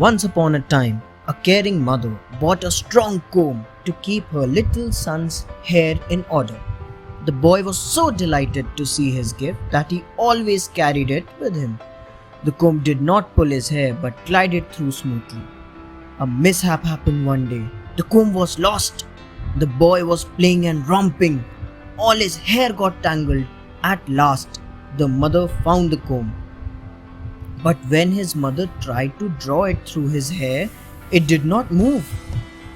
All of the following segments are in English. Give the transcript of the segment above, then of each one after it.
Once upon a time, a caring mother bought a strong comb to keep her little son's hair in order. The boy was so delighted to see his gift that he always carried it with him. The comb did not pull his hair but glided through smoothly. A mishap happened one day. The comb was lost. The boy was playing and romping. All his hair got tangled. At last, the mother found the comb. But when his mother tried to draw it through his hair, it did not move.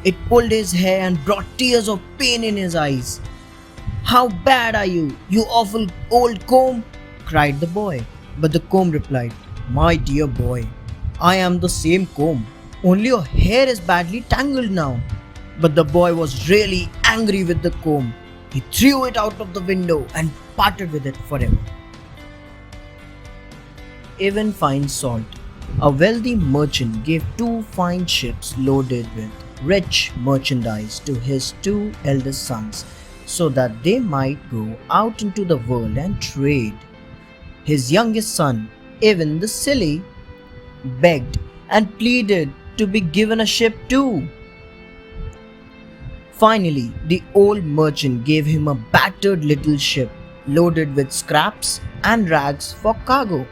It pulled his hair and brought tears of pain in his eyes. "How bad are you, you awful old comb?" cried the boy. But the comb replied, "My dear boy, I am the same comb, only your hair is badly tangled now." But the boy was really angry with the comb. He threw it out of the window and parted with it forever. Even fine salt. A wealthy merchant gave 2 fine ships loaded with rich merchandise to his 2 eldest sons so that they might go out into the world and trade. His youngest son, even the silly, begged and pleaded to be given a ship too. Finally, the old merchant gave him a battered little ship loaded with scraps and rags for cargo,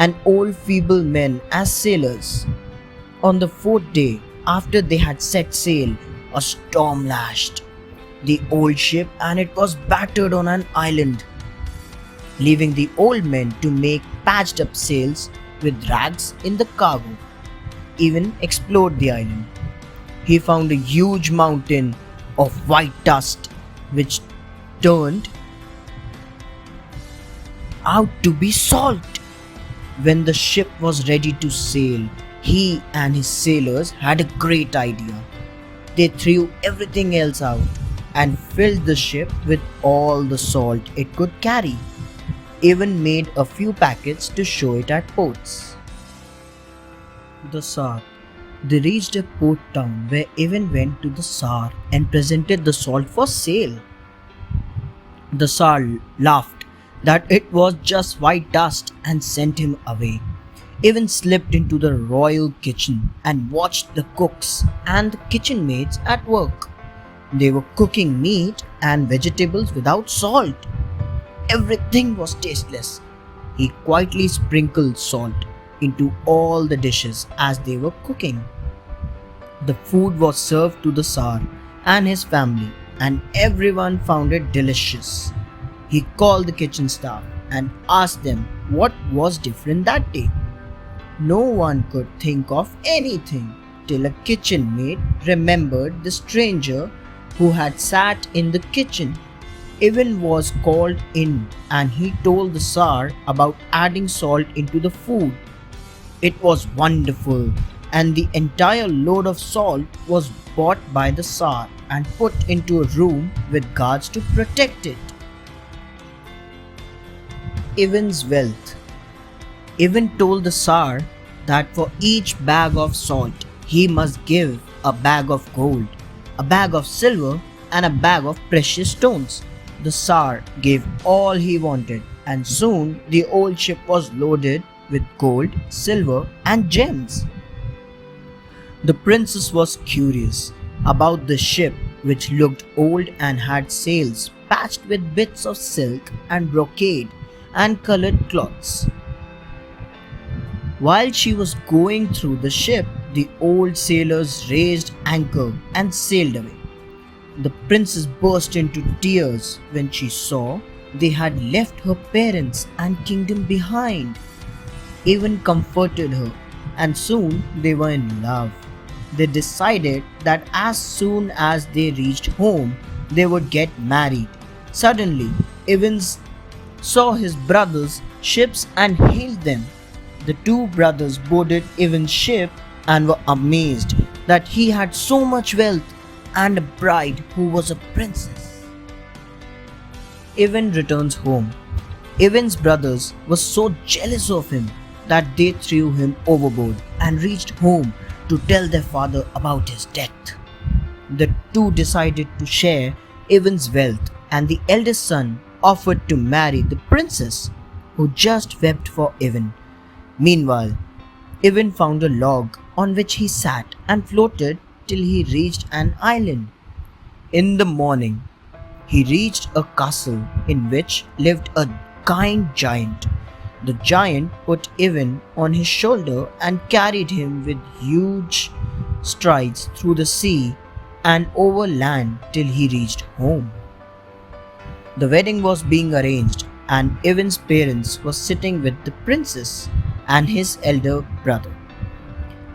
and old feeble men as sailors. On the 4th day, after they had set sail, a storm lashed the old ship and it was battered on an island, leaving the old men to make patched up sails with rags in the cargo. Even explored the island. He found a huge mountain of white dust which turned out to be salt. When the ship was ready to sail, he and his sailors had a great idea. They threw everything else out and filled the ship with all the salt it could carry. Even made a few packets to show it at ports. The Tsar. They reached a port town where Ivan went to the Tsar and presented the salt for sale. The Tsar laughed that it was just white dust and sent him away. Ivan slipped into the royal kitchen and watched the cooks and the kitchen maids at work. They were cooking meat and vegetables without salt. Everything was tasteless. He quietly sprinkled salt into all the dishes as they were cooking. The food was served to the Tsar and his family, and everyone found it delicious. He called the kitchen staff and asked them what was different that day. No one could think of anything till a kitchen maid remembered the stranger who had sat in the kitchen. Ivan was called in and he told the Tsar about adding salt into the food. It was wonderful, and the entire load of salt was bought by the Tsar and put into a room with guards to protect it. Ivan's wealth. Ivan told the Tsar that for each bag of salt he must give a bag of gold, a bag of silver, and a bag of precious stones. The Tsar gave all he wanted, and soon the old ship was loaded with gold, silver, and gems. The princess was curious about the ship, which looked old and had sails patched with bits of silk and brocade and colored cloths. While she was going through the ship, the old sailors raised anchor and sailed away. The princess burst into tears when she saw they had left her parents and kingdom behind. Ivan comforted her, and soon they were in love. They decided that as soon as they reached home, they would get married. Suddenly, Ivan saw his brothers' ships and hailed them. The 2 brothers boarded Ivan's ship and were amazed that he had so much wealth and a bride who was a princess. Ivan returns home. Ivan's brothers were so jealous of him that they threw him overboard and reached home to tell their father about his death. The 2 decided to share Ivan's wealth, and the eldest son offered to marry the princess, who just wept for Ivan. Meanwhile, Ivan found a log on which he sat and floated till he reached an island. In the morning, he reached a castle in which lived a kind giant. The giant put Ivan on his shoulder and carried him with huge strides through the sea and over land till he reached home. The wedding was being arranged, and Ivan's parents were sitting with the princess and his elder brother.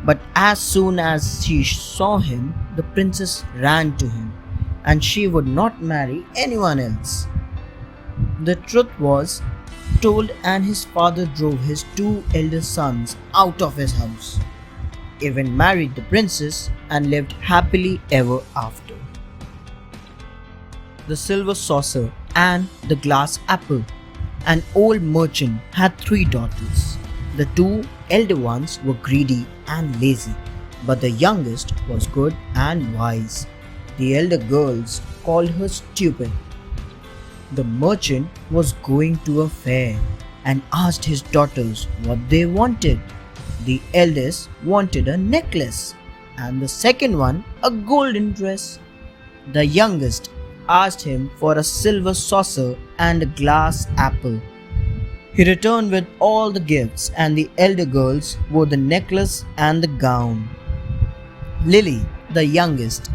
But as soon as she saw him, the princess ran to him, and she would not marry anyone else. The truth was told, and his father drove his two elder sons out of his house. Ivan married the princess and lived happily ever after. The silver saucer and the glass apple. An old merchant had 3 daughters. The 2 elder ones were greedy and lazy, but the youngest was good and wise. The elder girls called her stupid. The merchant was going to a fair and asked his daughters what they wanted. The eldest wanted a necklace, and the second one a golden dress. The youngest asked him for a silver saucer and a glass apple. He returned with all the gifts, and the elder girls wore the necklace and the gown. Lily, the youngest,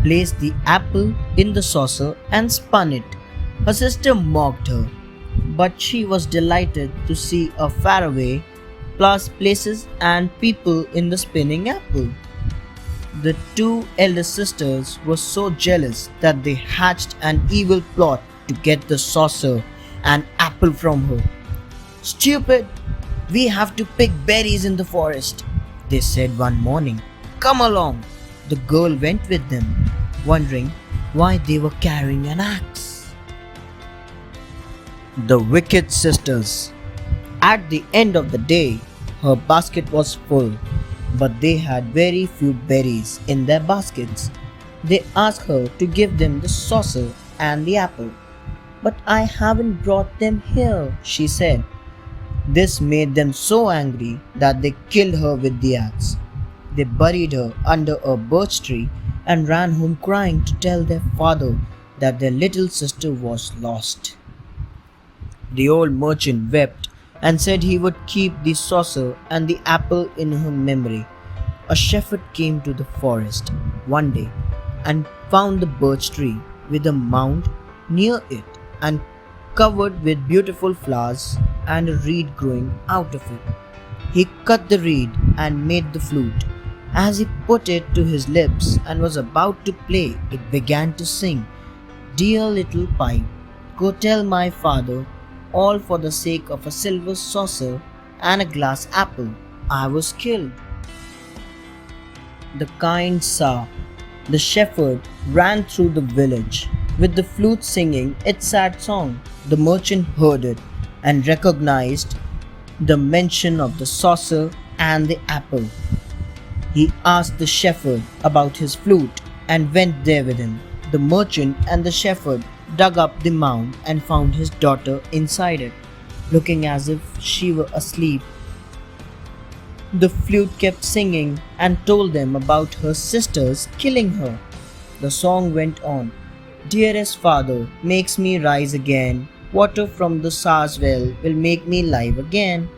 placed the apple in the saucer and spun it. Her sister mocked her, but she was delighted to see a faraway places and people in the spinning apple. The 2 elder sisters were so jealous that they hatched an evil plot to get the saucer and apple from her. "Stupid! We have to pick berries in the forest," they said one morning. "Come along." The girl went with them, wondering why they were carrying an axe. The wicked sisters. At the end of the day, her basket was full, but they had very few berries in their baskets. They asked her to give them the saucer and the apple. "But I haven't brought them here," she said. This made them so angry that they killed her with the axe. They buried her under a birch tree and ran home crying to tell their father that their little sister was lost. The old merchant wept and said he would keep the saucer and the apple in her memory. A shepherd came to the forest one day and found the birch tree with a mound near it and covered with beautiful flowers and a reed growing out of it. He cut the reed and made the flute. As he put it to his lips and was about to play, it began to sing, "Dear little Pike, go tell my father, all for the sake of a silver saucer and a glass apple, I was killed." The kind Tsar, the shepherd, ran through the village with the flute singing its sad song. The merchant heard it and recognized the mention of the saucer and the apple. He asked the shepherd about his flute and went there with him. The merchant and the shepherd dug up the mound and found his daughter inside it, looking as if she were asleep. The flute kept singing and told them about her sisters killing her. The song went on, "Dearest father makes me rise again. Water from the Tsar's well will make me live again."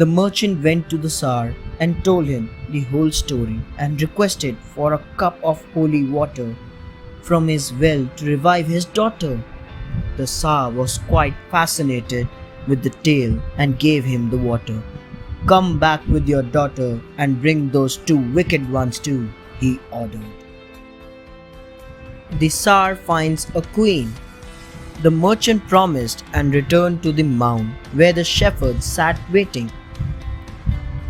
The merchant went to the Tsar and told him the whole story and requested for a cup of holy water from his well to revive his daughter. The Tsar was quite fascinated with the tale and gave him the water. "Come back with your daughter and bring those 2 wicked ones too," he ordered. The Tsar finds a queen. The merchant promised and returned to the mound where the shepherd sat waiting.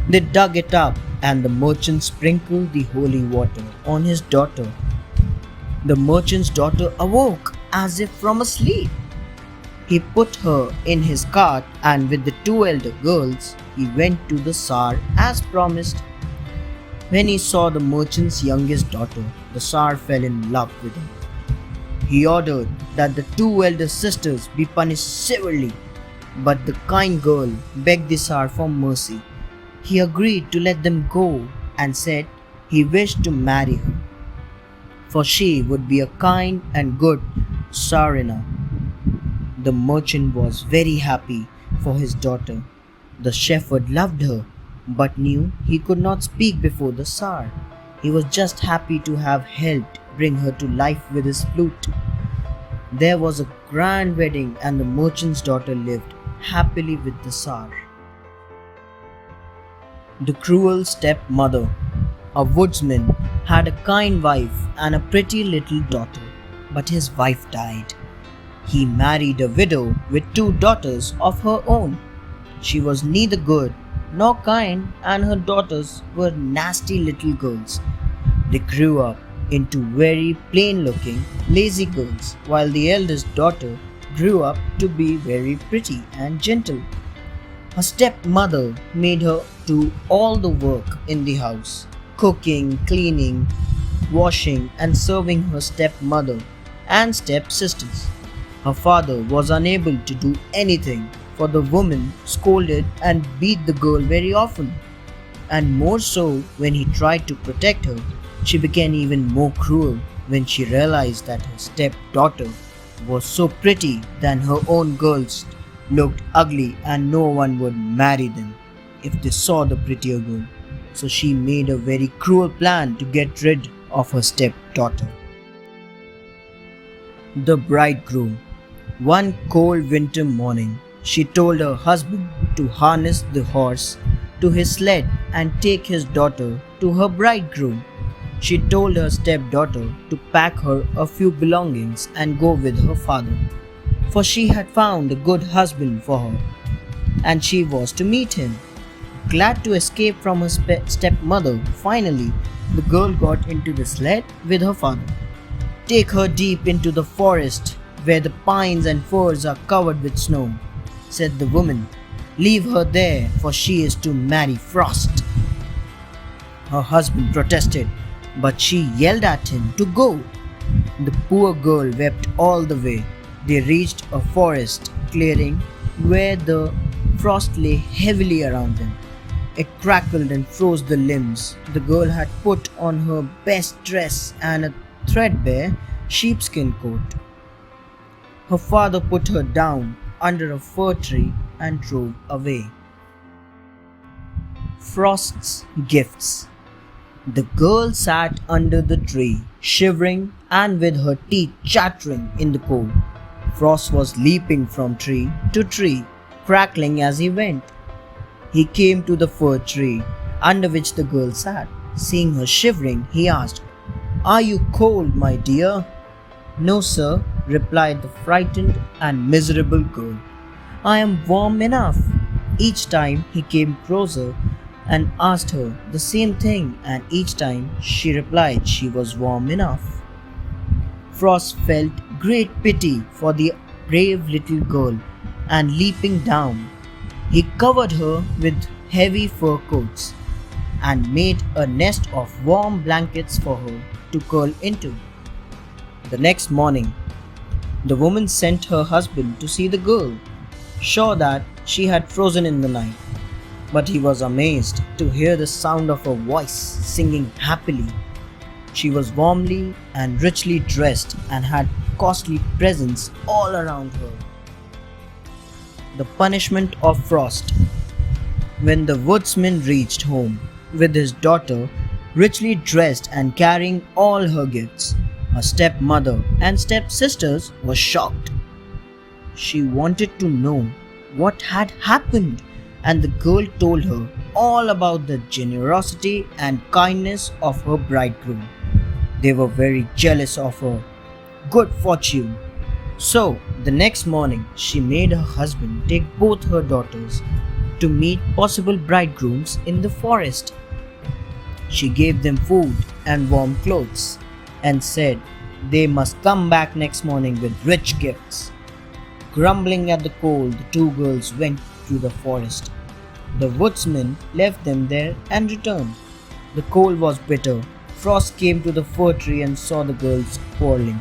They dug it up and the merchant sprinkled the holy water on his daughter. The merchant's daughter awoke as if from a sleep. He put her in his cart and with the 2 elder girls, he went to the Tsar as promised. When he saw the merchant's youngest daughter, the Tsar fell in love with her. He ordered that the 2 elder sisters be punished severely, but the kind girl begged the Tsar for mercy. He agreed to let them go and said he wished to marry her, for she would be a kind and good Sarina. The merchant was very happy for his daughter. The shepherd loved her, but knew he could not speak before the Tsar. He was just happy to have helped bring her to life with his flute. There was a grand wedding, and the merchant's daughter lived happily with the Tsar. The cruel stepmother. A woodsman had a kind wife and a pretty little daughter, but his wife died. He married a widow with 2 daughters of her own. She was neither good nor kind, and her daughters were nasty little girls. They grew up into very plain looking, lazy girls, while the eldest daughter grew up to be very pretty and gentle. Her stepmother made her do all the work in the house, cooking, cleaning, washing, and serving her stepmother and stepsisters. Her father was unable to do anything, for the woman scolded and beat the girl very often. And more so when he tried to protect her. She became even more cruel when she realized that her stepdaughter was so pretty that her own girls looked ugly and no one would marry them if they saw the prettier girl. So she made a very cruel plan to get rid of her stepdaughter. The bridegroom. One cold winter morning, she told her husband to harness the horse to his sled and take his daughter to her bridegroom. She told her stepdaughter to pack her a few belongings and go with her father, for she had found a good husband for her, and she was to meet him. Glad to escape from her stepmother, finally the girl got into the sled with her father. Take her deep into the forest where the pines and firs are covered with snow, said the woman. Leave her there, for she is to marry Frost. Her husband protested, but she yelled at him to go. The poor girl wept all the way. They reached a forest clearing where the frost lay heavily around them. It crackled and froze the limbs. The girl had put on her best dress and a threadbare sheepskin coat. Her father put her down under a fir tree and drove away. Frost's gifts. The girl sat under the tree, shivering and with her teeth chattering in the cold. Frost was leaping from tree to tree, crackling as he went. He came to the fir tree under which the girl sat. Seeing her shivering, he asked, "Are you cold, my dear?" "No, sir," replied the frightened and miserable girl. "I am warm enough." Each time he came closer and asked her the same thing, and each time she replied she was warm enough. Frost felt great pity for the brave little girl, and leaping down, he covered her with heavy fur coats and made a nest of warm blankets for her to curl into. The next morning, the woman sent her husband to see the girl, sure that she had frozen in the night. But he was amazed to hear the sound of her voice singing happily. She was warmly and richly dressed and had costly presents all around her. The punishment of Frost. When the woodsman reached home with his daughter, richly dressed and carrying all her gifts, her stepmother and stepsisters were shocked. She wanted to know what had happened, and the girl told her all about the generosity and kindness of her bridegroom. They were very jealous of her good fortune. So, the next morning, she made her husband take both her daughters to meet possible bridegrooms in the forest. She gave them food and warm clothes and said they must come back next morning with rich gifts. Grumbling at the cold, the 2 girls went to the forest. The woodsman left them there and returned. The cold was bitter. Frost came to the fir tree and saw the girls quarreling.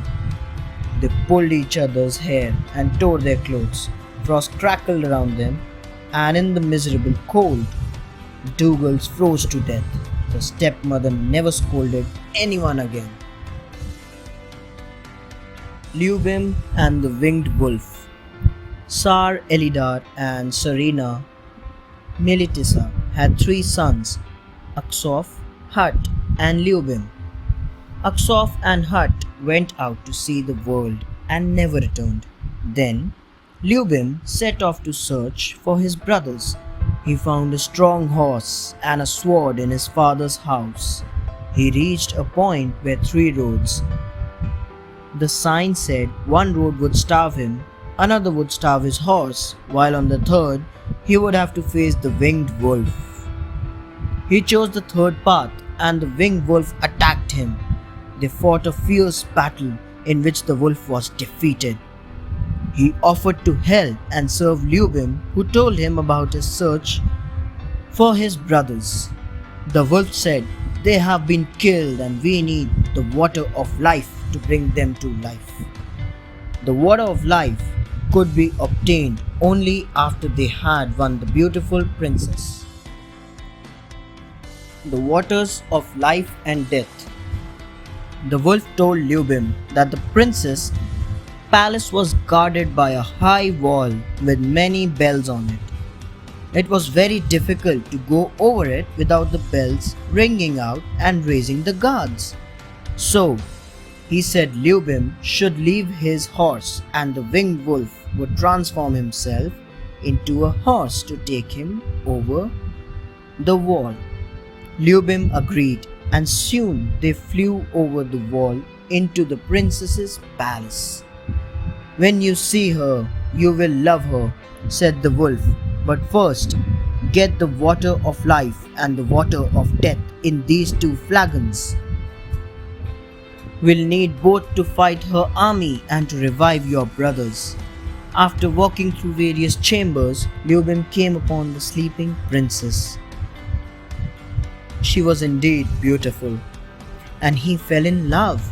They pulled each other's hair and tore their clothes. Frost crackled around them, and in the miserable cold, Two girls froze to death. The stepmother never scolded anyone again. Lubim and the Winged Wolf. Sar Elidar and Serena Melitissa had three sons, Aksof, Hut, and Lubim. Aksof and Hut went out to see the world and never returned. Then Lubim set off to search for his brothers. He found a strong horse and a sword in his father's house. He reached a point where three roads. The sign said one road would starve him, another would starve his horse, while on the third he would have to face the winged wolf. He chose the third path and the winged wolf attacked him. They fought a fierce battle in which the wolf was defeated. He offered to help and serve Lubim, who told him about his search for his brothers. The wolf said, "They have been killed and we need the water of life to bring them to life." The water of life could be obtained only after they had won the beautiful princess. The waters of life and death. The wolf told Lubim that the princess' palace was guarded by a high wall with many bells on it. It was very difficult to go over it without the bells ringing out and raising the guards. So, he said Lubim should leave his horse and the winged wolf would transform himself into a horse to take him over the wall. Lubim agreed and soon they flew over the wall into the princess's palace. "When you see her, you will love her," said the wolf, "but first get the water of life and the water of death in these two flagons. We'll need both to fight her army and to revive your brothers." After walking through various chambers, Lubim came upon the sleeping princess. She was indeed beautiful, and he fell in love.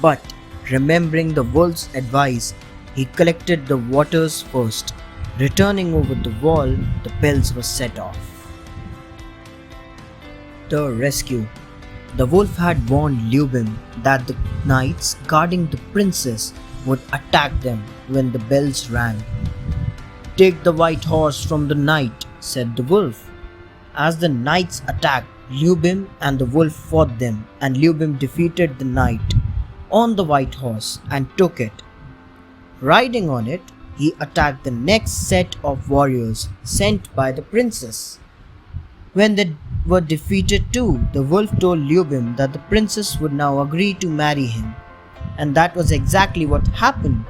But remembering the wolf's advice, he collected the waters first. Returning over the wall, the bells were set off. The rescue. The wolf had warned Lubim that the knights guarding the princess would attack them when the bells rang. "Take the white horse from the knight," said the wolf. As the knights attacked, Lubim and the wolf fought them, and Lubim defeated the knight on the white horse and took it. Riding on it, he attacked the next set of warriors sent by the princess. When they were defeated too, the wolf told Lubim that the princess would now agree to marry him. And that was exactly what happened.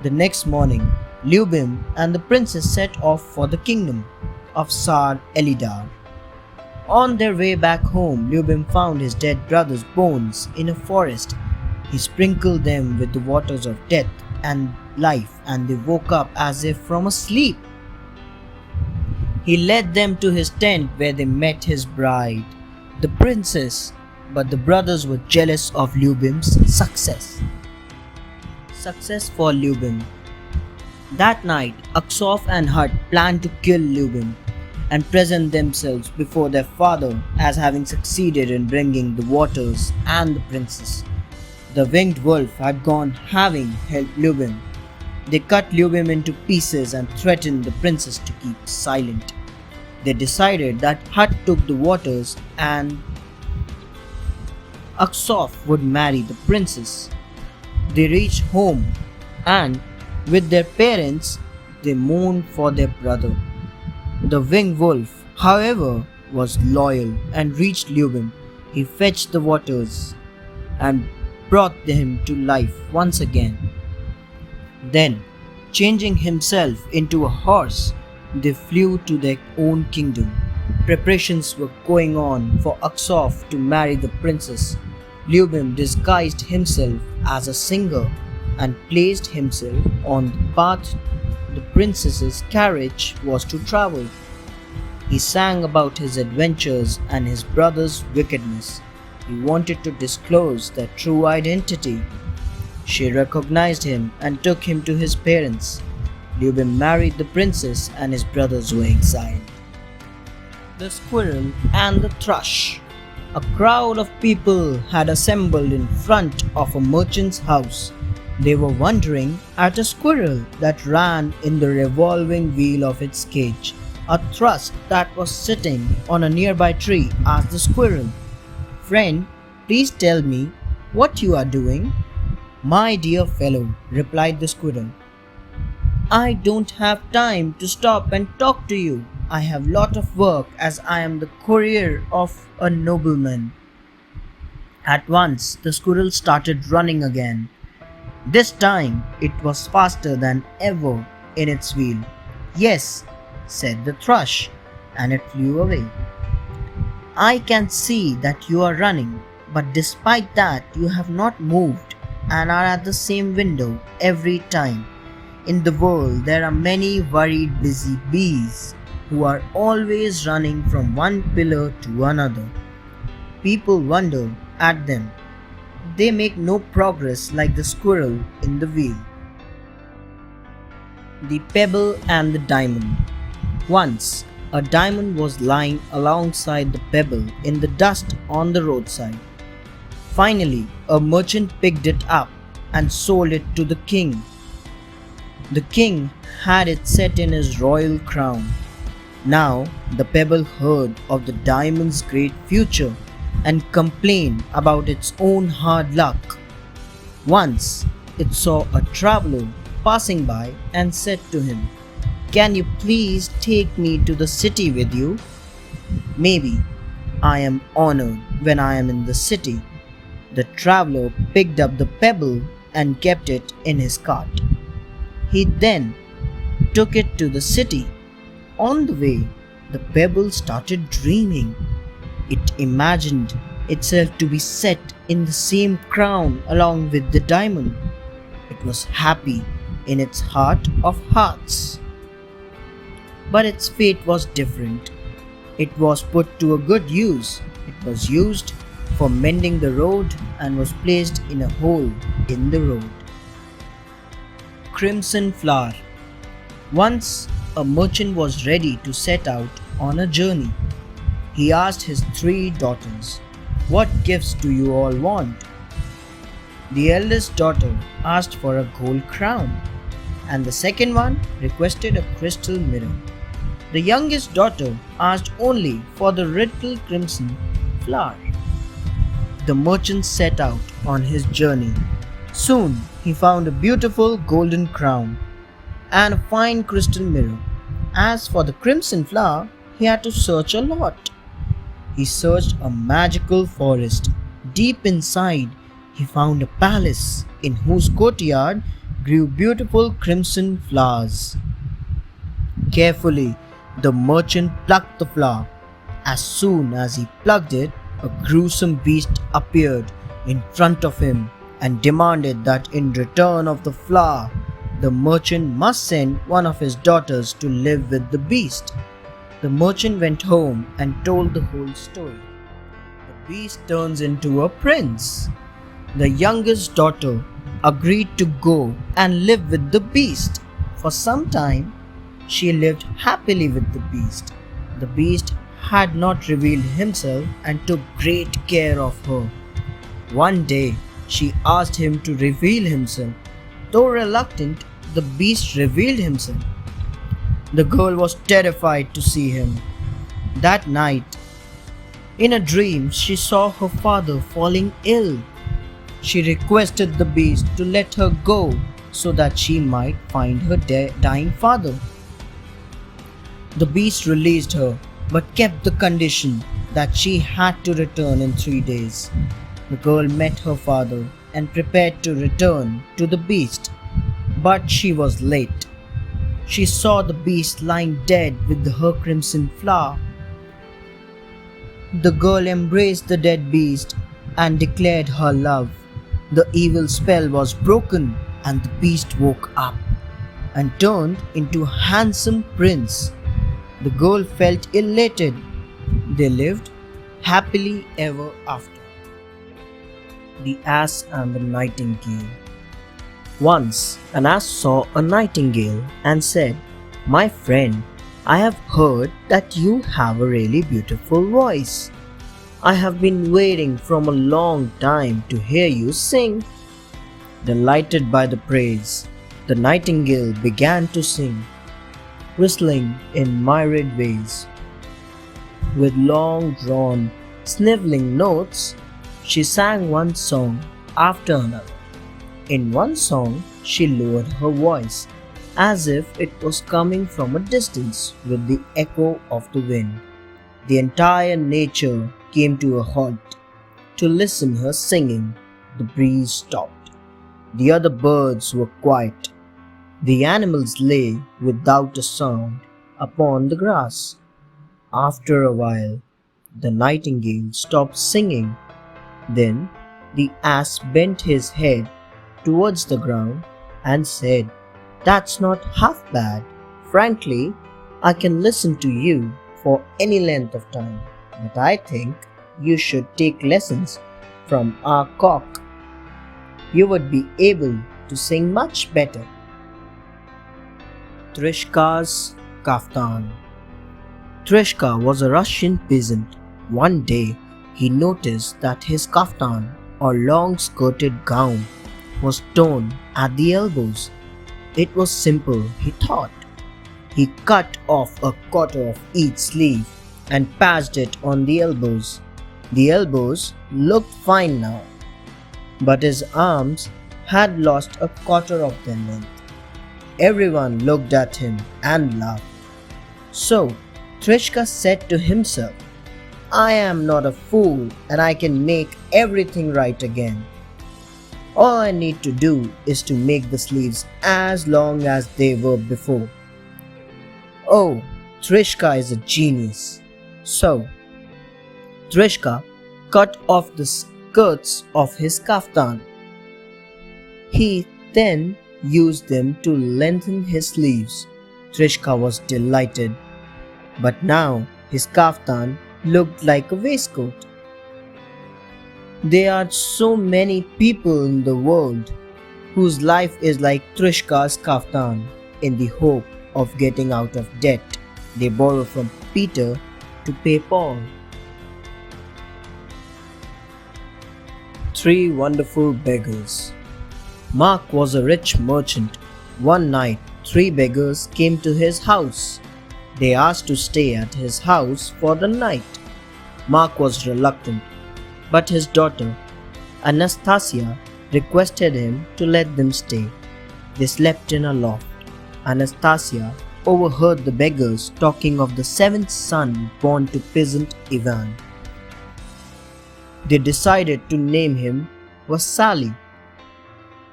The next morning, Lubim and the princess set off for the kingdom of Sar Elidar. On their way back home, Lubim found his dead brother's bones in a forest. He sprinkled them with the waters of death and life, and they woke up as if from a sleep. He led them to his tent where they met his bride, the princess, but the brothers were jealous of Lubim's success. Success for Lubim. That night, Aksof and Hut planned to kill Lubim and present themselves before their father as having succeeded in bringing the waters and the princess. The winged wolf had gone having helped Lubim. They cut Lubim into pieces and threatened the princess to keep silent. They decided that Hut took the waters and Aksof would marry the princess. They reached home and with their parents they mourned for their brother. The winged wolf, however, was loyal and reached Lubim. He fetched the waters and brought him to life once again. Then, changing himself into a horse, they flew to their own kingdom. Preparations were going on for Aksof to marry the princess. Lubim disguised himself as a singer and placed himself on the path the princess's carriage was to travel. He sang about his adventures and his brother's wickedness. He wanted to disclose their true identity. She recognized him and took him to his parents. Lubim married the princess and his brothers were exiled. the Squirrel and the Thrush. A crowd of people had assembled in front of a merchant's house. They were wondering at a squirrel that ran in the revolving wheel of its cage. A thrush that was sitting on a nearby tree asked the squirrel, "Friend, please tell me what you are doing." "My dear fellow," replied the squirrel, "I don't have time to stop and talk to you. I have lot of work as I am the courier of a nobleman." At once the squirrel started running again. This time it was faster than ever in its wheel. "Yes," said the thrush, and it flew away. "I can see that you are running, but despite that you have not moved and are at the same window every time. In the world there are many worried busy bees who are always running from one pillar to another. People wonder at them. They make no progress like the squirrel in the wheel." The Pebble and the Diamond. Once, a diamond was lying alongside the pebble in the dust on the roadside. Finally, a merchant picked it up and sold it to the king. The king had it set in his royal crown. Now, the pebble heard of the diamond's great future and complained about its own hard luck. Once, it saw a traveler passing by and said to him, "Can you please take me to the city with you? Maybe I am honored when I am in the city." The traveler picked up the pebble and kept it in his cart. He then took it to the city. On the way, the pebble started dreaming. It imagined itself to be set in the same crown along with the diamond. It was happy in its heart of hearts. But its fate was different. It was put to a good use. It was used for mending the road and was placed in a hole in the road. Crimson Flower. Once a merchant was ready to set out on a journey. He asked his 3 daughters, "What gifts do you all want?" The eldest daughter asked for a gold crown, and the second one requested a crystal mirror. The youngest daughter asked only for the Riddle crimson flower. The merchant set out on his journey. Soon he found a beautiful golden crown and a fine crystal mirror. As for the crimson flower, he had to search a lot. He searched a magical forest. Deep inside, he found a palace in whose courtyard grew beautiful crimson flowers. Carefully, the merchant plucked the flower. As soon as he plucked it, a gruesome beast appeared in front of him and demanded that in return of the flower, the merchant must send one of his daughters to live with the beast. The merchant went home and told the whole story. The beast turns into a prince. The youngest daughter agreed to go and live with the beast. For some time, she lived happily with the beast. The beast had not revealed himself and took great care of her. One day, she asked him to reveal himself. Though reluctant, the beast revealed himself. The girl was terrified to see him. That night, in a dream, she saw her father falling ill. She requested the beast to let her go so that she might find her dying father. The beast released her but kept the condition that she had to return in 3 days. The girl met her father and prepared to return to the beast, but she was late. She saw the beast lying dead with her crimson flower. The girl embraced the dead beast and declared her love. The evil spell was broken and the beast woke up and turned into a handsome prince. The girl felt elated. They lived happily ever after. The Ass and the Nightingale. Once an ass saw a nightingale and said, "My friend, I have heard that you have a really beautiful voice. I have been waiting from a long time to hear you sing." Delighted by the praise, the nightingale began to sing, whistling in myriad ways. With long drawn, sniveling notes, she sang one song after another. In one song, she lowered her voice as if it was coming from a distance with the echo of the wind. The entire nature came to a halt to listen her singing. The breeze stopped. The other birds were quiet. The animals lay without a sound upon the grass. After a while, the nightingale stopped singing. Then the ass bent his head towards the ground and said, "That's not half bad. Frankly, I can listen to you for any length of time, but I think you should take lessons from our cock. You would be able to sing much better." Trishkars Kaftan. Trishka was a Russian peasant. One day, he noticed that his kaftan, or long-skirted gown, was torn at the elbows. It was simple, he thought. He cut off a quarter of each sleeve and patched it on the elbows. The elbows looked fine now, but his arms had lost a quarter of their length. Everyone looked at him and laughed. So Trishka said to himself, "I am not a fool and I can make everything right again. All I need to do is to make the sleeves as long as they were before." Oh, Trishka is a genius. So Trishka cut off the skirts of his kaftan. He then used them to lengthen his sleeves. Trishka was delighted, but now his kaftan looked like a waistcoat. There are so many people in the world whose life is like Trishkar's kaftan. In the hope of getting out of debt, they borrow from Peter to pay Paul. 3 Wonderful Beggars. Mark was a rich merchant. One night, 3 beggars came to his house. They asked to stay at his house for the night. Mark was reluctant, but his daughter, Anastasia, requested him to let them stay. They slept in a loft. Anastasia overheard the beggars talking of the 7th son born to peasant Ivan. They decided to name him Vasily.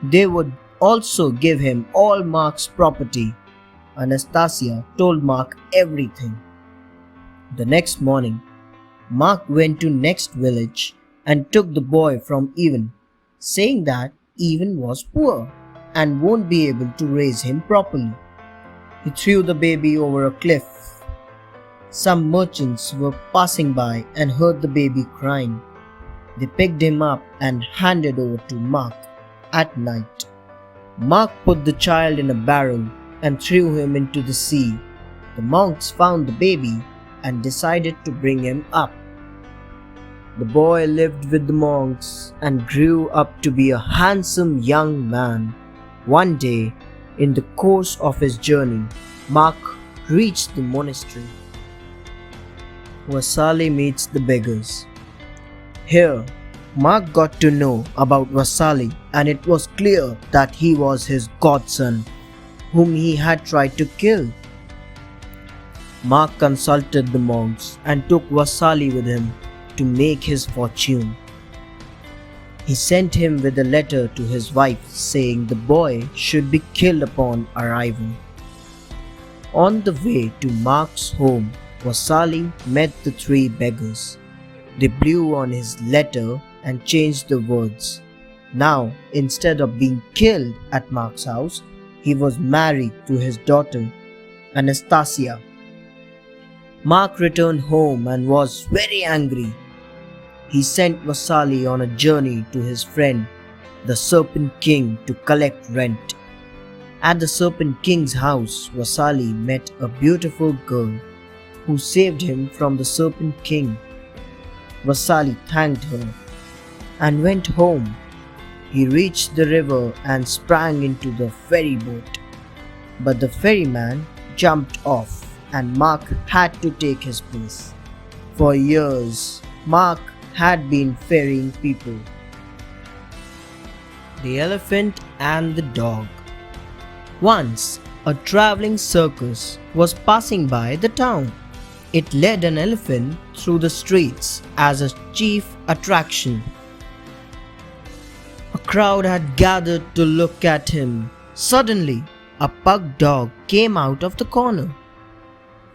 They would also give him all Mark's property. Anastasia told Mark everything. The next morning, Mark went to next village and took the boy from Ivan, saying that Ivan was poor and won't be able to raise him properly. He threw the baby over a cliff. Some merchants were passing by and heard the baby crying. They picked him up and handed over to Mark. At night, Mark put the child in a barrel and threw him into the sea. The monks found the baby and decided to bring him up. The boy lived with the monks and grew up to be a handsome young man. One day, in the course of his journey, Mark reached the monastery. Vasily meets the beggars. Here, Mark got to know about Vasily, and it was clear that he was his godson, whom he had tried to kill. Mark consulted the monks and took Vasily with him to make his fortune. He sent him with a letter to his wife saying the boy should be killed upon arrival. On the way to Mark's home, Vasily met the 3 beggars. They blew on his letter and changed the words. Now, instead of being killed at Mark's house, he was married to his daughter, Anastasia. Mark returned home and was very angry. He sent Vasily on a journey to his friend, the Serpent King, to collect rent. At the Serpent King's house, Vasali met a beautiful girl who saved him from the Serpent King. Vasali thanked her and went home. He reached the river and sprang into the ferry boat. But the ferryman jumped off and Mark had to take his place. For years, Mark had been ferrying people. The Elephant and the Dog. Once, a traveling circus was passing by the town. It led an elephant through the streets as a chief attraction. A crowd had gathered to look at him. Suddenly, a pug dog came out of the corner.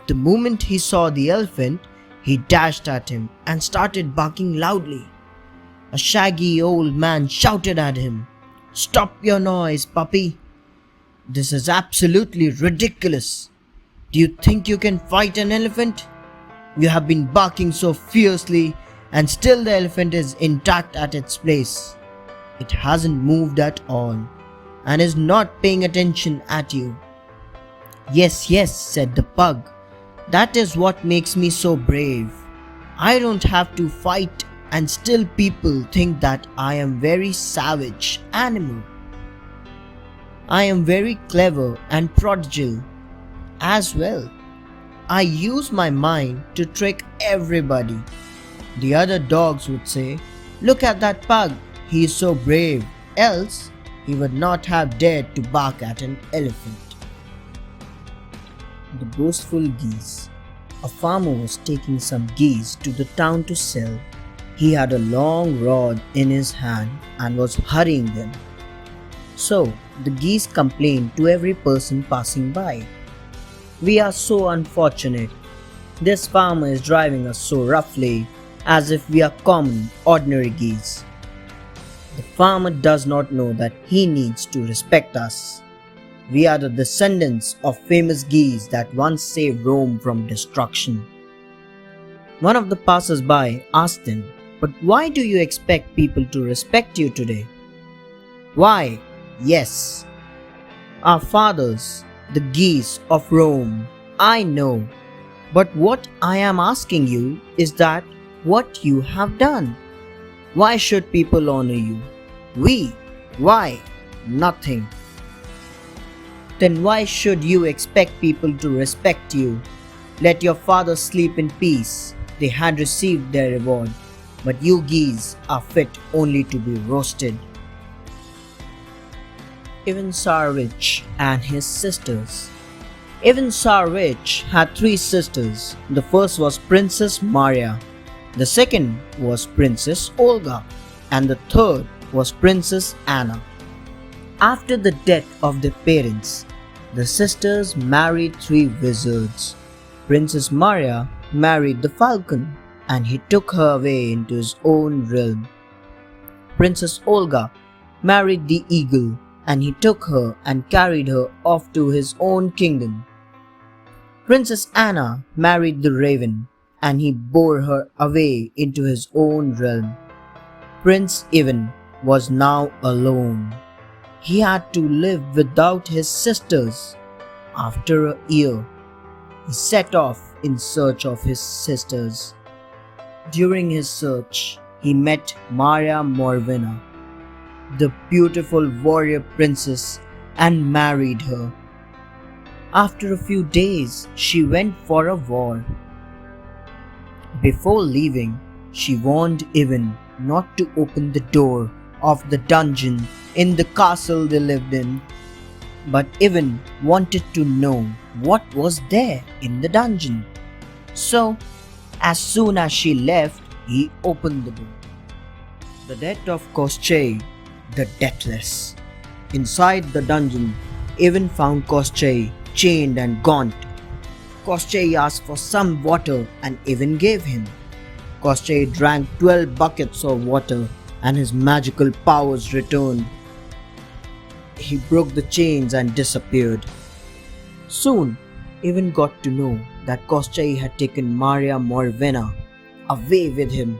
The moment he saw the elephant, he dashed at him and started barking loudly. A shaggy old man shouted at him, "Stop your noise, puppy! This is absolutely ridiculous. Do you think you can fight an elephant? You have been barking so fiercely and still the elephant is intact at its place. It hasn't moved at all and is not paying attention at you." "Yes, yes," said the pug. "That is what makes me so brave. I don't have to fight and still people think that I am very savage animal. I am very clever and prodigal as well. I use my mind to trick everybody." The other dogs would say, "Look at that pug, he is so brave, else he would not have dared to bark at an elephant." The Boastful Geese. A farmer was taking some geese to the town to sell. He had a long rod in his hand and was hurrying them. So the geese complained to every person passing by, "We are so unfortunate. This farmer is driving us so roughly, as if we are common, ordinary geese. The farmer does not know that he needs to respect us. We are the descendants of famous geese that once saved Rome from destruction." One of the passers-by asked him, "But why do you expect people to respect you today?" "Why, yes, our fathers, the geese of Rome, I know. But what I am asking you is that what you have done. Why should people honor you? Why? Nothing. Then why should you expect people to respect you? Let your fathers sleep in peace. They had received their reward. But you geese are fit only to be roasted." Ibn Sarwich and his sisters. Ibn Sarwich had 3 sisters. The first was Princess Maria, the second was Princess Olga, and the third was Princess Anna. After the death of their parents, the sisters married 3 wizards. Princess Maria married the falcon, and he took her away into his own realm. Princess Olga married the eagle, and he took her and carried her off to his own kingdom. Princess Anna married the raven, and he bore her away into his own realm. Prince Ivan was now alone. He had to live without his sisters. After a year, he set off in search of his sisters. During his search, he met Maria Morvina, the beautiful warrior princess, and married her. After a few days, she went for a war. Before leaving, she warned Ivan not to open the door of the dungeon in the castle they lived in. But Ivan wanted to know what was there in the dungeon. So, as soon as she left, he opened the door. The death of Costay, the Deathless. Inside the dungeon, Ivan found Costay chained and gaunt. Costay asked for some water and Ivan gave him. Costay drank 12 buckets of water and his magical powers returned. He broke the chains and disappeared. Soon, Ivan got to know that Costay had taken Maria Morvina away with him.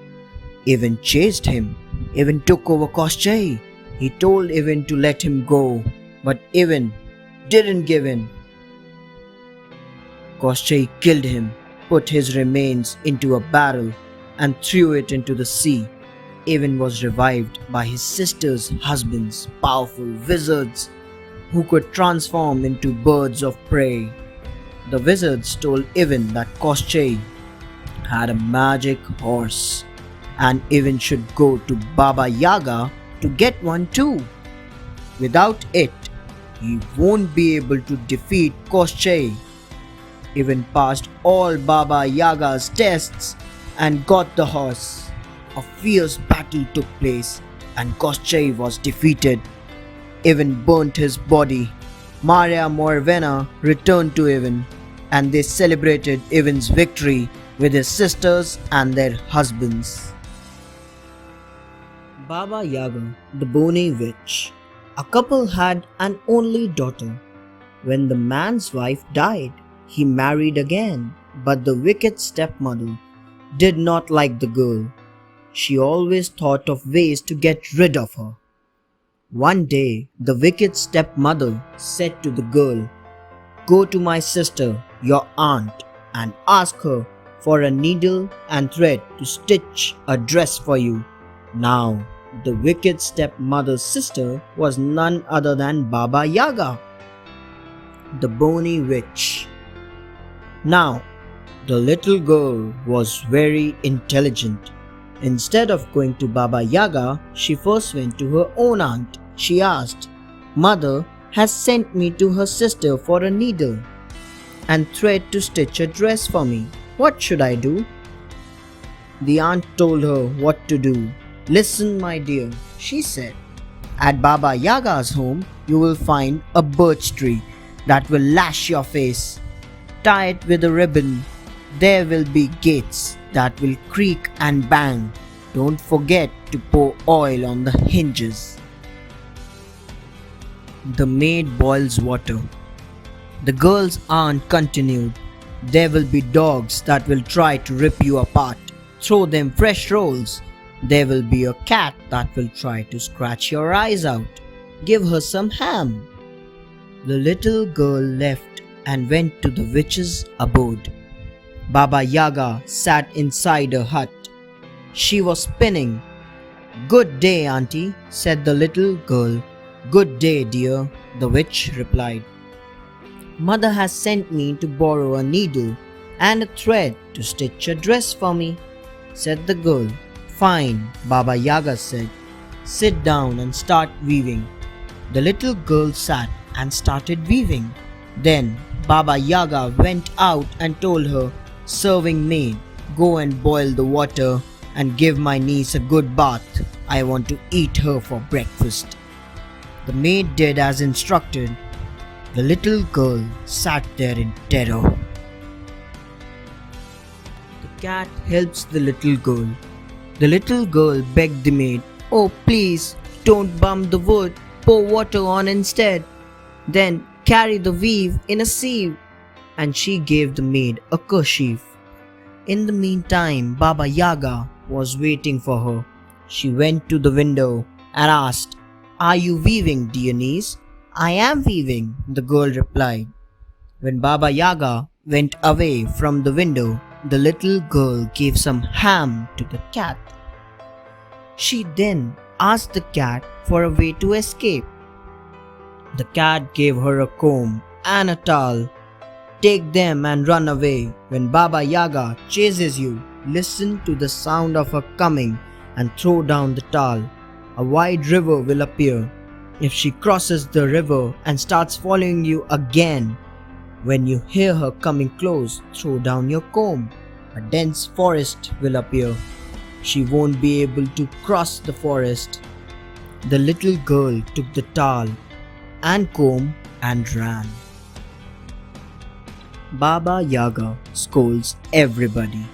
Ivan chased him. Ivan took over Costay. He told Ivan to let him go, but Ivan didn't give in. Costay killed him, put his remains into a barrel, and threw it into the sea. Ivan was revived by his sister's husbands, powerful wizards who could transform into birds of prey. The wizards told Ivan that Costay had a magic horse, and Ivan should go to Baba Yaga to get one too. Without it, he won't be able to defeat Costay. Ivan passed all Baba Yaga's tests and got the horse. A fierce battle took place and Costay was defeated. Ivan burnt his body. Maria Morvena returned to Ivan and they celebrated Ivan's victory with his sisters and their husbands. Baba Yaga, the bony witch. A couple had an only daughter. When the man's wife died, he married again, but the wicked stepmother did not like the girl. She always thought of ways to get rid of her. One day, the wicked stepmother said to the girl, "Go to my sister, your aunt, and ask her for a needle and thread to stitch a dress for you." Now, the wicked stepmother's sister was none other than Baba Yaga, the bony witch. Now, the little girl was very intelligent. Instead of going to Baba Yaga, she first went to her own aunt. She asked, "Mother has sent me to her sister for a needle and thread to stitch a dress for me. What should I do?" The aunt told her what to do. "Listen, my dear," she said. "At Baba Yaga's home, you will find a birch tree that will lash your face. Tie it with a ribbon. There will be gates that will creak and bang. Don't forget to pour oil on the hinges." The maid boils water. The girl's aunt continued, "There will be dogs that will try to rip you apart. Throw them fresh rolls. There will be a cat that will try to scratch your eyes out. Give her some ham." The little girl left and went to the witch's abode. Baba Yaga sat inside her hut. She was spinning. "Good day, auntie," said the little girl. "Good day, dear," the witch replied. "Mother has sent me to borrow a needle and a thread to stitch a dress for me," said the girl. "Fine," Baba Yaga said. "Sit down and start weaving." The little girl sat and started weaving. Then Baba Yaga went out and told her serving maid, "Go and boil the water and give my niece a good bath. I want to eat her for breakfast." The maid did as instructed. The little girl sat there in terror. The cat helps the little girl. The little girl begged the maid, "Oh, please, don't bump the wood. Pour water on instead. Then carry the weave in a sieve." And she gave the maid a kerchief. In the meantime, Baba Yaga was waiting for her. She went to the window and asked, "Are you weaving, dear niece?" "I am weaving," the girl replied. When Baba Yaga went away from the window, the little girl gave some ham to the cat. She then asked the cat for a way to escape. The cat gave her a comb and a towel. "Take them and run away. When Baba Yaga chases you, listen to the sound of her coming and throw down the towel. A wide river will appear. If she crosses the river and starts following you again, when you hear her coming close, throw down your comb. A dense forest will appear. She won't be able to cross the forest." The little girl took the towel and comb and ran. Baba Yaga scolds everybody.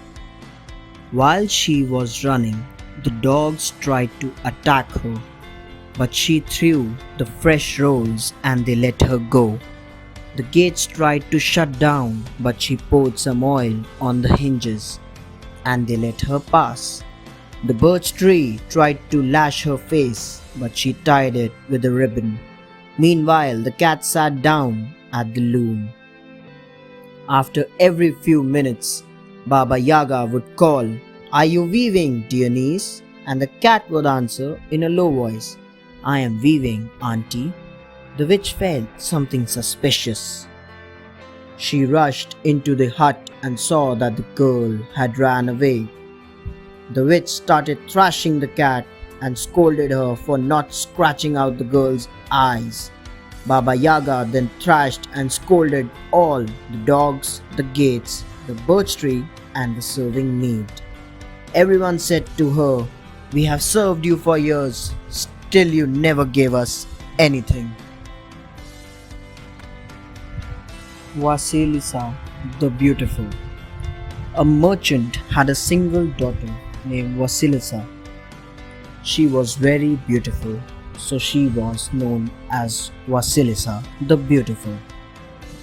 While she was running, the dogs tried to attack her, but she threw the fresh rolls and they let her go. The gates tried to shut down, but she poured some oil on the hinges and they let her pass. The birch tree tried to lash her face, but she tied it with a ribbon. Meanwhile, the cat sat down at the loom. After every few minutes, Baba Yaga would call, "Are you weaving, dear niece?" And the cat would answer in a low voice, "I am weaving, auntie." The witch felt something suspicious. She rushed into the hut and saw that the girl had ran away. The witch started thrashing the cat and scolded her for not scratching out the girl's eyes. Baba Yaga then thrashed and scolded all the dogs, the gates, the birch tree, and the serving maid. Everyone said to her, "We have served you for years, still you never gave us anything." Vasilisa the Beautiful. A merchant had a single daughter named Vasilisa. She was very beautiful, so she was known as Vasilisa the Beautiful.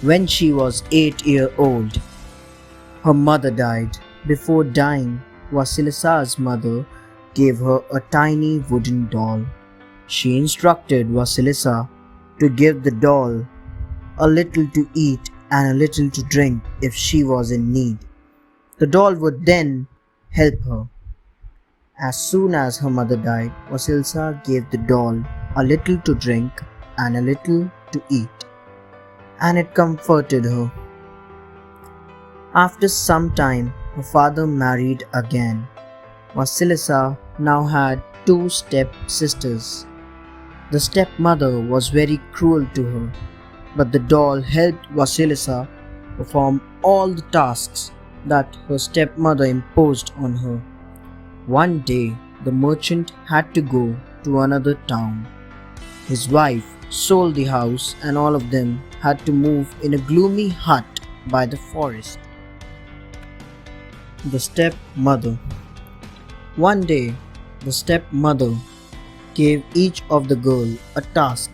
When she was 8 years old, her mother died. Before dying, Vasilisa's mother gave her a tiny wooden doll. She instructed Vasilisa to give the doll a little to eat and a little to drink if she was in need. The doll would then help her. As soon as her mother died, Vasilisa gave the doll a little to drink and a little to eat, and it comforted her. After some time, her father married again. Vasilisa now had 2 step-sisters. The stepmother was very cruel to her, but the doll helped Vasilisa perform all the tasks that her stepmother imposed on her. One day, the merchant had to go to another town. His wife sold the house and all of them had to move in a gloomy hut by the forest. The stepmother. One day, the stepmother gave each of the girls a task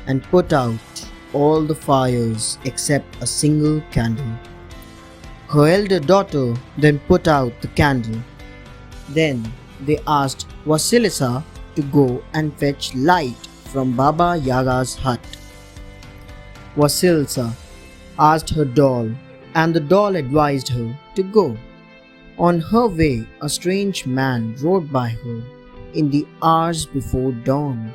and put out all the fires except a single candle. Her elder daughter then put out the candle. Then they asked Vasilisa to go and fetch light from Baba Yaga's hut. Vasilisa asked her doll, and the doll advised her to go. On her way, a strange man rode by her in the hours before dawn.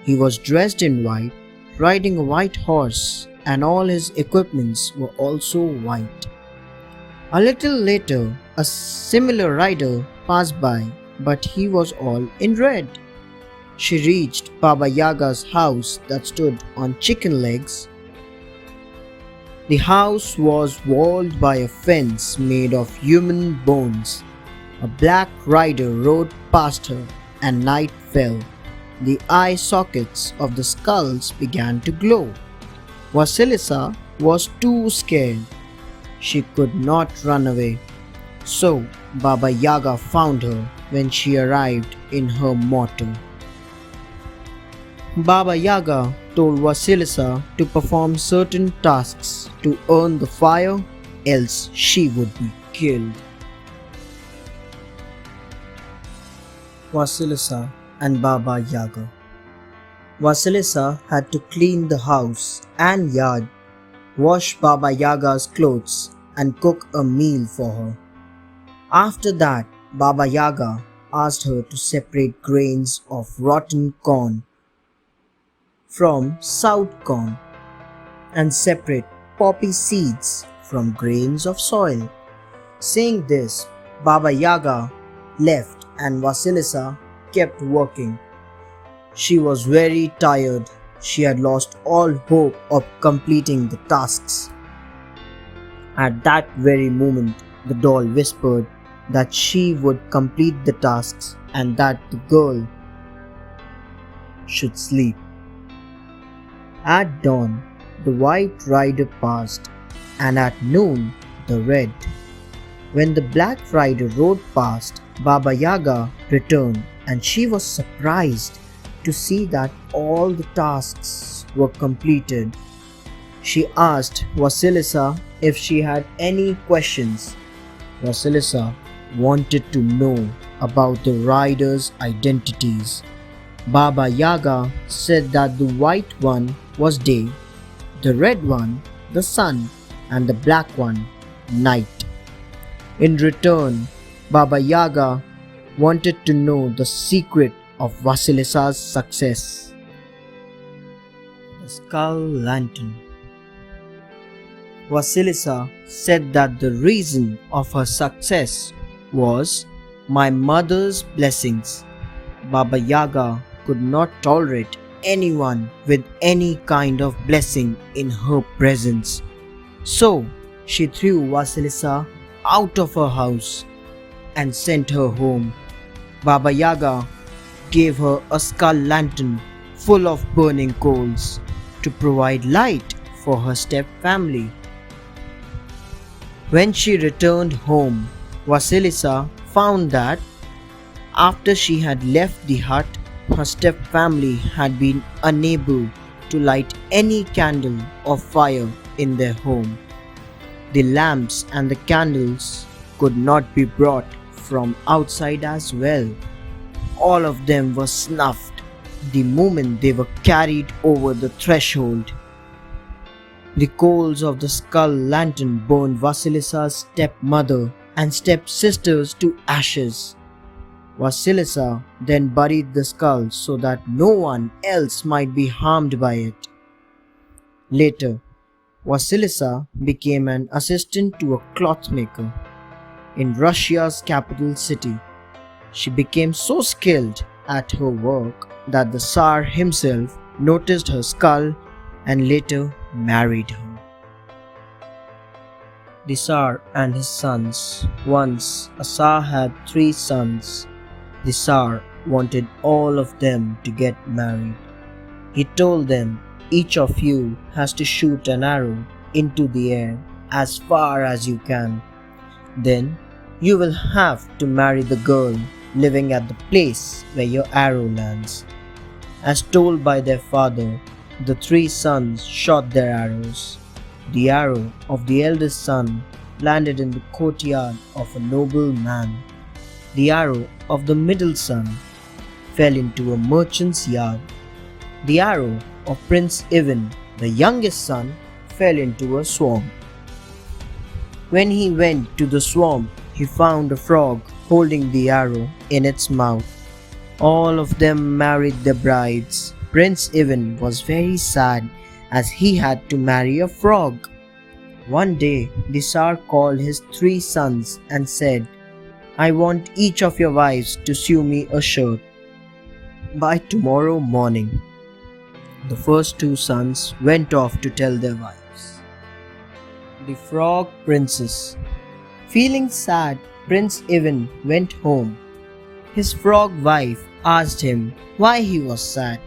He was dressed in white, riding a white horse, and all his equipments were also white. A little later, a similar rider passed by, but he was all in red. She reached Baba Yaga's house that stood on chicken legs. The house was walled by a fence made of human bones. A black rider rode past her, and night fell. The eye sockets of the skulls began to glow. Vasilisa was too scared. She could not run away. So Baba Yaga found her when she arrived in her mortar. Baba Yaga told Vasilisa to perform certain tasks to earn the fire, else she would be killed. Vasilisa and Baba Yaga. Vasilisa had to clean the house and yard, wash Baba Yaga's clothes, and cook a meal for her. After that, Baba Yaga asked her to separate grains of rotten corn from south corn and separate poppy seeds from grains of soil. Saying this, Baba Yaga left and Vasilisa kept working. She was very tired. She had lost all hope of completing the tasks. At that very moment, the doll whispered that she would complete the tasks and that the girl should sleep. At dawn, the white rider passed, and at noon, the red. When the black rider rode past, Baba Yaga returned, and she was surprised to see that all the tasks were completed. She asked Vasilisa if she had any questions. Vasilisa wanted to know about the riders' identities. Baba Yaga said that the white one was day, the red one the sun, and the black one night. In return, Baba Yaga wanted to know the secret of Vasilisa's success. The Skull Lantern. Vasilisa said that the reason of her success was my mother's blessings. Baba Yaga could not tolerate anyone with any kind of blessing in her presence. So she threw Vasilisa out of her house and sent her home. Baba Yaga gave her a skull lantern full of burning coals to provide light for her step family. When she returned home, Vasilisa found that after she had left the hut, her step family had been unable to light any candle or fire in their home. The lamps and the candles could not be brought from outside as well. All of them were snuffed the moment they were carried over the threshold. The coals of the skull lantern burned Vasilisa's stepmother and stepsisters to ashes. Vasilisa then buried the skull so that no one else might be harmed by it. Later, Vasilisa became an assistant to a clothmaker in Russia's capital city. She became so skilled at her work that the Tsar himself noticed her skull and later married her. The Tsar and his sons. Once a Tsar had 3 sons. The Tsar wanted all of them to get married. He told them, each of you has to shoot an arrow into the air as far as you can. Then you will have to marry the girl living at the place where your arrow lands. As told by their father, the 3 sons shot their arrows. The arrow of the eldest son landed in the courtyard of a noble man. The arrow of the middle son fell into a merchant's yard. The arrow of Prince Ivan, the youngest son, fell into a swamp. When he went to the swamp, he found a frog holding the arrow in its mouth. All of them married their brides. Prince Ivan was very sad as he had to marry a frog. One day, the Tsar called his 3 sons and said, I want each of your wives to sew me a shirt by tomorrow morning. The first 2 sons went off to tell their wives. The Frog Princess. Feeling sad, Prince Ivan went home. His frog wife asked him why he was sad.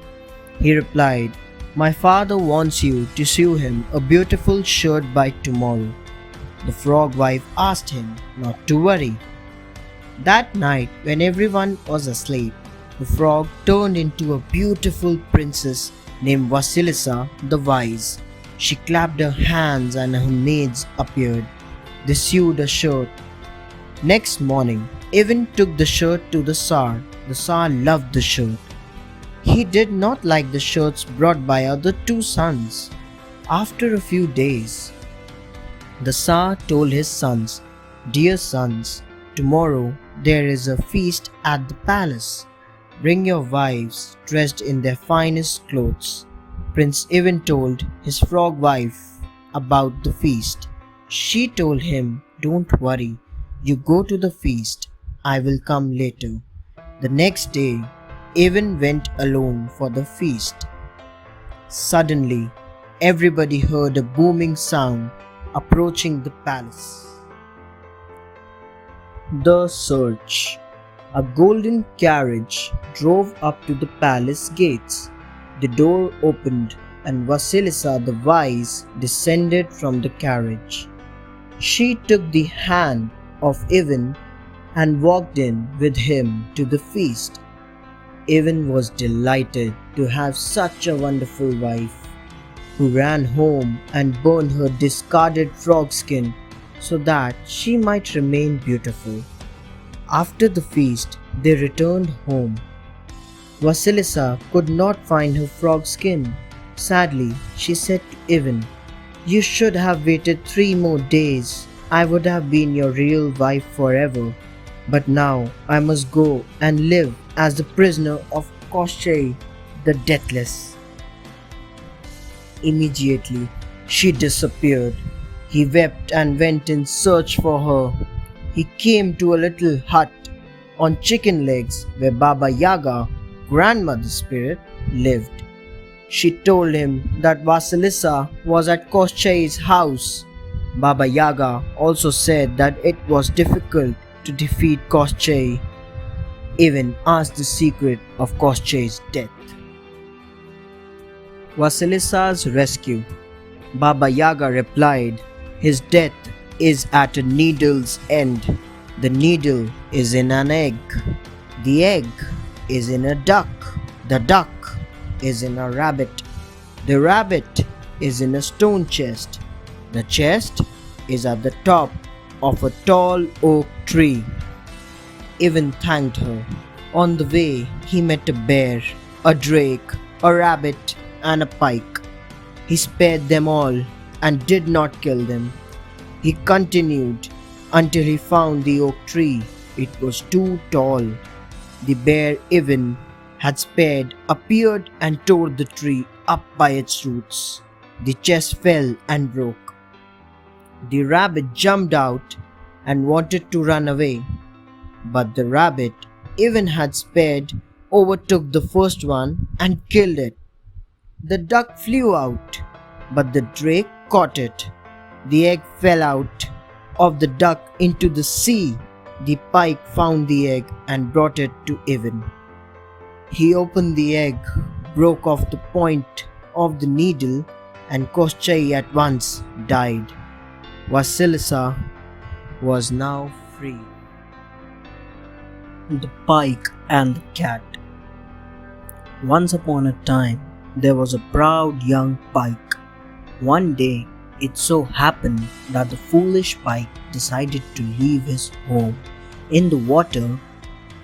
He replied, My father wants you to sew him a beautiful shirt by tomorrow. The frog wife asked him not to worry. That night, when everyone was asleep, the frog turned into a beautiful princess named Vasilisa the Wise. She clapped her hands and her maids appeared. They sewed a shirt. Next morning, Ivan took the shirt to the Tsar. The Tsar loved the shirt. He did not like the shirts brought by other 2 sons. After a few days, the Tsar told his sons, Dear sons, tomorrow there is a feast at the palace. Bring your wives dressed in their finest clothes. Prince Ivan told his frog wife about the feast. She told him, Don't worry, you go to the feast. I will come later. The next day, Ivan went alone for the feast. Suddenly, everybody heard a booming sound approaching the palace. The search. A golden carriage drove up to the palace gates. The door opened and Vasilisa the Wise descended from the carriage. She took the hand of Ivan and walked in with him to the feast. Ivan was delighted to have such a wonderful wife, who ran home and burned her discarded frog skin so that she might remain beautiful. After the feast, they returned home. Vasilisa could not find her frog skin. Sadly, she said to Ivan, "You should have waited 3 more days. I would have been your real wife forever. But now I must go and live as the prisoner of Costay the Deathless." Immediately, she disappeared. He wept and went in search for her. He came to a little hut on chicken legs where Baba Yaga, grandmother spirit, lived. She told him that Vasilisa was at Costay's house. Baba Yaga also said that it was difficult to defeat Costay. Even asked the secret of Costay's death. Vasilisa's rescue. Baba Yaga replied, "His death is at a needle's end. The needle is in an egg. The egg is in a duck. The duck is in a rabbit. The rabbit is in a stone chest. The chest is at the top of a tall oak tree." Ivan thanked her. On the way, he met a bear, a drake, a rabbit, and a pike. He spared them all and did not kill them. He continued until he found the oak tree. It was too tall. The bear Ivan had spared appeared and tore the tree up by its roots. The chest fell and broke. The rabbit jumped out and wanted to run away, but the rabbit Ivan had spared overtook the first one and killed it. The duck flew out, but the drake caught it. The egg fell out of the duck into the sea. The pike found the egg and brought it to Ivan. He opened the egg, broke off the point of the needle, and Costay at once died. Vasilisa was now free. The Pike and the Cat. Once upon a time, there was a proud young pike. One day, it so happened that the foolish pike decided to leave his home in the water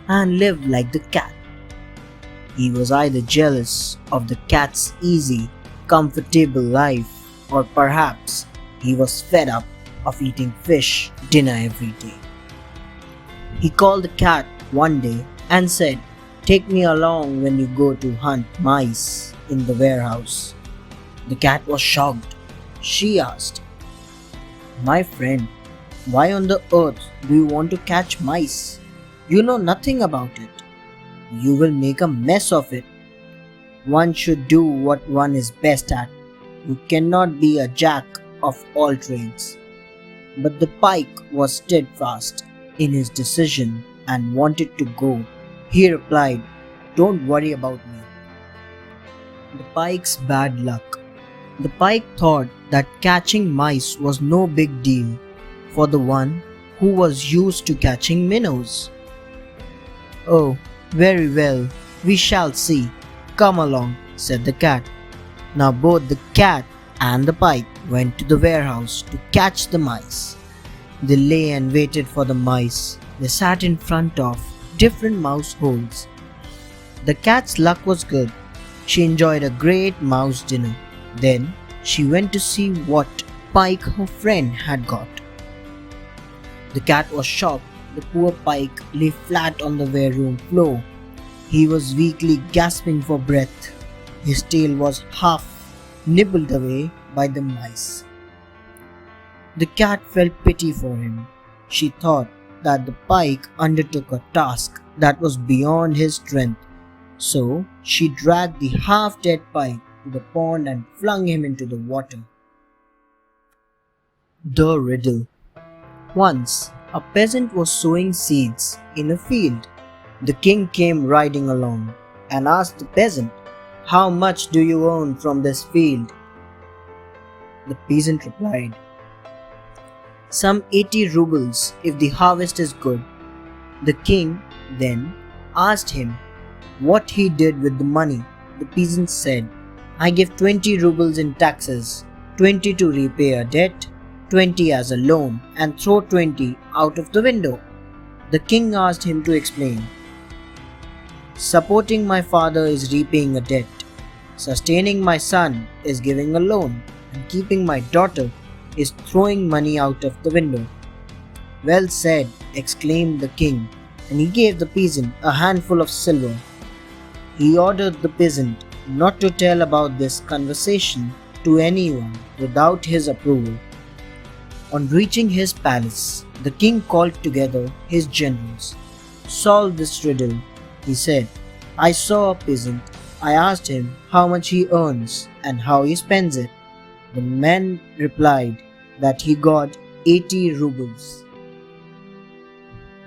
and live like the cat. He was either jealous of the cat's easy, comfortable life, or perhaps he was fed up of eating fish dinner every day. He called the cat one day and said, "Take me along when you go to hunt mice in the warehouse." The cat was shocked. She asked, "My friend, why on the earth do you want to catch mice? You know nothing about it. You will make a mess of it. One should do what one is best at. You cannot be a jack of all trades." But the pike was steadfast in his decision and wanted to go. He replied, "Don't worry about me." The pike's bad luck. The pike thought that catching mice was no big deal for the one who was used to catching minnows. "Oh, very well, we shall see. Come along," said the cat. Now both the cat and the pike went to the warehouse to catch the mice. They lay and waited for the mice. They sat in front of different mouse holes. The cat's luck was good. She enjoyed a great mouse dinner. Then she went to see what pike her friend had got. The cat was shocked. The poor pike lay flat on the wareroom floor. He was weakly gasping for breath. His tail was half nibbled away by the mice. The cat felt pity for him. She thought that the pike undertook a task that was beyond his strength, so she dragged the half-dead pike to the pond and flung him into the water. The Riddle. Once, a peasant was sowing seeds in a field. The king came riding along and asked the peasant, "How much do you own from this field?" The peasant replied, "Some 80 rubles if the harvest is good." The king then asked him what he did with the money. The peasant said, "I give 20 rubles in taxes, 20 to repay a debt, 20 as a loan, and throw 20 out of the window." The king asked him to explain. Supporting my father is repaying a debt. Sustaining my son is giving a loan, and keeping my daughter is throwing money out of the window." "Well said," exclaimed the king, and he gave the peasant a handful of silver. He ordered the peasant not to tell about this conversation to anyone without his approval. On reaching his palace, the king called together his generals. "Solve this riddle," he said. "I saw a peasant. I asked him how much he earns and how he spends it. The men replied that he got 80 rubles."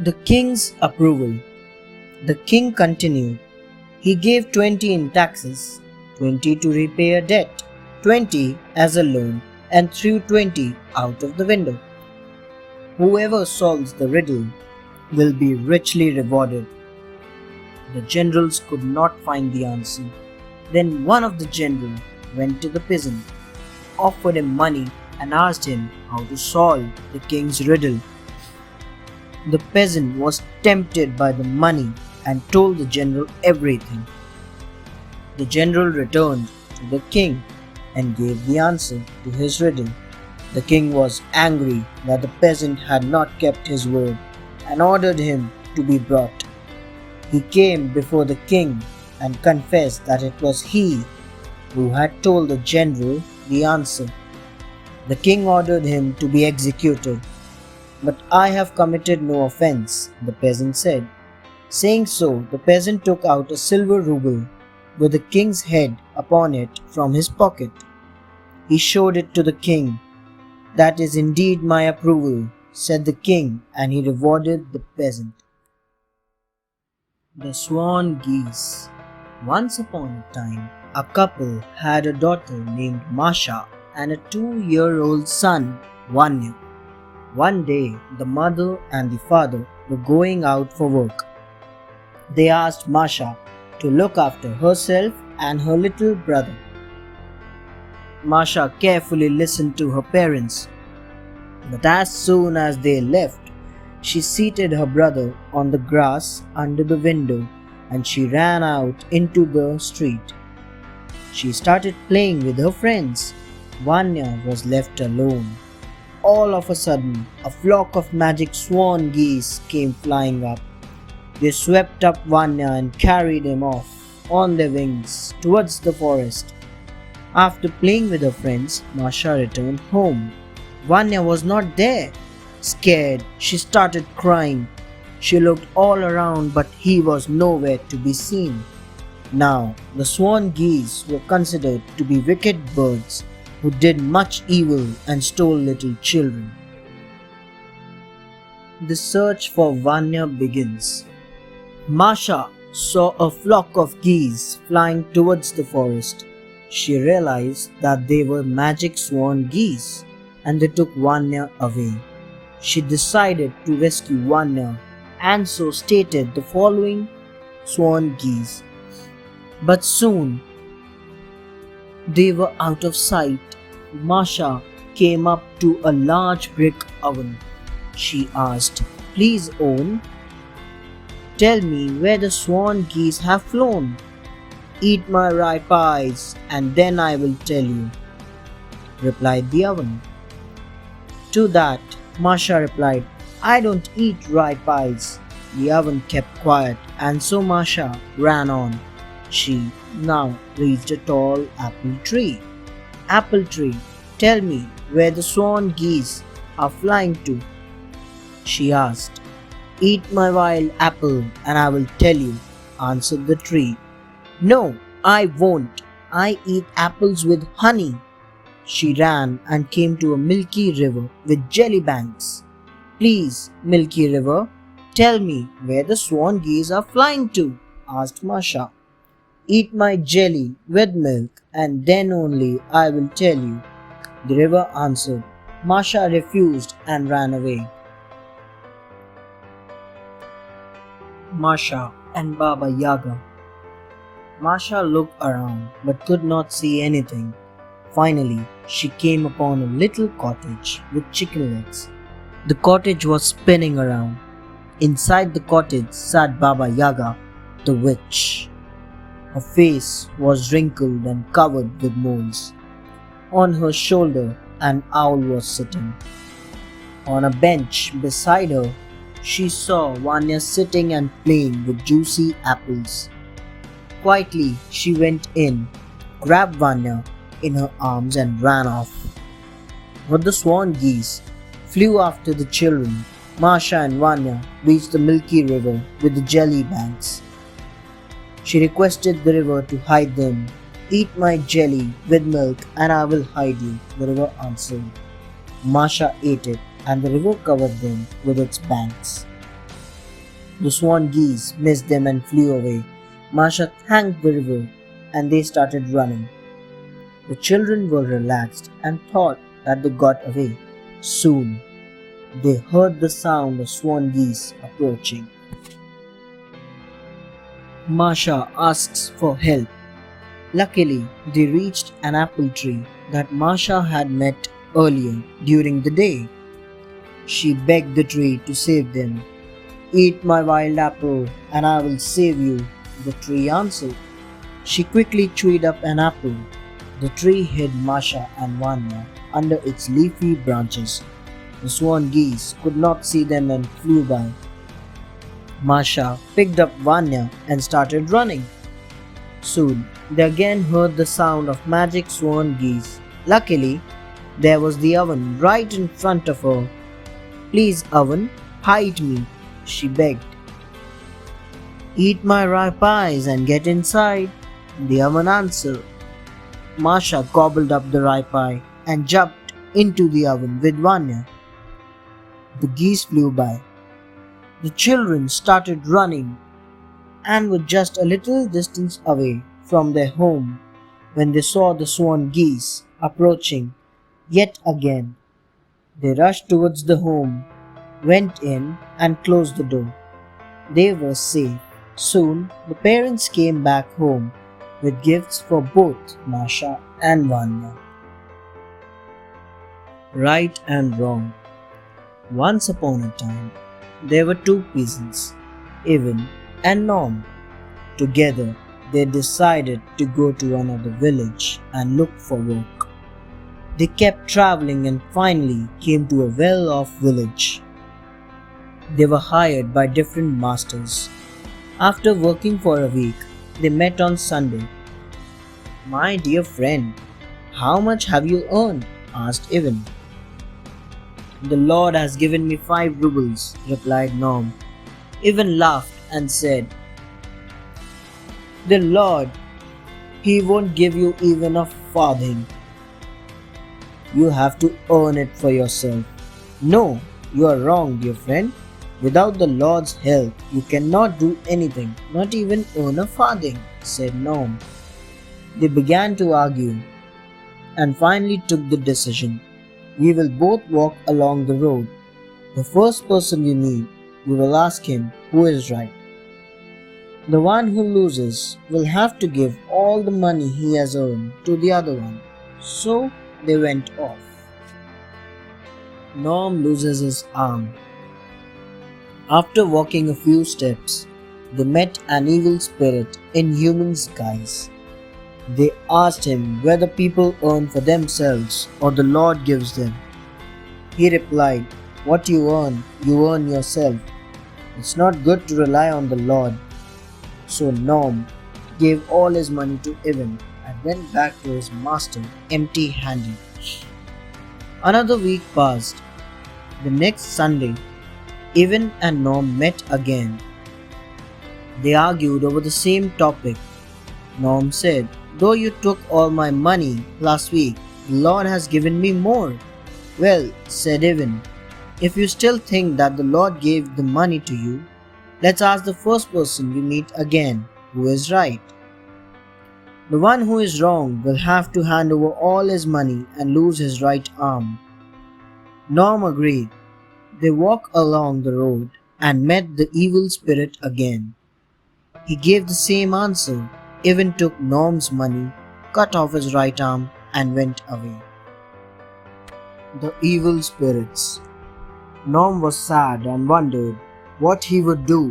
The king's approval. The king continued. He gave 20 in taxes, 20 to repay a debt, 20 as a loan, and threw 20 out of the window. "Whoever solves the riddle will be richly rewarded." The generals could not find the answer. Then one of the generals went to the peasant, offered him money, and asked him how to solve the king's riddle. The peasant was tempted by the money and told the general everything. The general returned to the king and gave the answer to his riddle. The king was angry that the peasant had not kept his word and ordered him to be brought. He came before the king and confessed that it was he who had told the general the answer. The king ordered him to be executed. "But I have committed no offense," the peasant said. Saying so, the peasant took out a silver ruble with the king's head upon it from his pocket. He showed it to the king. "That is indeed my approval," said the king, and he rewarded the peasant. The Swan Geese. Once upon a time, a couple had a daughter named Masha and a 2-year-old son, Vania. One day, the mother and the father were going out for work. They asked Masha to look after herself and her little brother. Masha carefully listened to her parents, but as soon as they left, she seated her brother on the grass under the window and she ran out into the street. She started playing with her friends. Vanya was left alone. All of a sudden, a flock of magic swan geese came flying up. They swept up Vanya and carried him off on their wings towards the forest. After playing with her friends, Masha returned home. Vanya was not there. Scared, she started crying. She looked all around, but he was nowhere to be seen. Now, the swan geese were considered to be wicked birds who did much evil and stole little children. The search for Vanya begins. Masha saw a flock of geese flying towards the forest. She realized that they were magic swan geese and they took Vanya away. She decided to rescue Vanya and so stated the following swan geese. But soon they were out of sight. Masha came up to a large brick oven. She asked, "Please own, tell me where the swan geese have flown. Eat my rye pies and then I will tell you," replied the oven. To that, Masha replied, "I don't eat rye pies." The oven kept quiet and so Masha ran on. She now reached a tall apple tree. "Apple tree, tell me where the swan geese are flying to," she asked. "Eat my wild apple and I will tell you," answered the tree. "No, I won't. I eat apples with honey." She ran and came to a milky river with jelly banks. "Please, milky river, tell me where the swan geese are flying to," asked Masha. "Eat my jelly with milk and then only I will tell you," the river answered. Masha refused and ran away. Masha and Baba Yaga. Masha looked around but could not see anything. Finally, she came upon a little cottage with chicken legs. The cottage was spinning around. Inside the cottage sat Baba Yaga. the witch. Her face was wrinkled and covered with moles. On her shoulder, an owl was sitting. On a bench beside her, she saw Vania sitting and playing with juicy apples. Quietly, she went in, grabbed Vania in her arms and ran off. But the swan geese flew after the children. Masha and Vania reached the milky river with the jelly banks. She requested the river to hide them. "Eat my jelly with milk and I will hide you," the river answered. Masha ate it and the river covered them with its banks. The swan geese missed them and flew away. Masha thanked the river and they started running. The children were relaxed and thought that they got away. Soon, they heard the sound of swan geese approaching. Masha asks for help. Luckily, they reached an apple tree that Masha had met earlier during the day. She begged the tree to save them. "Eat my wild apple and I will save you," the tree answered. She quickly chewed up an apple. The tree hid Masha and Vania under its leafy branches. The swan geese could not see them and flew by. Masha picked up Vania and started running. Soon, they again heard the sound of magic swan geese. Luckily, there was the oven right in front of her. "Please, oven, hide me," she begged. "Eat my rye pies and get inside," the oven answered. Masha gobbled up the rye pie and jumped into the oven with Vania. The geese flew by. The children started running and were just a little distance away from their home when they saw the swan geese approaching yet again. They rushed towards the home, went in and closed the door. They were safe. Soon the parents came back home with gifts for both Masha and Vania. Right and wrong. Once upon a time, there were two peasants, Ivan and Norm. Together, they decided to go to another village and look for work. They kept traveling and finally came to a well-off village. They were hired by different masters. After working for a week, they met on Sunday. "My dear friend, how much have you earned?" asked Ivan. "The Lord has given me 5 rubles," replied Norm. Ivan laughed and said, "The Lord, He won't give you even a farthing. You have to earn it for yourself." "No, you are wrong, dear friend. Without the Lord's help, you cannot do anything, not even earn a farthing," said Norm. They began to argue and finally took the decision. "We will both walk along the road. The first person we meet, we will ask him who is right. The one who loses will have to give all the money he has earned to the other one." So they went off. Norm loses his arm. After walking a few steps, they met an evil spirit in human guise. They asked him whether people earn for themselves or the Lord gives them. He replied, "What you earn yourself. It's not good to rely on the Lord." So Norm gave all his money to Ivan and went back to his master empty-handed. Another week passed. The next Sunday, Ivan and Norm met again. They argued over the same topic. Norm said, "Though you took all my money last week, the Lord has given me more." "Well," said Ivan, "if you still think that the Lord gave the money to you, let's ask the first person we meet again who is right. The one who is wrong will have to hand over all his money and lose his right arm." Norm agreed. They walked along the road and met the evil spirit again. He gave the same answer. Ivan took Norm's money, cut off his right arm, and went away. The evil spirits. Norm was sad and wondered what he would do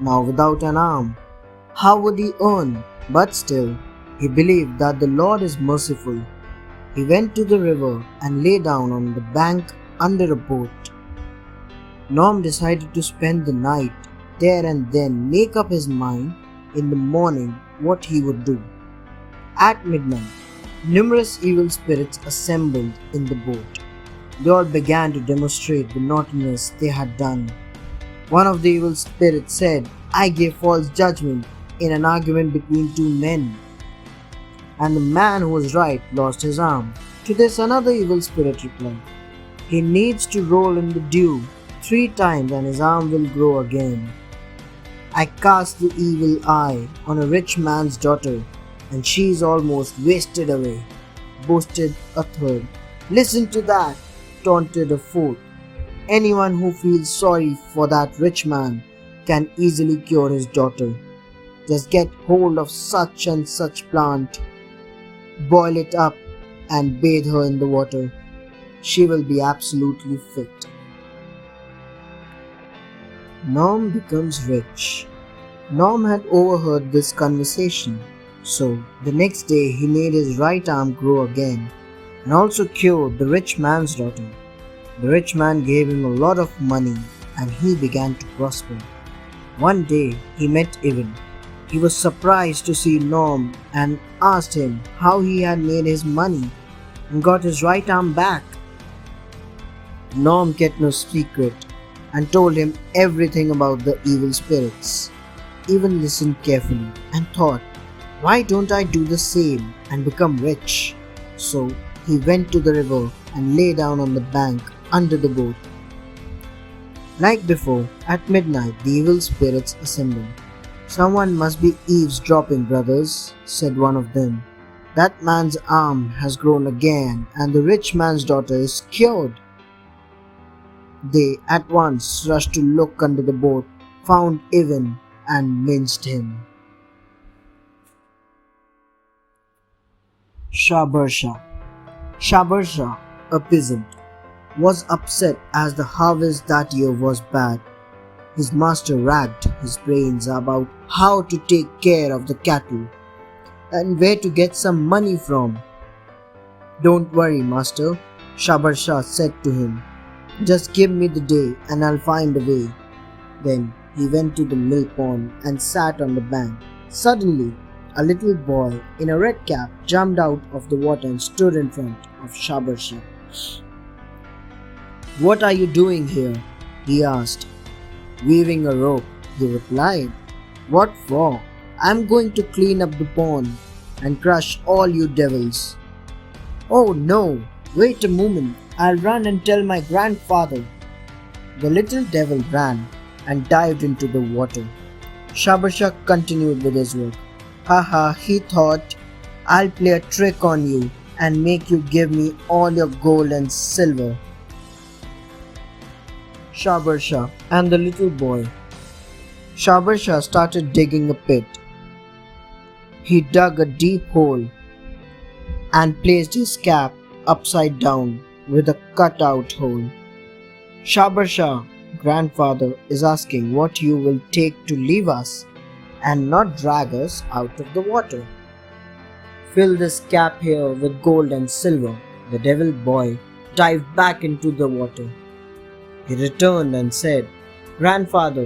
now without an arm. How would he earn? But still, he believed that the Lord is merciful. He went to the river and lay down on the bank under a boat. Norm decided to spend the night there and then make up his mind in the morning what he would do. At midnight, numerous evil spirits assembled in the boat. They all began to demonstrate the naughtiness they had done. One of the evil spirits said, "I gave false judgment in an argument between two men, and the man who was right lost his arm." To this another evil spirit replied, "He needs to roll in the dew 3 times and his arm will grow again." "I cast the evil eye on a rich man's daughter and she is almost wasted away," boasted a third. "Listen to that," taunted a fourth. "Anyone who feels sorry for that rich man can easily cure his daughter. Just get hold of such and such plant, boil it up and bathe her in the water. She will be absolutely fit." Norm becomes rich. Norm had overheard this conversation, so the next day he made his right arm grow again and also cured the rich man's daughter. The rich man gave him a lot of money and he began to prosper. One day he met Evan. He was surprised to see Norm and asked him how he had made his money and got his right arm back. Norm kept no secret and told him everything about the evil spirits. Evan listened carefully and thought, "Why don't I do the same and become rich?" So he went to the river and lay down on the bank under the boat. Like before, at midnight the evil spirits assembled. "Someone must be eavesdropping, brothers," said one of them. "That man's arm has grown again and the rich man's daughter is cured." They at once rushed to look under the boat, found Evan and minced him. Shabarsha. Shabarsha, a peasant, was upset as the harvest that year was bad. His master racked his brains about how to take care of the cattle and where to get some money from. "Don't worry, master," Shabarsha said to him. "Just give me the day and I'll find a way." Then he went to the mill pond and sat on the bank. Suddenly, a little boy in a red cap jumped out of the water and stood in front of Shabarsha. "What are you doing here?" he asked. "Weaving a rope," he replied. "What for?" "I'm going to clean up the pond and crush all you devils." "Oh no, wait a moment, I'll run and tell my grandfather." The little devil ran and dived into the water. Shabarsha continued with his work. "Haha," he thought, "I'll play a trick on you and make you give me all your gold and silver." Shabarsha and the little boy. Shabarsha started digging a pit. He dug a deep hole and placed his cap upside down with a cut-out hole. "Shabarsha, grandfather is asking what you will take to leave us and not drag us out of the water." "Fill this cap here with gold and silver." The devil boy dived back into the water. He returned and said, "Grandfather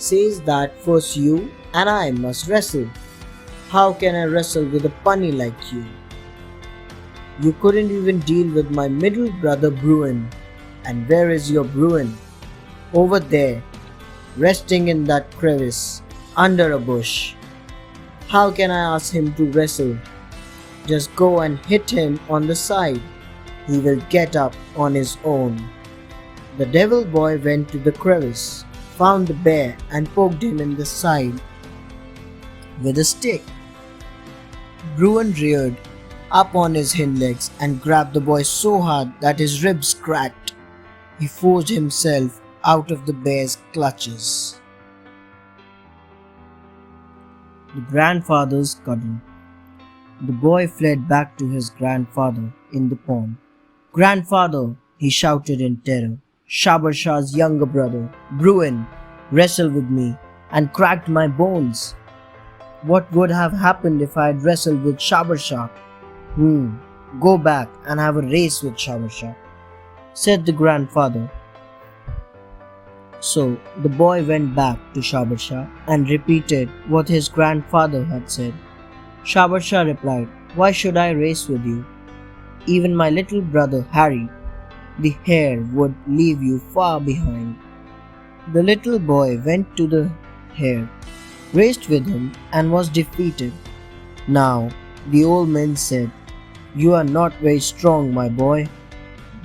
says that first you and I must wrestle. How can I wrestle with a punny like you? You couldn't even deal with my middle brother Bruin. And where is your Bruin?" "Over there, resting in that crevice under a bush." "How can I ask him to wrestle?" "Just go and hit him on the side. He will get up on his own." The devil boy went to the crevice, found the bear and poked him in the side with a stick. Bruin reared up on his hind legs and grabbed the boy so hard that his ribs cracked. He forced himself out of the bear's clutches. The grandfather's cuddle. The boy fled back to his grandfather in the pond. "Grandfather," he shouted in terror, "Shabarsha's younger brother, Bruin, wrestled with me and cracked my bones." What would have happened if I had wrestled with Shabarsha? Go back and have a race with Shabarsha, said the grandfather. So the boy went back to Shabarsha and repeated what his grandfather had said. Shabarsha replied, "Why should I race with you? Even my little brother Harry, the hare, would leave you far behind." The little boy went to the hare, raced with him, and was defeated. Now the old man said, "You are not very strong, my boy.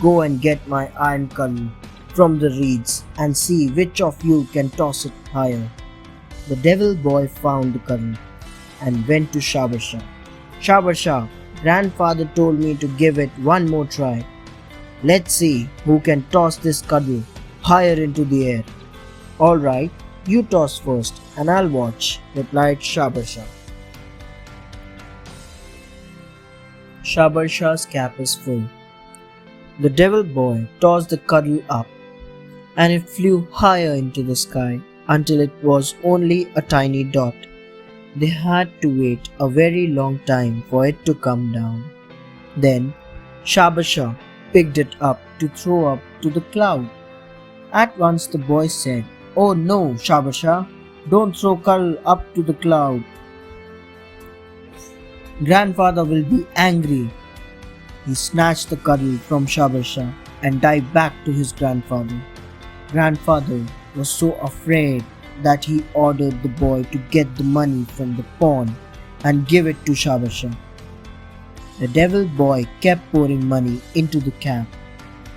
Go and get my iron cudgel from the reeds and see which of you can toss it higher." The devil boy found the cudgel and went to Shabarsha. "Shabarsha, grandfather told me to give it one more try. Let's see who can toss this cudgel higher into the air." "All right, you toss first and I'll watch," replied Shabarsha. Shabarsha's cap is full. The devil boy tossed the cudgel up, and it flew higher into the sky until it was only a tiny dot. They had to wait a very long time for it to come down. Then Shabarsha picked it up to throw up to the cloud. At once the boy said, "Oh no, Shabarsha, don't throw cudgel up to the cloud. Grandfather will be angry." He snatched the cudgel from Shabarsha and dived back to his grandfather. Grandfather was so afraid that he ordered the boy to get the money from the pawn and give it to Shabarsha. The devil boy kept pouring money into the cap,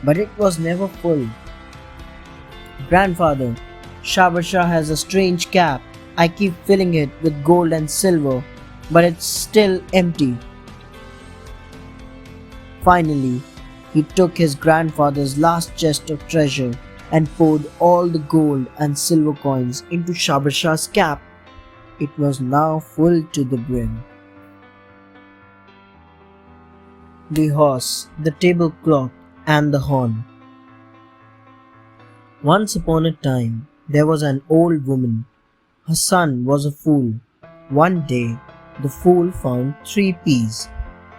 but it was never full. "Grandfather, Shabarsha has a strange cap. I keep filling it with gold and silver, but it's still empty." Finally, he took his grandfather's last chest of treasure and poured all the gold and silver coins into Shabarsha's cap. It was now full to the brim. The horse, the tablecloth, and the horn. Once upon a time, there was an old woman. Her son was a fool. One day, the fool found 3 peas.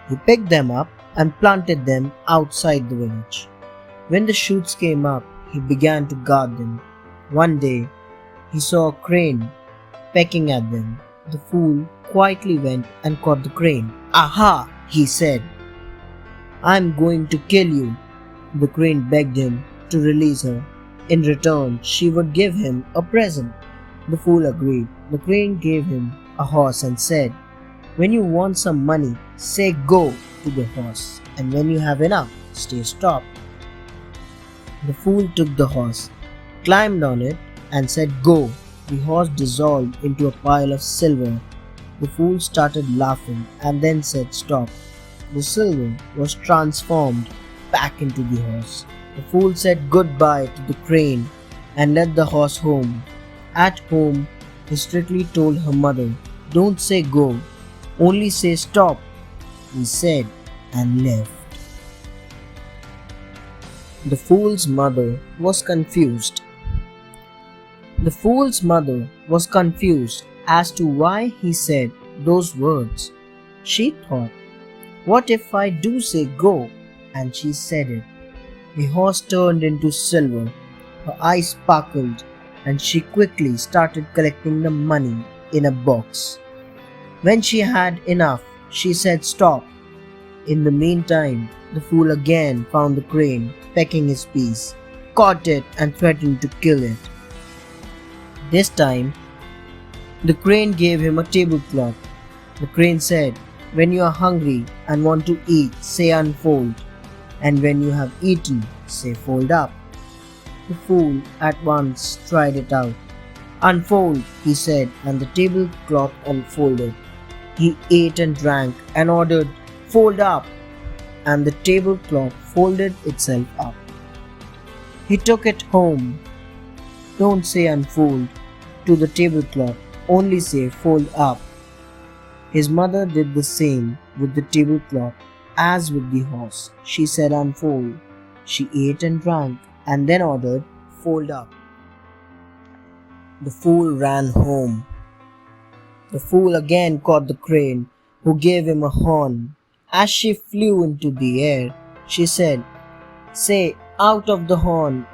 He picked them up and planted them outside the village. When the shoots came up, he began to guard them. One day, he saw a crane pecking at them. The fool quietly went and caught the crane. "Aha!" he said. "I'm going to kill you." The crane begged him to release her. In return, she would give him a present. The fool agreed. The crane gave him a horse and said, "When you want some money, say go to the horse, and when you have enough, stay stopped." The fool took the horse, climbed on it, and said go. The horse dissolved into a pile of silver. The fool started laughing and then said stop. The silver was transformed back into the horse. The fool said goodbye to the crane and led the horse home. At home, he strictly told her mother, "Don't say go, only say stop," he said, and left. The fool's mother was confused. The fool's mother was confused as to why he said those words. She thought, "What if I do say go?" And she said it. The horse turned into silver. Her eyes sparkled, and she quickly started collecting the money in a box. When she had enough, she said stop. In the meantime, the fool again found the crane pecking his peas, caught it and threatened to kill it. This time, the crane gave him a tablecloth. The crane said, "When you are hungry and want to eat, say unfold, and when you have eaten, say fold up." The fool at once tried it out. "Unfold," he said, and the tablecloth unfolded. He ate and drank and ordered, "Fold up," and the tablecloth folded itself up. He took it home. "Don't say unfold to the tablecloth, only say fold up." His mother did the same with the tablecloth as with the horse. She said unfold. She ate and drank and then ordered, "Fold up." The fool ran home. The fool again caught the crane, who gave him a horn. As she flew into the air, she said, "Say, out of the horn."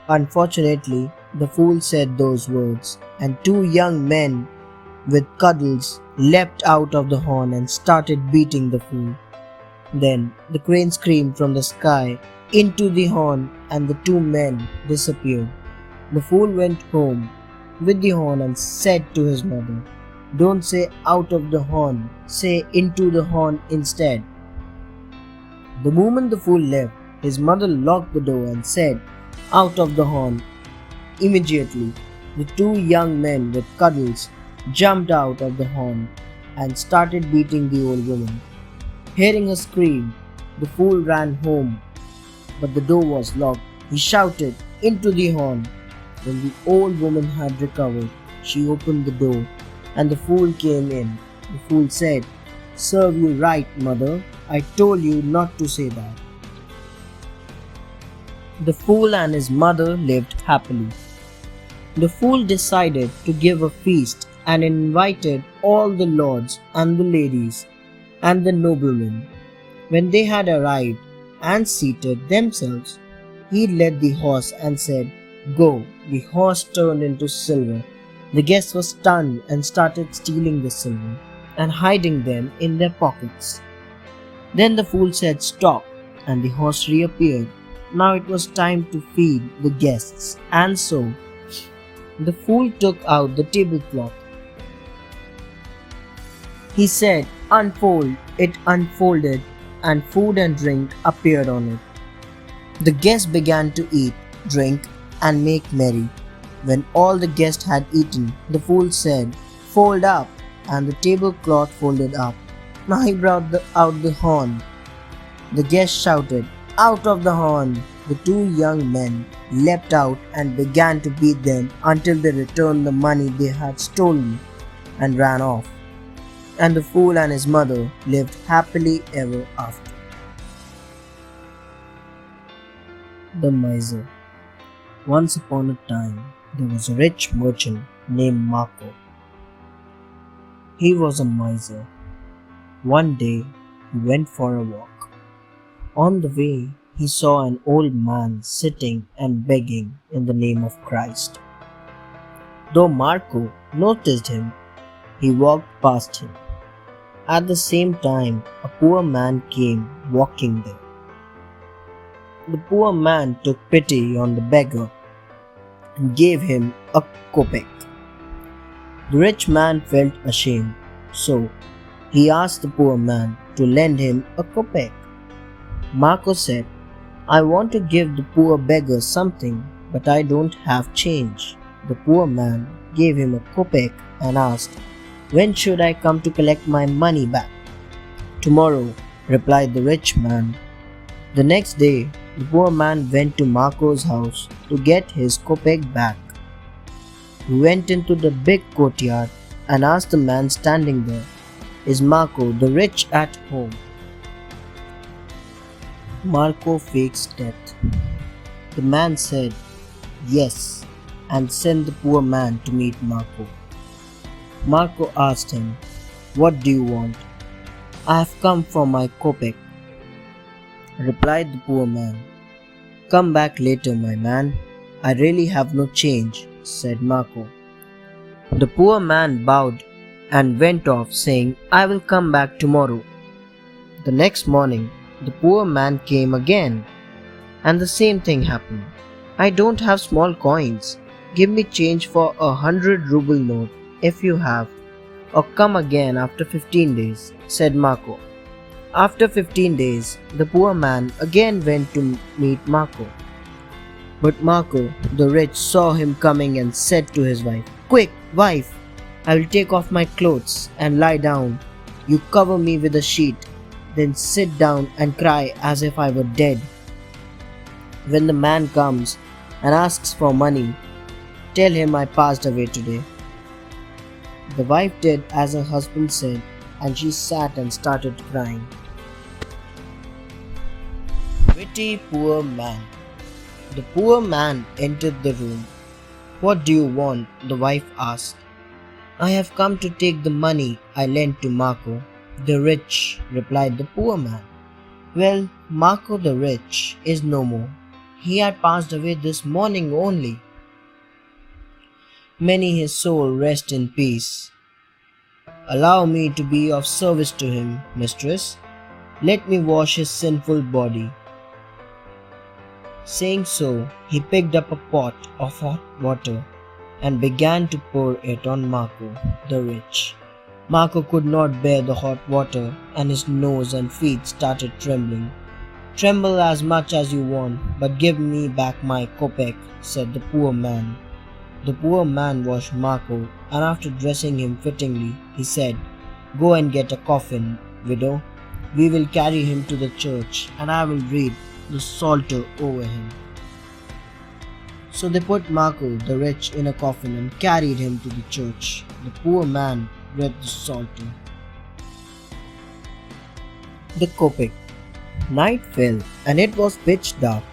Unfortunately, the fool said those words, and two young men with cuddles leapt out of the horn and started beating the fool. Then the crane screamed from the sky into the horn, and the two men disappeared. The fool went home with the horn and said to his mother, "Don't say out of the horn, say into the horn instead." The moment the fool left, his mother locked the door and said, "Out of the horn." Immediately, the two young men with cuddles jumped out of the horn and started beating the old woman. Hearing her scream, the fool ran home, but the door was locked. He shouted, "Into the horn." When the old woman had recovered, she opened the door, and the fool came in. The fool said, "Serve you right, mother. I told you not to say that." The fool and his mother lived happily. The fool decided to give a feast and invited all the lords and the ladies and the noblemen. When they had arrived and seated themselves, he led the horse and said, "Go." The horse turned into silver. The guests were stunned and started stealing the silver and hiding them in their pockets. Then the fool said, "Stop," and the horse reappeared. Now it was time to feed the guests, and so the fool took out the tablecloth. He said, "Unfold." It unfolded, and food and drink appeared on it. The guests began to eat, drink, and make merry. When all the guests had eaten, the fool said, "Fold up," and the tablecloth folded up. Now he brought out the horn. The guests shouted, "Out of the horn!" The two young men leapt out and began to beat them until they returned the money they had stolen and ran off. And the fool and his mother lived happily ever after. The Miser. Once upon a time, there was a rich merchant named Marco. He was a miser. One day, he went for a walk. On the way, he saw an old man sitting and begging in the name of Christ. Though Marco noticed him, he walked past him. At the same time, a poor man came walking there. The poor man took pity on the beggar and gave him a kopeck. The rich man felt ashamed, so he asked the poor man to lend him a kopeck. Marco said, "I want to give the poor beggar something, but I don't have change." The poor man gave him a kopeck and asked, "When should I come to collect my money back?" "Tomorrow," replied the rich man. The next day, the poor man went to Marco's house to get his kopeck back. He went into the big courtyard and asked the man standing there, "Is Marco the rich at home?" Marco fakes death. The man said, "Yes," and sent the poor man to meet Marco. Marco asked him, "What do you want?" "I have come for my kopeck," replied the poor man. "Come back later, my man. I really have no change," said Marco. The poor man bowed and went off, saying, "I will come back tomorrow." The next morning, the poor man came again, and the same thing happened. "I don't have small coins. Give me change for 100 ruble note if you have, or come again after 15 days, said Marco. After 15 days, the poor man again went to meet Marco. But Marco, the rich, saw him coming and said to his wife, "Quick, wife, I will take off my clothes and lie down. You cover me with a sheet, then sit down and cry as if I were dead. When the man comes and asks for money, tell him I passed away today." The wife did as her husband said, and she sat and started crying. Witty poor man. The poor man entered the room. "What do you want?" the wife asked. I have come to take the money I lent to Marco the Rich, replied the poor man. Well, Marco the Rich is no more. He had passed away this morning only. May his soul rest in peace. Allow me to be of service to him, mistress. Let me wash his sinful body. Saying so, he picked up a pot of hot water and began to pour it on Marco the Rich. Marco could not bear the hot water and his nose and feet started trembling. Tremble as much as you want, but give me back my kopeck, said the poor man. The poor man washed Marco, and after dressing him fittingly, he said, Go and get a coffin, widow. We will carry him to the church, and I will read the psalter over him. So they put Marco the Rich in a coffin and carried him to the church. The poor man read the psalter. The kopeck. Night fell, and it was pitch dark.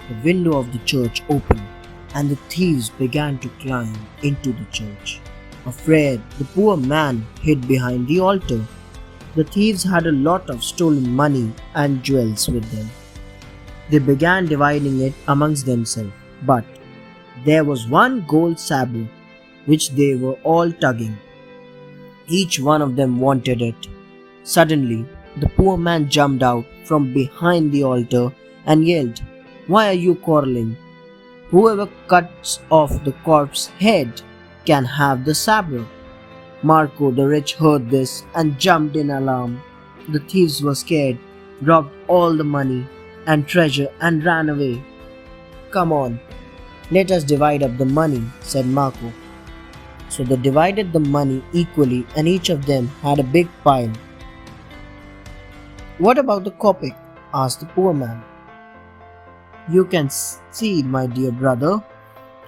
The window of the church opened, and the thieves began to climb into the church. Afraid, the poor man hid behind the altar. The thieves had a lot of stolen money and jewels with them. They began dividing it amongst themselves, but there was one gold sabre which they were all tugging. Each one of them wanted it. Suddenly, the poor man jumped out from behind the altar and yelled, Why are you quarreling? Whoever cuts off the corpse's head can have the sabre. Marco the Rich heard this and jumped in alarm. The thieves were scared, robbed all the money and treasure and ran away. Come on, let us divide up the money, said Marco. So they divided the money equally and each of them had a big pile. What about the kopeck? Asked the poor man. You can see, my dear brother,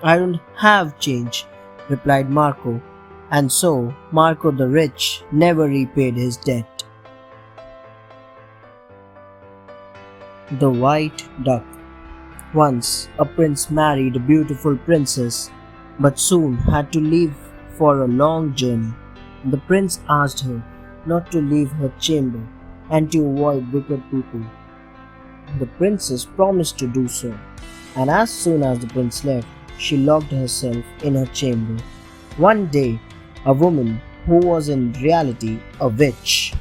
I don't have change, replied Marco, and so Marco the Rich never repaid his debt. The White Duck. Once a prince married a beautiful princess, but soon had to leave for a long journey. The prince asked her not to leave her chamber and to avoid wicked people. The princess promised to do so, and as soon as the prince left, she locked herself in her chamber. One day, a woman, who was in reality a witch,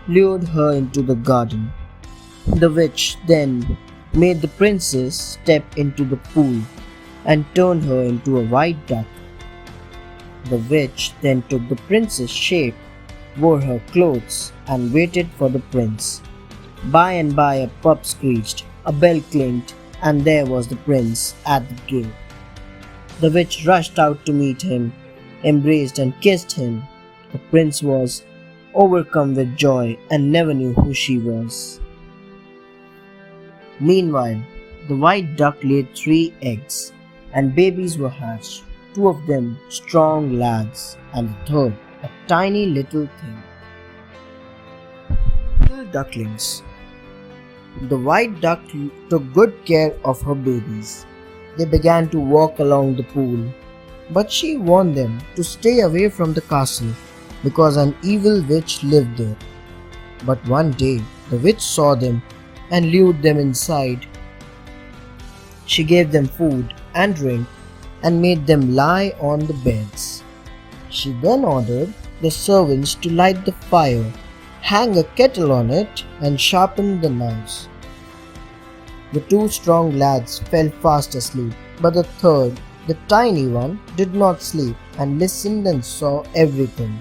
lured her into the garden. The witch then made the princess step into the pool and turned her into a white duck. The witch then took the princess' shape, wore her clothes, and waited for the prince. By and by a pup screeched, a bell clinked, and there was the prince at the gate. The witch rushed out to meet him, embraced and kissed him. The prince was overcome with joy and never knew who she was. Meanwhile, the white duck laid 3 eggs, and babies were hatched, 2 of them strong lads, and the third a tiny little thing. Little ducklings. The white duck took good care of her babies. They began to walk along the pool, but she warned them to stay away from the castle because an evil witch lived there. But one day the witch saw them and lured them inside. She gave them food and drink and made them lie on the beds. She then ordered the servants to light the fire, hang a kettle on it, and sharpen the knives. The 2 strong lads fell fast asleep, but the third, the tiny one, did not sleep and listened and saw everything.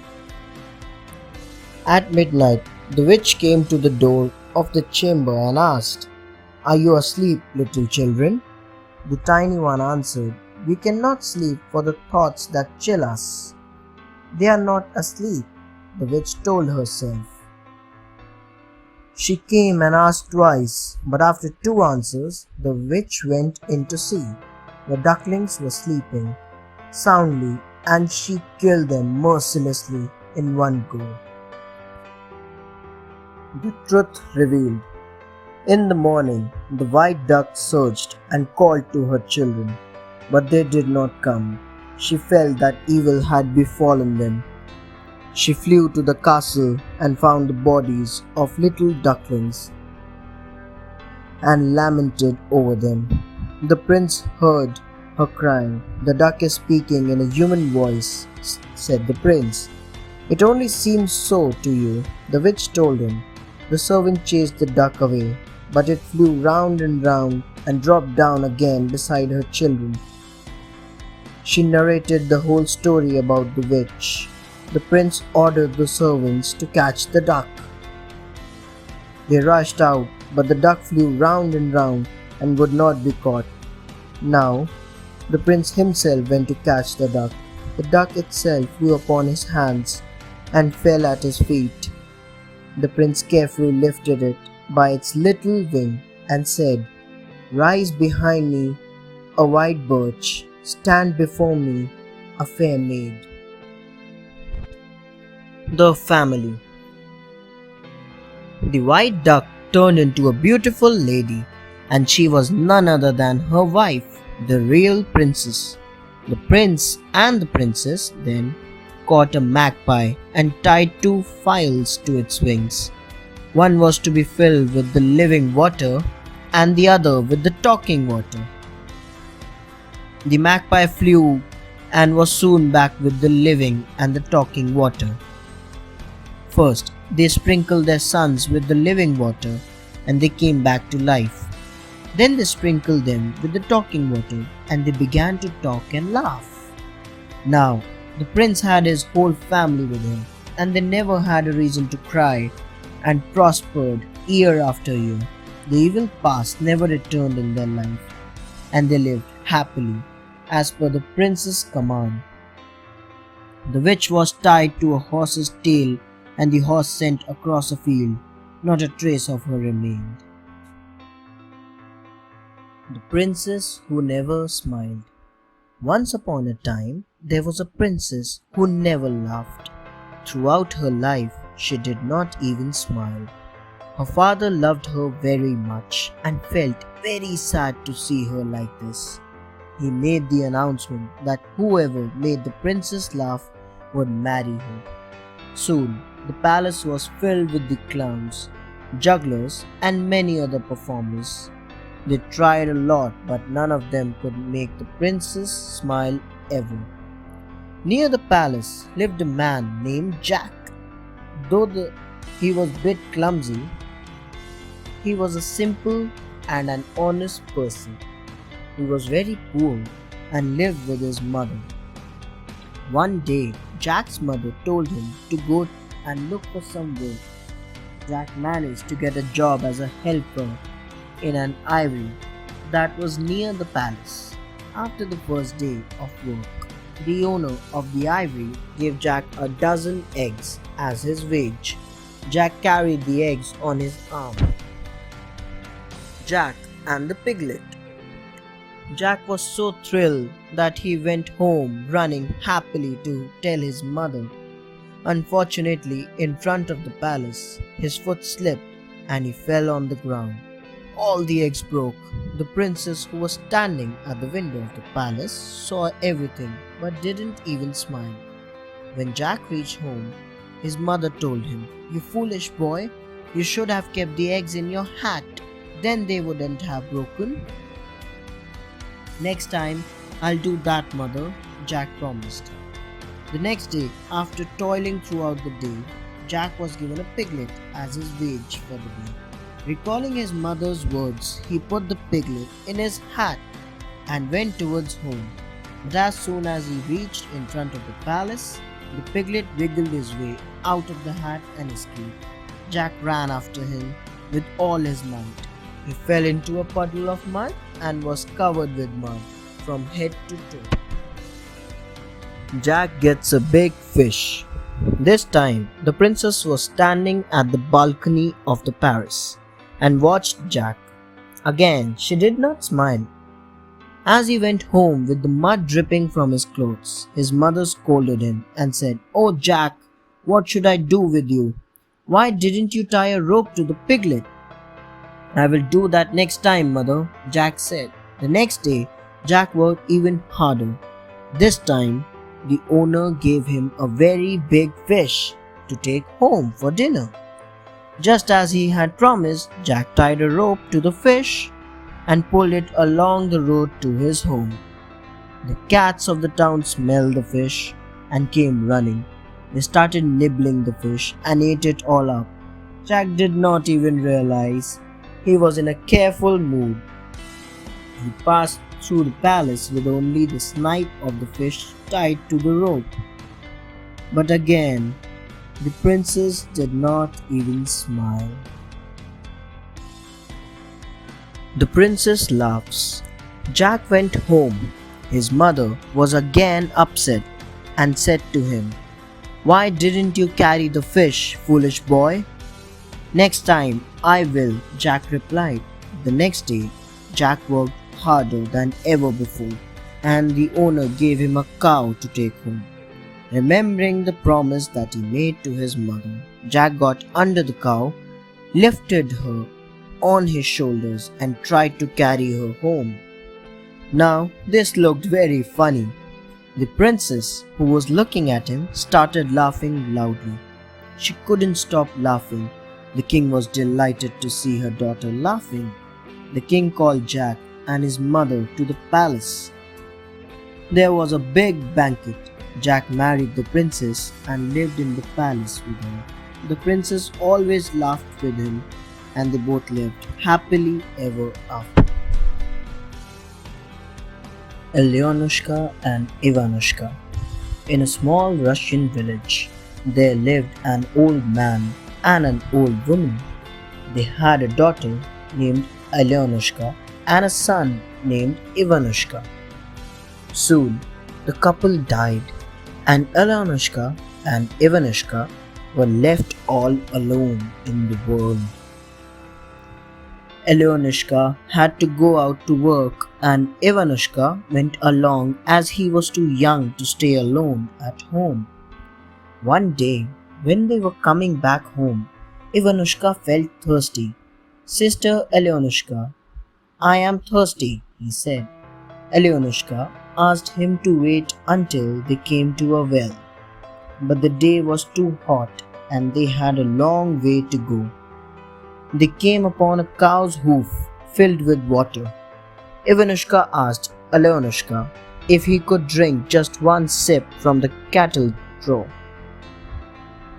At midnight, the witch came to the door of the chamber and asked, Are you asleep, little children? The tiny one answered, We cannot sleep for the thoughts that chill us. They are not asleep, the witch told herself. She came and asked twice, but after 2 answers, the witch went in to see. The ducklings were sleeping soundly, and she killed them mercilessly in one go. The truth revealed. In the morning, the white duck searched and called to her children, but they did not come. she felt that evil had befallen them. She flew to the castle and found the bodies of little ducklings and lamented over them. The prince heard her crying. "The duck is speaking in a human voice," said the prince. "It only seems so to you," the witch told him. The servant chased the duck away, but it flew round and dropped down again beside her children. She narrated the whole story about the witch. The prince ordered the servants to catch the duck. They rushed out, but the duck flew round and would not be caught. Now, the prince himself went to catch the duck. The duck itself flew upon his hands and fell at his feet. The prince carefully lifted it by its little wing and said, "Rise behind me, a white birch. Stand before me, a fair maid." The family. The white duck turned into a beautiful lady, and she was none other than her wife, the real princess. The prince and the princess then caught a magpie and tied 2 files to its wings. One was to be filled with the living water and the other with the talking water. The magpie flew and was soon back with the living and the talking water. First, they sprinkled their sons with the living water and they came back to life. Then they sprinkled them with the talking water and they began to talk and laugh. Now, the prince had his whole family with him and they never had a reason to cry and prospered year after year. The evil past never returned in their life and they lived happily as per the prince's command. The witch was tied to a horse's tail and the horse sent across a field. Not a trace of her remained. The princess who never smiled. Once upon a time, there was a princess who never laughed. Throughout her life, she did not even smile. Her father loved her very much and felt very sad to see her like this. He made the announcement that whoever made the princess laugh would marry her. Soon, the palace was filled with the clowns, jugglers, and many other performers. They tried a lot, but none of them could make the princess smile ever. Near the palace lived a man named Jack. Though he was a bit clumsy, he was a simple and an honest person. He was very poor and lived with his mother. One day, Jack's mother told him to go and look for some work. Jack managed to get a job as a helper in an aviary that was near the palace. After the first day of work, the owner of the aviary gave Jack a dozen eggs as his wage. Jack carried the eggs on his arm. Jack and the piglet. Jack was so thrilled that he went home running happily to tell his mother. Unfortunately, in front of the palace, his foot slipped and he fell on the ground. All the eggs broke. The princess, who was standing at the window of the palace, saw everything but didn't even smile. When Jack reached home, his mother told him, "You foolish boy, you should have kept the eggs in your hat. Then they wouldn't have broken." "Next time, I'll do that, mother," Jack promised. The next day, after toiling throughout the day, Jack was given a piglet as his wage for the day. Recalling his mother's words, he put the piglet in his hat and went towards home. But as soon as he reached in front of the palace, the piglet wiggled his way out of the hat and escaped. Jack ran after him with all his might. He fell into a puddle of mud and was covered with mud from head to toe. Jack gets a big fish. This time, the princess was standing at the balcony of the palace and watched Jack. Again, she did not smile. As he went home with the mud dripping from his clothes, his mother scolded him and said, "Oh Jack, what should I do with you? Why didn't you tie a rope to the piglet?" "I will do that next time, mother," Jack said. The next day, Jack worked even harder. This time, the owner gave him a very big fish to take home for dinner. Just as he had promised, Jack tied a rope to the fish and pulled it along the road to his home. The cats of the town smelled the fish and came running. They started nibbling the fish and ate it all up. Jack did not even realize he was in a careful mood. He passed through the palace with only the snipe of the fish tied to the rope. But again, the princess did not even smile. The princess laughs. Jack went home. His mother was again upset and said to him, "Why didn't you carry the fish, foolish boy?" "Next time I will," Jack replied. The next day, Jack worked harder than ever before, and the owner gave him a cow to take home. Remembering the promise that he made to his mother, Jack got under the cow, lifted her on his shoulders, and tried to carry her home. Now, this looked very funny. The princess, who was looking at him, started laughing loudly. She couldn't stop laughing. The king was delighted to see her daughter laughing. The king called Jack and his mother to the palace. There was a big banquet. Jack married the princess and lived in the palace with her. The princess always laughed with him, and they both lived happily ever after. Alyonushka and Ivanushka. In a small Russian village, there lived an old man and an old woman. They had a daughter named Alyonushka and a son named Ivanushka. Soon, the couple died, and Alyonushka and Ivanushka were left all alone in the world. Alyonushka had to go out to work, and Ivanushka went along as he was too young to stay alone at home. One day, when they were coming back home, Ivanushka felt thirsty. "Sister Alyonushka, I am thirsty," he said. Alyonushka asked him to wait until they came to a well. But the day was too hot and they had a long way to go. They came upon a cow's hoof filled with water. Ivanushka asked Alyonushka if he could drink just one sip from the cattle trough.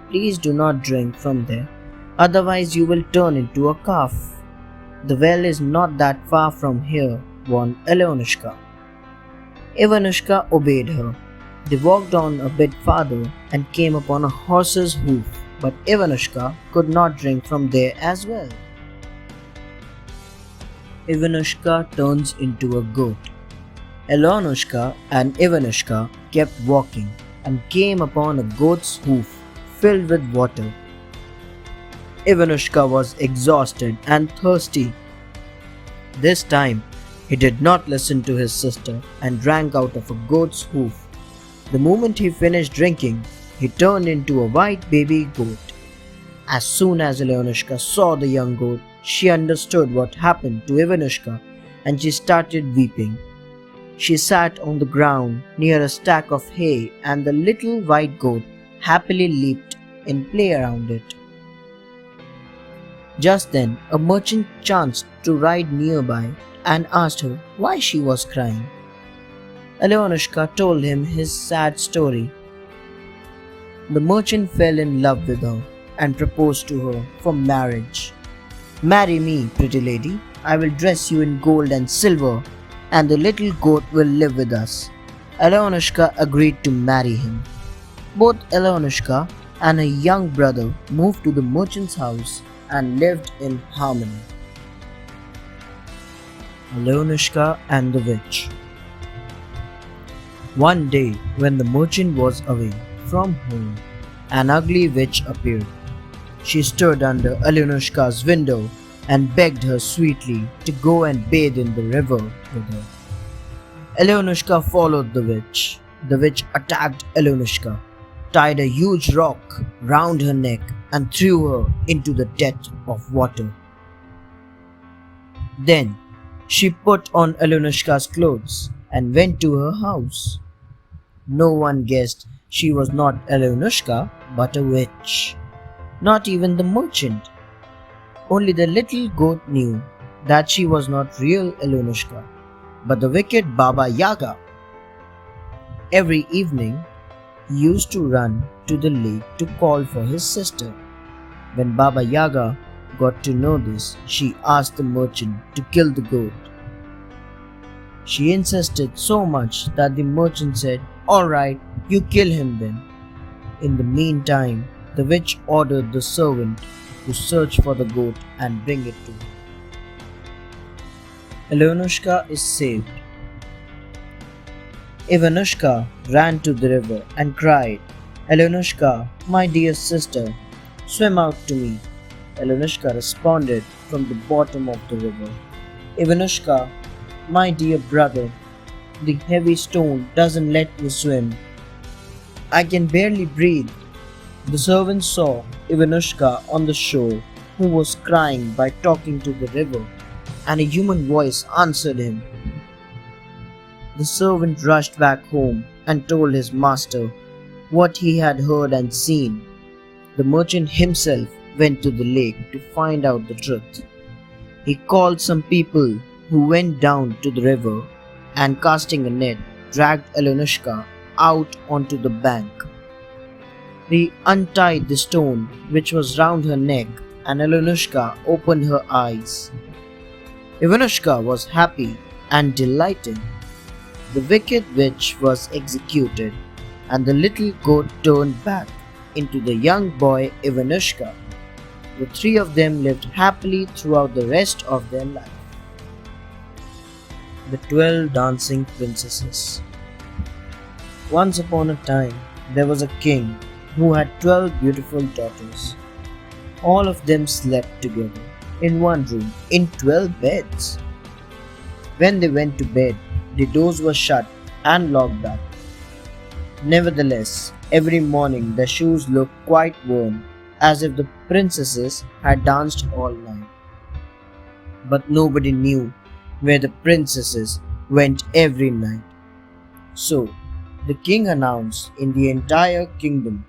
"Please do not drink from there, otherwise you will turn into a calf. The well is not that far from here," warned Alyonushka. Ivanushka obeyed her. They walked on a bit farther and came upon a horse's hoof, but Ivanushka could not drink from there as well. Ivanushka turns into a goat. Alyonushka and Ivanushka kept walking and came upon a goat's hoof filled with water. Ivanushka was exhausted and thirsty. This time, he did not listen to his sister and drank out of a goat's hoof. The moment he finished drinking, he turned into a white baby goat. As soon as Alyonushka saw the young goat, she understood what happened to Ivanushka and she started weeping. She sat on the ground near a stack of hay, and the little white goat happily leaped in play around it. Just then, a merchant chanced to ride nearby and asked her why she was crying. Alyonushka told him his sad story. The merchant fell in love with her and proposed to her for marriage. "Marry me, pretty lady. I will dress you in gold and silver, and the little goat will live with us." Alyonushka agreed to marry him. Both Alyonushka and her young brother moved to the merchant's house and lived in harmony. Alyonushka and the Witch. One day, when the merchant was away from home, an ugly witch appeared. She stood under Alyonushka's window and begged her sweetly to go and bathe in the river with her. Alyonushka followed the witch. The witch attacked Alyonushka, tied a huge rock round her neck, and threw her into the depth of water. Then she put on Alyonushka's clothes and went to her house. No one guessed she was not Alyosha but a witch. Not even the merchant. Only the little goat knew that she was not real Alyosha, but the wicked Baba Yaga. Every evening, he used to run to the lake to call for his sister. When Baba Yaga got to know this, she asked the merchant to kill the goat. She insisted so much that the merchant said, "Alright, you kill him then." In the meantime, the witch ordered the servant to search for the goat and bring it to her. Alyosha is saved. Ivanushka ran to the river and cried, "Alyosha, my dear sister, swim out to me." Alyosha responded from the bottom of the river, "Ivanushka, my dear brother, the heavy stone doesn't let me swim. I can barely breathe." The servant saw Ivanushka on the shore, who was crying by talking to the river, and a human voice answered him. The servant rushed back home and told his master what he had heard and seen. The merchant himself went to the lake to find out the truth. He called some people who went down to the river and, casting a net, dragged Alyosha out onto the bank. He untied the stone which was round her neck, and Alyosha opened her eyes. Ivanushka was happy and delighted. The wicked witch was executed, and the little goat turned back into the young boy Ivanushka. The three of them lived happily throughout the rest of their life. The 12 Dancing Princesses. Once upon a time, there was a king who had 12 beautiful daughters. All of them slept together in one room in 12 beds. When they went to bed, the doors were shut and locked up. Nevertheless, every morning their shoes looked quite worn, as if the princesses had danced all night. But nobody knew where the princesses went every night. So, the king announced in the entire kingdom,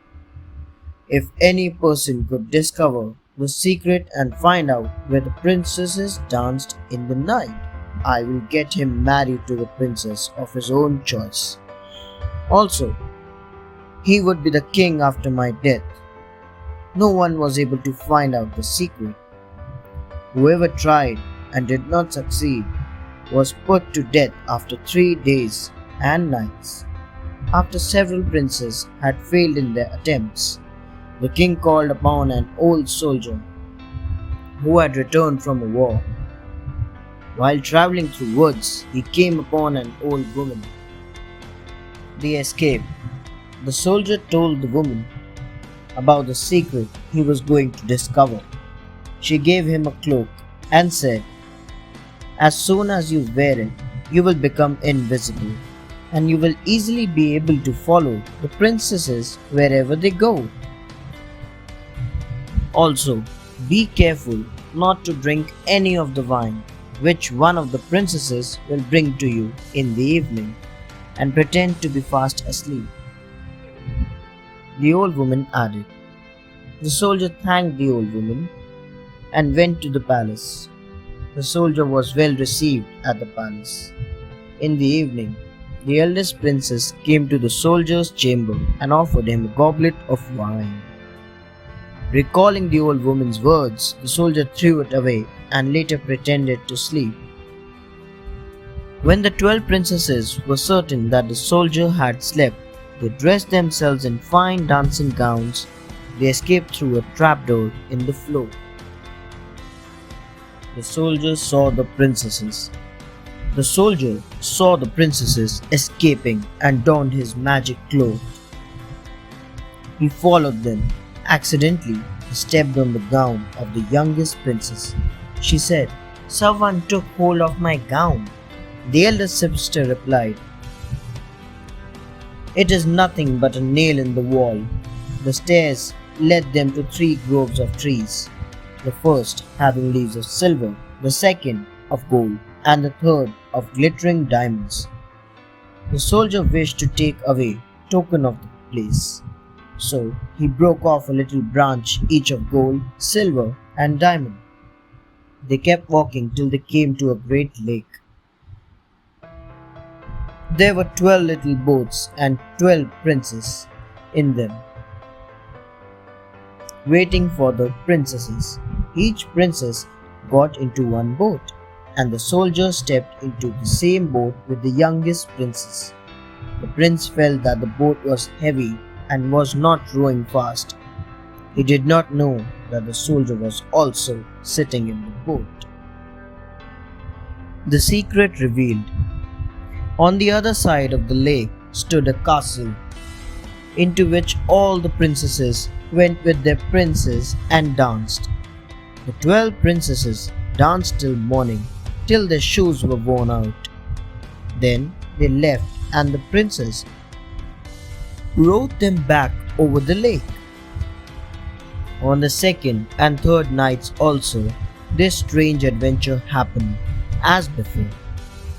if any person could discover the secret and find out where the princesses danced in the night, I will get him married to the princess of his own choice. Also, he would be the king after my death. No one was able to find out the secret. Whoever tried and did not succeed was put to death after 3 days and nights. After several princes had failed in their attempts, the king called upon an old soldier who had returned from a war. While traveling through woods, he came upon an old woman. They escaped. The soldier told the woman about the secret he was going to discover. She gave him a cloak and said, "As soon as you wear it, you will become invisible, and you will easily be able to follow the princesses wherever they go. Also, be careful not to drink any of the wine which one of the princesses will bring to you in the evening, and pretend to be fast asleep." The old woman added. The soldier thanked the old woman and went to the palace. The soldier was well received at the palace. In the evening, the eldest princess came to the soldier's chamber and offered him a goblet of wine. Recalling the old woman's words, the soldier threw it away and later pretended to sleep. When the 12 princesses were certain that the soldier had slept, they dressed themselves in fine dancing gowns. They escaped through a trapdoor in the floor. The soldier saw the princesses. The soldier saw the princesses escaping and donned his magic cloak. He followed them. Accidentally, he stepped on the gown of the youngest princess. She said, "Someone took hold of my gown." The eldest sister replied, "It is nothing but a nail in the wall." The stairs led them to 3 groves of trees, the first having leaves of silver, the second of gold, and the third of glittering diamonds. The soldier wished to take away token of the place. So he broke off a little branch each of gold, silver, and diamond. They kept walking till they came to a great lake. There were 12 little boats and 12 princes in them, waiting for the princesses. Each princess got into one boat, and the soldier stepped into the same boat with the youngest princess. The prince felt that the boat was heavy and was not rowing fast. He did not know that the soldier was also sitting in the boat. The secret revealed. On the other side of the lake stood a castle, into which all the princesses went with their princes and danced. The 12 princesses danced till morning, till their shoes were worn out. Then they left, and the princess rowed them back over the lake. On the second and third nights also, this strange adventure happened, as before.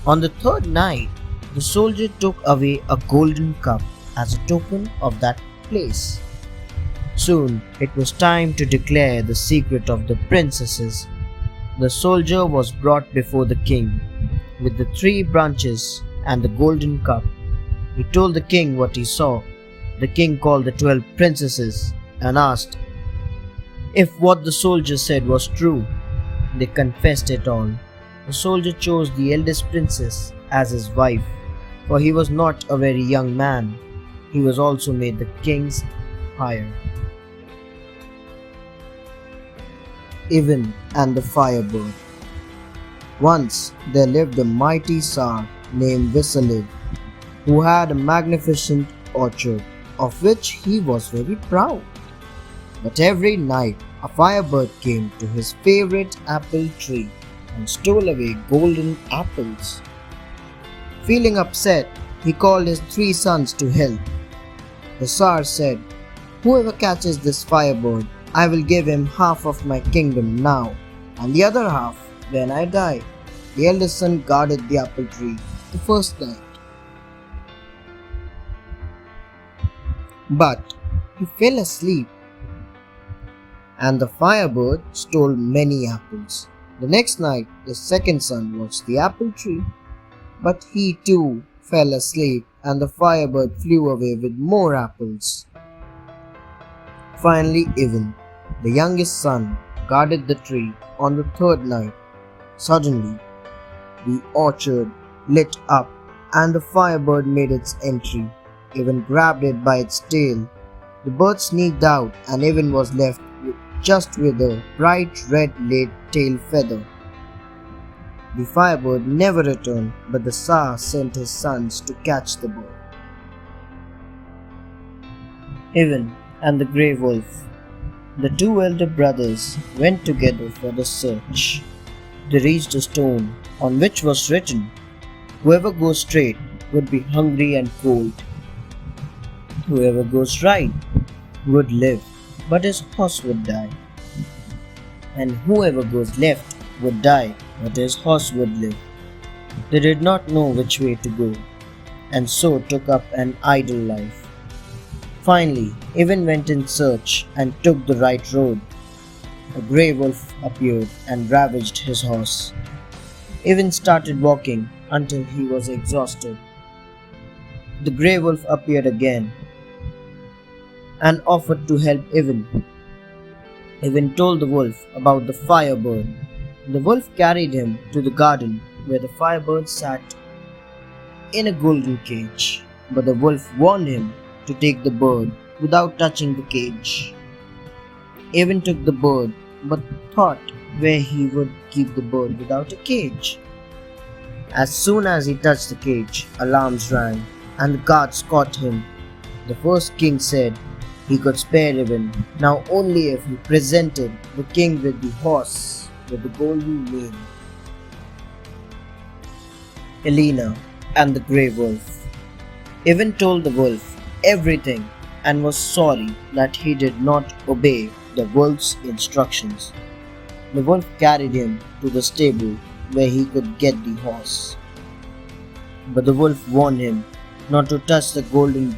On the third night, the soldier took away a golden cup as a token of that place. Soon it was time to declare the secret of the princesses. The soldier was brought before the king with the 3 branches and the golden cup. He told the king what he saw. The king called the 12 princesses and asked if what the soldier said was true. They confessed it all. The soldier chose the eldest princess as his wife, for he was not a very young man. He was also made the king's heir. Evan and the Firebird. Once there lived a mighty Tsar named Vasily, who had a magnificent orchard, of which he was very proud. But every night a firebird came to his favorite apple tree and stole away golden apples. Feeling upset, he called his 3 sons to help. The Tsar said, "Whoever catches this firebird, I will give him half of my kingdom now, and the other half when I die." The eldest son guarded the apple tree the first night, but he fell asleep, and the firebird stole many apples. The next night, the second son watched the apple tree, but he too fell asleep, and the firebird flew away with more apples. Finally, Ivan, the youngest son, guarded the tree on the third night. Suddenly, the orchard lit up, and the firebird made its entry. Ivan grabbed it by its tail. The bird sneaked out, and Ivan was left just with a bright red laid tail feather. The firebird never returned, but the Tsar sent his sons to catch the bird. Ivan and the Grey Wolf. The 2 elder brothers went together for the search. They reached a stone on which was written, "Whoever goes straight would be hungry and cold. Whoever goes right would live, but his horse would die. And whoever goes left would die, but his horse would live." They did not know which way to go, and so took up an idle life. Finally, Ivan went in search and took the right road. A grey wolf appeared and ravaged his horse. Ivan started walking until he was exhausted. The grey wolf appeared again and offered to help Ivan. Ivan told the wolf about the firebird. The wolf carried him to the garden where the firebird sat in a golden cage, but the wolf warned him to take the bird without touching the cage. Ivan took the bird, but thought where he would keep the bird without a cage. As soon as he touched the cage, alarms rang, and the guards caught him. The first king said he could spare Ivan, now only if he presented the king with the horse with the golden mane. Elena and the Grey Wolf. Ivan told the wolf everything and was sorry that he did not obey the wolf's instructions. The wolf carried him to the stable where he could get the horse. But the wolf warned him not to touch the golden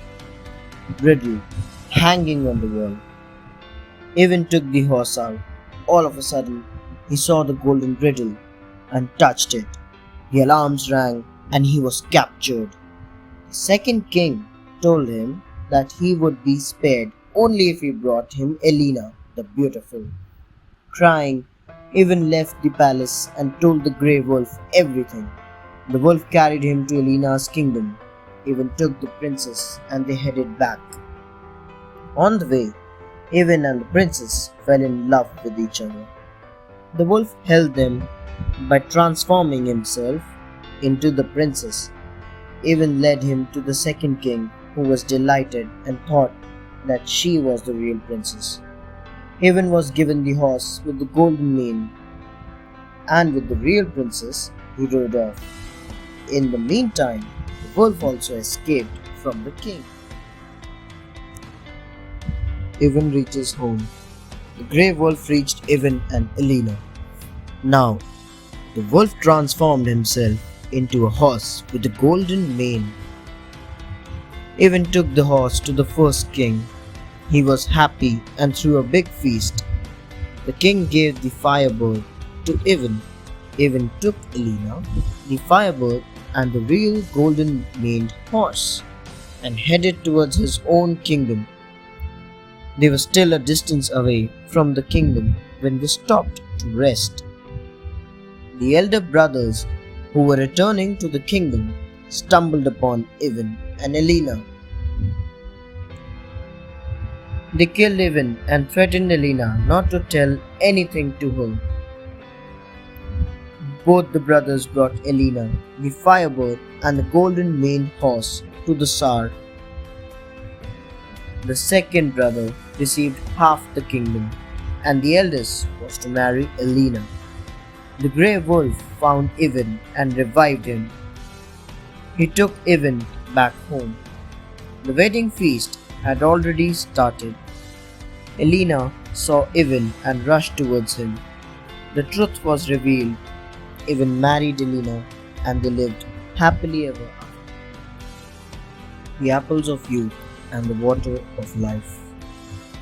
Riddle, hanging on the wall. Even took the horse out. All of a sudden, he saw the golden riddle and touched it. The alarms rang and he was captured. The second king told him that he would be spared only if he brought him Elena the beautiful. Crying, Ivan left the palace and told the grey wolf everything. The wolf carried him to Elena's kingdom. Ivan took the princess and they headed back. On the way, Ivan and the princess fell in love with each other. The wolf held them by transforming himself into the princess. Ivan led him to the second king, who was delighted and thought that she was the real princess. Ivan was given the horse with the golden mane, and with the real princess he rode off. In the meantime, the wolf also escaped from the king. Ivan reaches home. The grey wolf reached Ivan and Elena. Now, the wolf transformed himself into a horse with a golden mane. Ivan took the horse to the first king. He was happy and threw a big feast. The king gave the firebird to Ivan. Ivan took Elena, the firebird, and the real golden maned horse and headed towards his own kingdom. They were still a distance away from the kingdom when they stopped to rest. The elder brothers, who were returning to the kingdom, stumbled upon Ivan and Elena. They killed Ivan and threatened Elena not to tell anything to her. Both the brothers brought Elena, the firebird, and the golden maned horse to the Tsar. The second brother received half the kingdom, and the eldest was to marry Elena. The grey wolf found Ivan and revived him. He took Ivan back home. The wedding feast had already started. Elena saw Ivan and rushed towards him. The truth was revealed. Ivan married Elena and they lived happily ever after. The apples of youth and the water of life.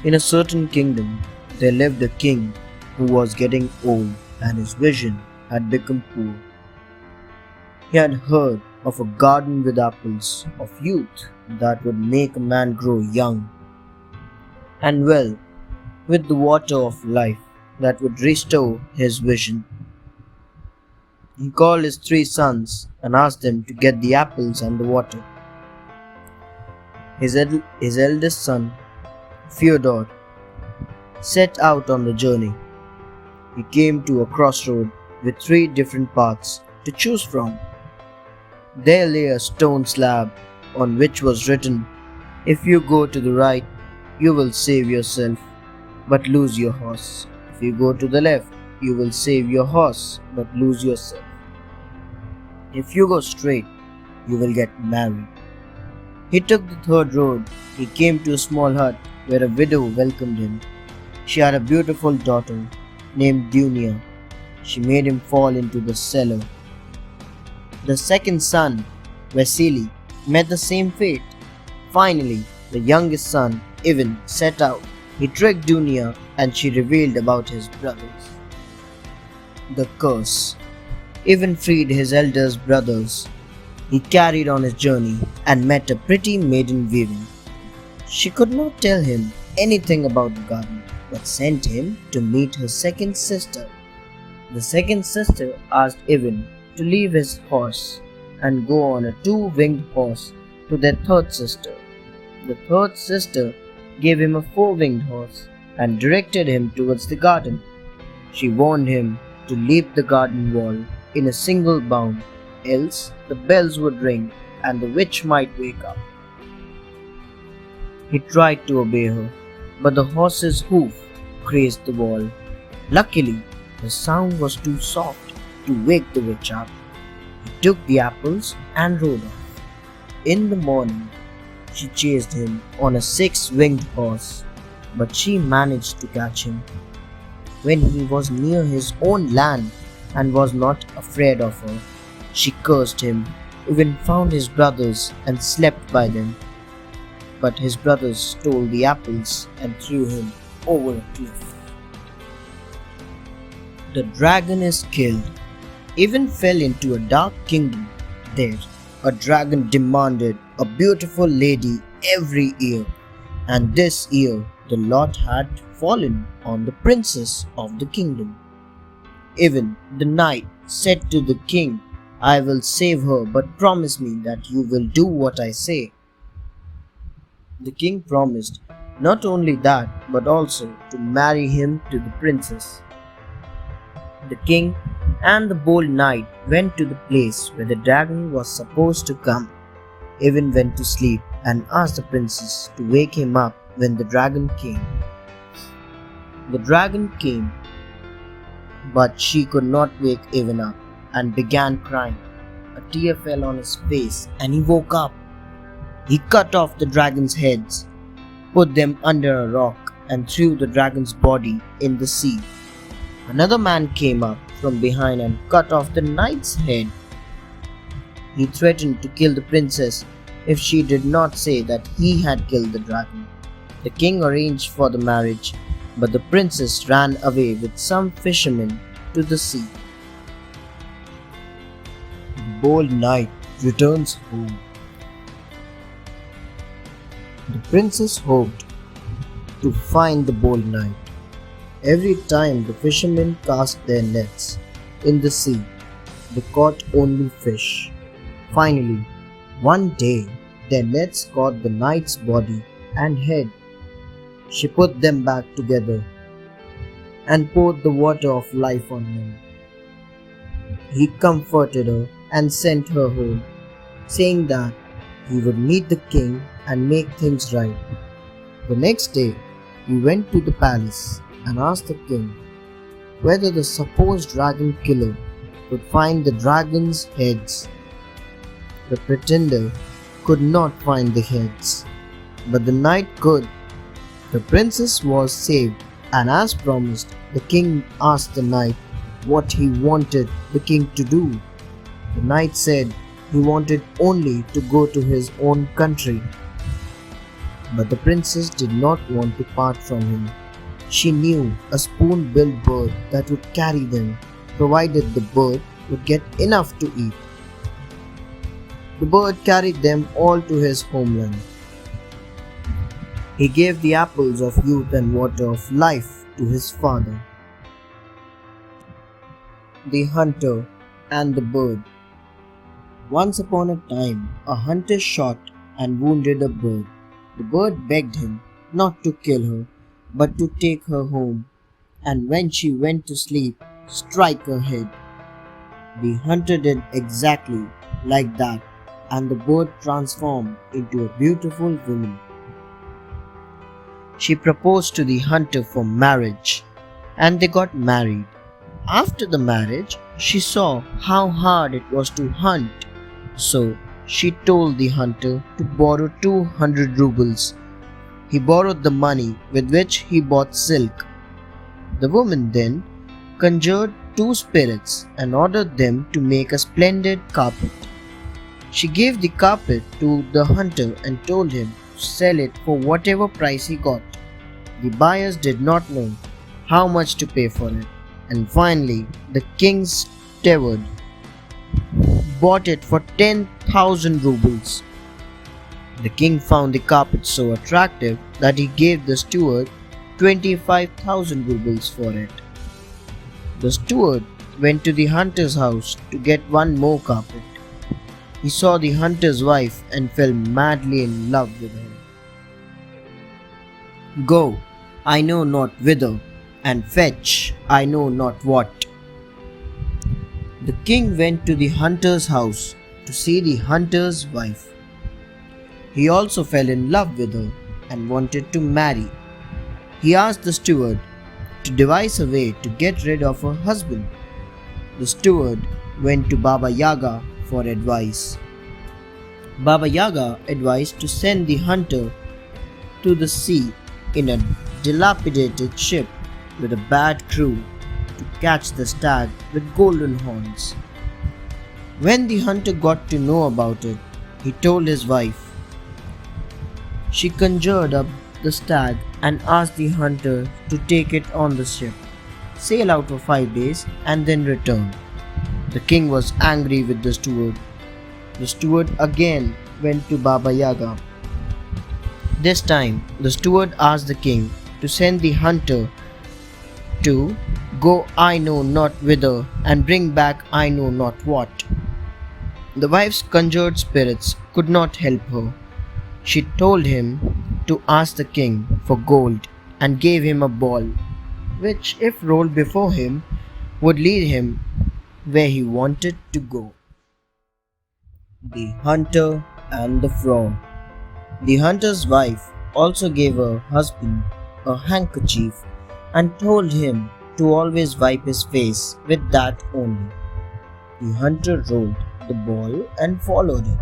In a certain kingdom, there lived a king who was getting old and his vision had become poor. He had heard of a garden with apples of youth that would make a man grow young, and well, with the water of life that would restore his vision. He called his 3 sons and asked them to get the apples and the water. His eldest son, Fyodor, set out on the journey. He came to a crossroad with 3 different paths to choose from. There lay a stone slab on which was written, "If you go to the right, you will save yourself, but lose your horse. If you go to the left, you will save your horse, but lose yourself. If you go straight, you will get married." He took the 3rd road. He came to a small hut where a widow welcomed him. She had a beautiful daughter named Vania. She made him fall into the cellar. The second son, Vasily, met the same fate. Finally, the youngest son, Ivan, set out. He tricked Dunia and she revealed about his brothers. The curse. Ivan freed his eldest brothers. He carried on his journey and met a pretty maiden weaving. She could not tell him anything about the garden, but sent him to meet her second sister. The second sister asked Ivan to leave his horse and go on a 2-winged horse to their 3rd sister. The 3rd sister gave him a 4-winged horse and directed him towards the garden. She warned him to leap the garden wall in a single bound, else the bells would ring and the witch might wake up. He tried to obey her, but the horse's hoof grazed the wall. Luckily, the sound was too soft to wake the witch up. He took the apples and rode off. In the morning, she chased him on a 6-winged horse, but she managed to catch him. When he was near his own land and was not afraid of her, she cursed him. Ivan found his brothers and slept by them. but his brothers stole the apples and threw him over a cliff. The dragon is killed. Even fell into a dark kingdom. There, a dragon demanded a beautiful lady every year, and this year the lot had fallen on the princess of the kingdom. Even the knight said to the king, "I will save her, but promise me that you will do what I say." The king promised not only that, but also to marry him to the princess. The king and the bold knight went to the place where the dragon was supposed to come. Even went to sleep and asked the princess to wake him up when the dragon came. The dragon came, but she could not wake Even up and began crying. A tear fell on his face and he woke up. He cut off the dragon's heads, put them under a rock, and threw the dragon's body in the sea. Another man came up from behind and cut off the knight's head. He threatened to kill the princess if she did not say that he had killed the dragon. The king arranged for the marriage, but the princess ran away with some fishermen to the sea. The bold knight returns home. The princess hoped to find the bold knight. Every time the fishermen cast their nets in the sea, they caught only fish. Finally, one day, their nets caught the knight's body and head. She put them back together and poured the water of life on him. He comforted her and sent her home, saying that he would meet the king and make things right. The next day, he went to the palace and asked the king whether the supposed dragon killer could find the dragon's heads. The pretender could not find the heads, but the knight could. The princess was saved, and as promised, the king asked the knight what he wanted the king to do. The knight said he wanted only to go to his own country. But the princess did not want to part from him. She knew a spoon-billed bird that would carry them, provided the bird would get enough to eat. The bird carried them all to his homeland. He gave the apples of youth and water of life to his father. The hunter and the bird. Once upon a time, a hunter shot and wounded a bird. The bird begged him not to kill her, but to take her home, and when she went to sleep, strike her head. The hunter did exactly like that, and the bird transformed into a beautiful woman. She proposed to the hunter for marriage, and they got married. After the marriage, she saw how hard it was to hunt, so she told the hunter to borrow 200 rubles. He borrowed the money with which he bought silk. The woman then conjured 2 spirits and ordered them to make a splendid carpet. She gave the carpet to the hunter and told him to sell it for whatever price he got. The buyers did not know how much to pay for it, and finally the king's steward bought it for 10,000 rubles. The king found the carpet so attractive that he gave the steward 25,000 rubles for it. The steward went to the hunter's house to get one more carpet. He saw the hunter's wife and fell madly in love with her. "Go, I know not whither, and fetch, I know not what." The king went to the hunter's house to see the hunter's wife. He also fell in love with her and wanted to marry. He asked the steward to devise a way to get rid of her husband. The steward went to Baba Yaga for advice. Baba Yaga advised to send the hunter to the sea in a dilapidated ship with a bad crew to catch the stag with golden horns. When the hunter got to know about it, he told his wife, She conjured up the stag and asked the hunter to take it on the ship, sail out for 5 days, and then return. The king was angry with the steward. The steward again went to Baba Yaga. This time, the steward asked the king to send the hunter to go I know not whither and bring back I know not what. The wife's conjured spirits could not help her. She told him to ask the king for gold and gave him a ball, which, if rolled before him, would lead him where he wanted to go. The Hunter and the Frog. The hunter's wife also gave her husband a handkerchief and told him to always wipe his face with that only. The hunter rolled the ball and followed it.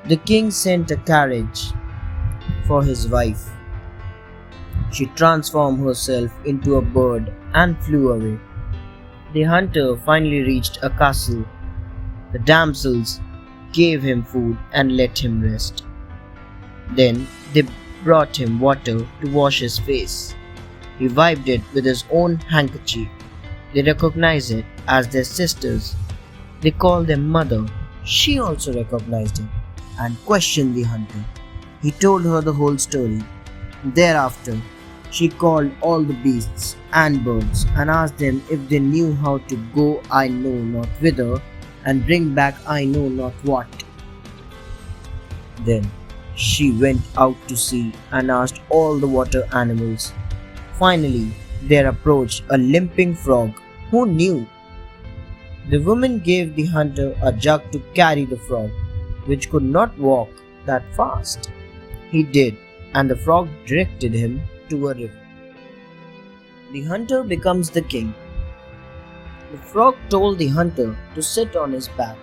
The king sent a carriage for his wife. She transformed herself into a bird and flew away. The hunter finally reached a castle. The damsels gave him food and let him rest. Then they brought him water to wash his face. He wiped it with his own handkerchief. They recognized it as their sisters. They called them mother. She also recognized him and questioned the hunter. He told her the whole story. Thereafter, she called all the beasts and birds and asked them if they knew how to go I know not whither and bring back I know not what. Then she went out to sea and asked all the water animals. Finally, there approached a limping frog. Who knew? The woman gave the hunter a jug to carry the frog, which could not walk that fast. He did, and the frog directed him to a river. The hunter becomes the king. The frog told the hunter to sit on his back.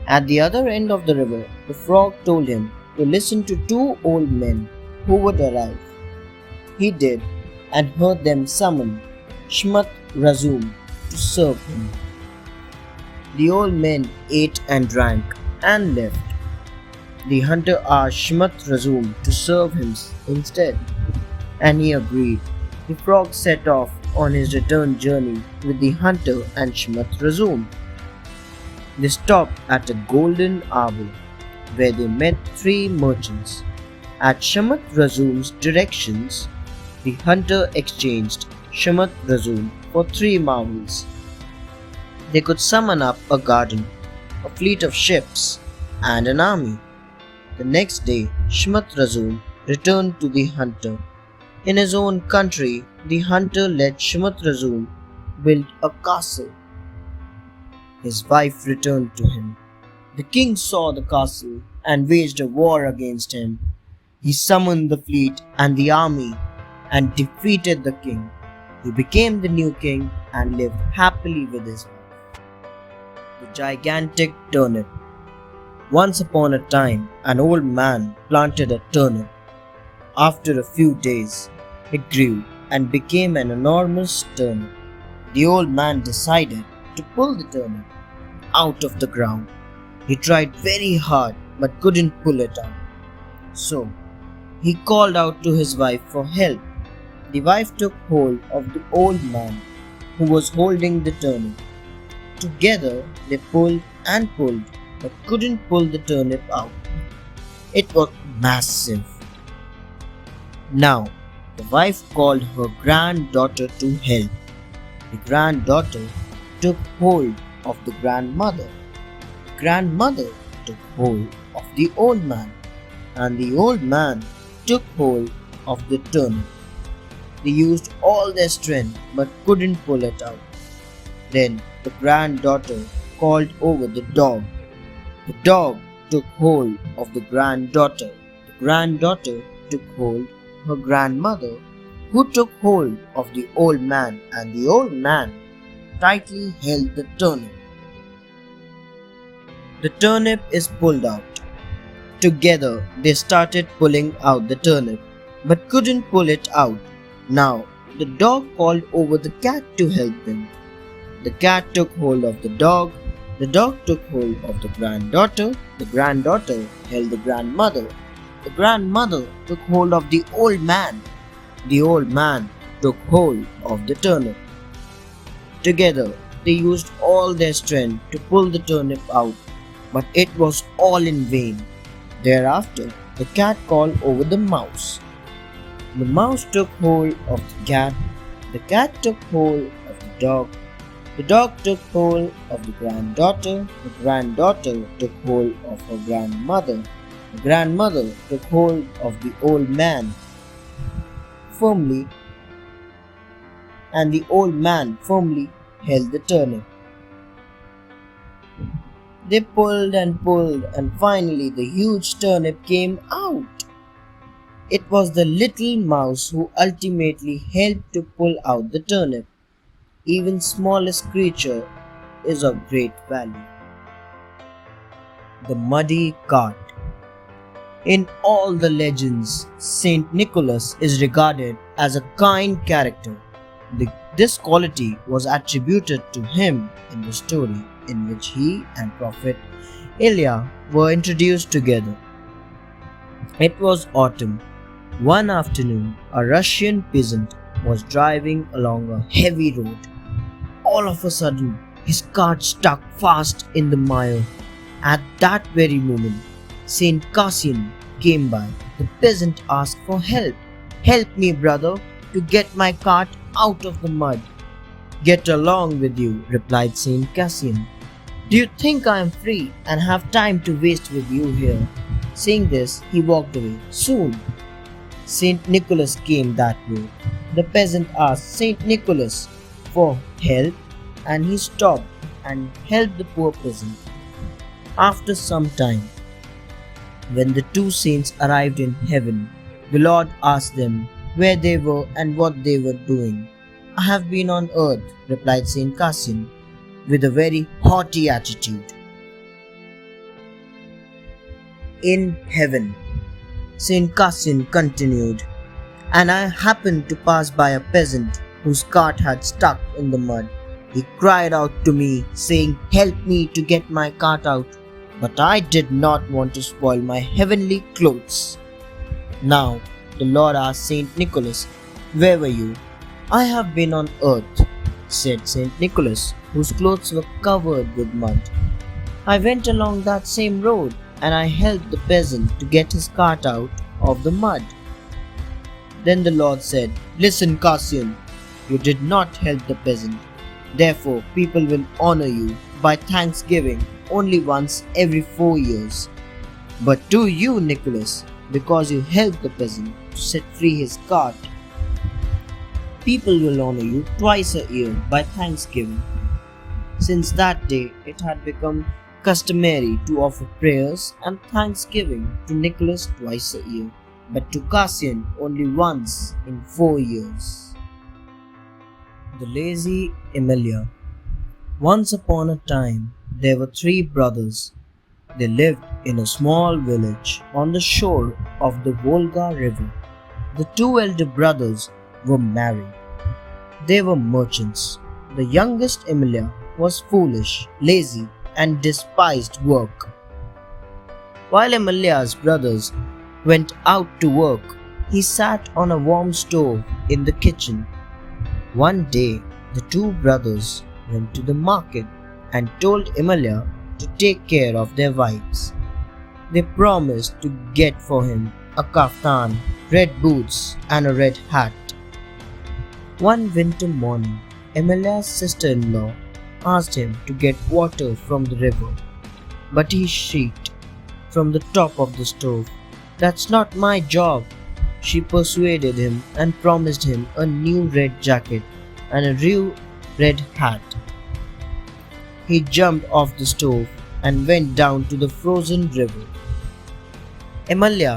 At the other end of the river, the frog told him to listen to 2 old men who would arrive. He did, and heard them summon Shmat Razum to serve him. The old men ate and drank and left. The hunter asked Shmat Razum to serve him instead, and he agreed. The frog set off on his return journey with the hunter and Shmat Razum. They stopped at a golden arbor where they met 3 merchants. At Shmat Razum's directions, the hunter exchanged Shmat Razum for 3 marvels. They could summon up a garden, a fleet of ships, and an army. The next day, Shmat Razum returned to the hunter. In his own country, the hunter let Shmat Razum build a castle. His wife returned to him. The king saw the castle and waged a war against him. He summoned the fleet and the army and defeated the king. He became the new king and lived happily with his wife. The gigantic turnip. Once upon a time, an old man planted a turnip. After a few days, it grew and became an enormous turnip. The old man decided to pull the turnip out of the ground. He tried very hard but couldn't pull it out. So, he called out to his wife for help. The wife took hold of the old man who was holding the turnip. Together, they pulled and pulled but couldn't pull the turnip out. It was massive. Now, the wife called her granddaughter to help. The granddaughter took hold of the grandmother. The grandmother took hold of the old man, and the old man took hold of the turnip. They used all their strength but couldn't pull it out. Then the granddaughter called over the dog. The dog took hold of the granddaughter. The granddaughter took hold of her grandmother, who took hold of the old man, and the old man tightly held the turnip. The turnip is pulled out. Together they started pulling out the turnip, but couldn't pull it out. Now the dog called over the cat to help them. The cat took hold of the dog took hold of the granddaughter held the grandmother, the grandmother took hold of the old man. The old man took hold of the turnip. Together, they used all their strength to pull the turnip out, but it was all in vain. Thereafter, the cat called over the mouse. The mouse took hold of the cat took hold of the dog took hold of the granddaughter took hold of her grandmother, the grandmother took hold of the old man firmly, and the old man firmly held the turnip. They pulled, and finally the huge turnip came out. It was the little mouse who ultimately helped to pull out the turnip. Even smallest creature is of great value. The muddy cart. In all the legends, Saint Nicholas is regarded as a kind character. This quality was attributed to him in the story in which he and Prophet Elia were introduced together. It was autumn. One afternoon, a Russian peasant was driving along a heavy road. All of a sudden, his cart stuck fast in the mire. At that very moment, Saint Cassian came by. The peasant asked for help. "Help me, brother, to get my cart out of the mud." "Get along with you," replied Saint Cassian. "Do you think I am free and have time to waste with you here?" Saying this, he walked away. Soon, Saint Nicholas came that way. The peasant asked Saint Nicholas for help, and he stopped and helped the poor peasant. After some time, when the two saints arrived in heaven, the Lord asked them where they were and what they were doing. "I have been on earth," replied Saint Cassian with a very haughty attitude. In heaven, Saint Cassian continued, "And I happened to pass by a peasant whose cart had stuck in the mud. He cried out to me, saying, 'Help me to get my cart out.' But I did not want to spoil my heavenly clothes." Now, the Lord asked Saint Nicholas, "Where were you?" "I have been on earth," said Saint Nicholas, whose clothes were covered with mud. "I went along that same road, and I helped the peasant to get his cart out of the mud." Then the Lord said, "Listen, Cassian, you did not help the peasant. Therefore, people will honor you by thanksgiving only once every 4 years. But to you, Nicholas, because you helped the peasant to set free his cart, people will honor you twice a year by thanksgiving." Since that day, it had become customary to offer prayers and thanksgiving to Nicholas twice a year, but to Cassian only once in 4 years. The Lazy Emilia. Once upon a time, there were 3 brothers. They lived in a small village on the shore of the Volga River. The 2 elder brothers were married. They were merchants. The youngest Emilia was foolish, lazy, and despised work. While Emilia's brothers went out to work, he sat on a warm stove in the kitchen. One day, the 2 brothers went to the market and told Emilia to take care of their wives. They promised to get for him a kaftan, red boots, and a red hat. One winter morning, Emilia's sister-in-law asked him to get water from the river, but he shrieked from the top of the stove, "That's not my job." She persuaded him and promised him a new red jacket and a new red hat. He jumped off the stove and went down to the frozen river. Emilia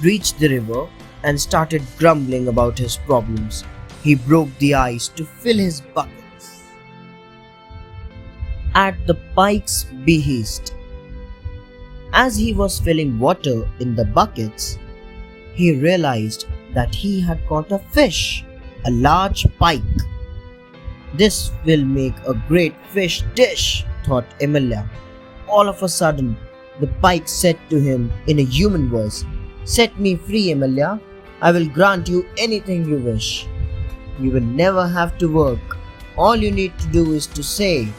reached the river and started grumbling about his problems. He broke the ice to fill his buckets. At the Pikes behest, as he was filling water in the buckets, he realized that he had caught a fish, a large pike. "This will make a great fish dish," thought Emilia. All of a sudden, the pike said to him in a human voice, Set me free, Emilia. I will grant you anything you wish. You will never have to work. All you need to do is to say,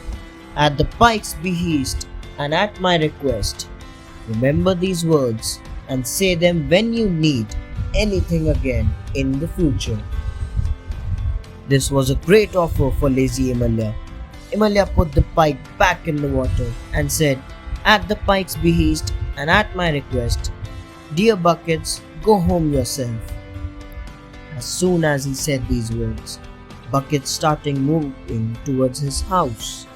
at the Pike's behest and at my request. Remember these words and say them when you need anything again in the future. This was a great offer for lazy Emilia. Emilia put the pike back in the water and said, at the Pike's behest and at my request, dear Buckets, go home yourself. As soon as he said these words, Buckets started moving towards his house.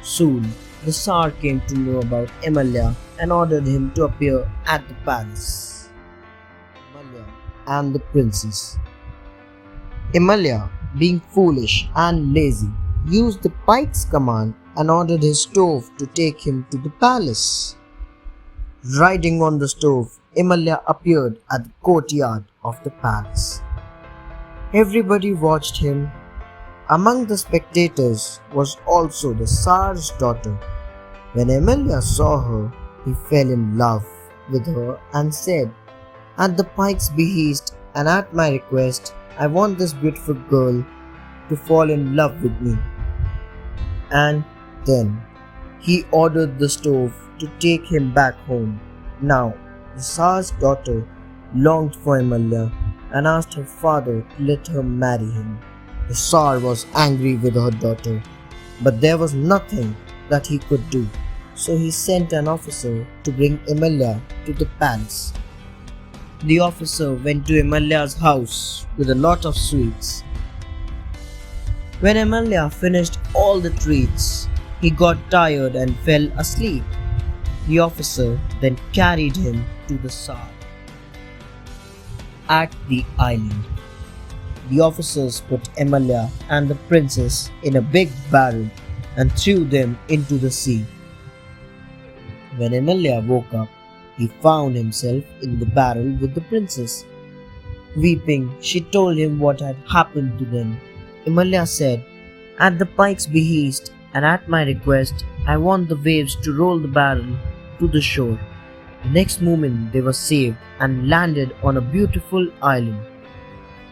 Soon, the Tsar came to know about Emilia and ordered him to appear at the palace. Emilia and the princess. Emilia, being foolish and lazy, used the Pike's command and ordered his stove to take him to the palace. Riding on the stove, Emilia appeared at the courtyard of the palace. Everybody watched him. Among the spectators was also the Tsar's daughter. When Emilia saw her, he fell in love with her and said, at the Pike's behest and at my request, I want this beautiful girl to fall in love with me. And then he ordered the stove to take him back home. Now, the Tsar's daughter longed for Emilia and asked her father to let her marry him. The Tsar was angry with her daughter, but there was nothing that he could do, so he sent an officer to bring Emilia to the palace. The officer went to Emilia's house with a lot of sweets. When Emilia finished all the treats, he got tired and fell asleep. The officer then carried him to the Tsar. At the island, the officers put Emilia and the princess in a big barrel and threw them into the sea. When Emilia woke up, he found himself in the barrel with the princess. Weeping, she told him what had happened to them. Emilia said, at the Pike's behest and at my request, I want the waves to roll the barrel to the shore. The next moment they were saved and landed on a beautiful island.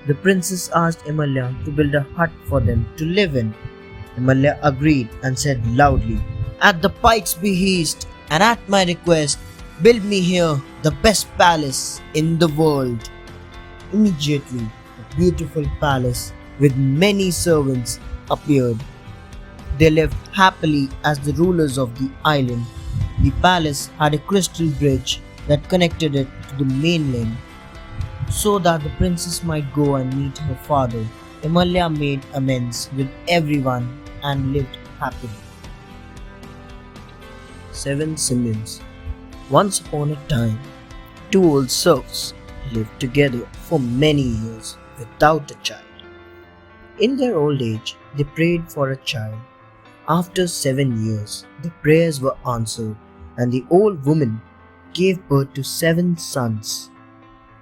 The princess asked Emilia to build a hut for them to live in. Emilia agreed and said loudly, at the Pike's behest and at my request, build me here the best palace in the world. Immediately, a beautiful palace with many servants appeared. They lived happily as the rulers of the island. The palace had a crystal bridge that connected it to the mainland. So that the princess might go and meet her father, Emilia made amends with everyone and lived happily. 7 Simians. Once upon a time, 2 old serfs lived together for many years without a child. In their old age, they prayed for a child. After 7 years, the prayers were answered, and the old woman gave birth to 7 sons,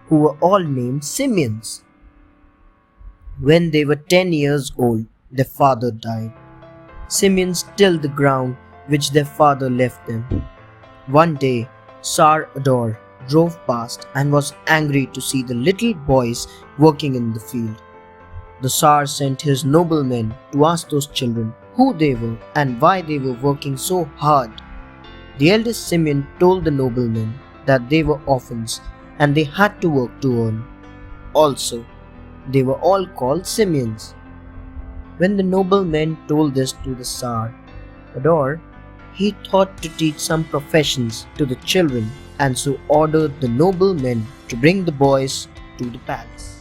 who were all named Simians. When they were 10 years old, their father died. Simians tilled the ground which their father left them. One day, Tsar Ador drove past and was angry to see the little boys working in the field. The Tsar sent his noblemen to ask those children who they were and why they were working so hard. The eldest Simian told the noblemen that they were orphans and they had to work to earn. Also, they were all called Simians. When the noblemen told this to the Tsar Ador, he thought to teach some professions to the children and so ordered the noblemen to bring the boys to the palace.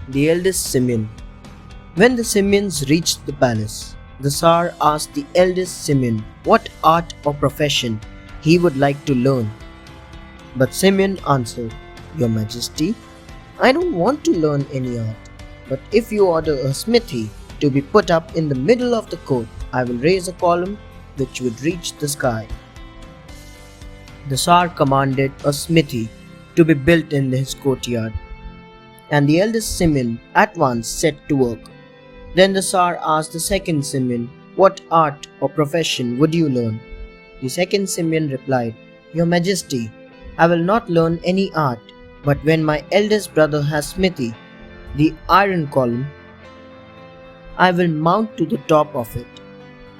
The eldest Simian. When the Simians reached the palace, the Tsar asked the eldest Simian what art or profession he would like to learn. But Simian answered, Your Majesty, I don't want to learn any art, but if you order a smithy to be put up in the middle of the court, I will raise a column which would reach the sky. The Tsar commanded a smithy to be built in his courtyard, and the eldest Simian at once set to work. Then the Tsar asked the second Simian, What art or profession would you learn? The second Simian replied, Your Majesty, I will not learn any art, but when my eldest brother has smithy, the iron column, I will mount to the top of it.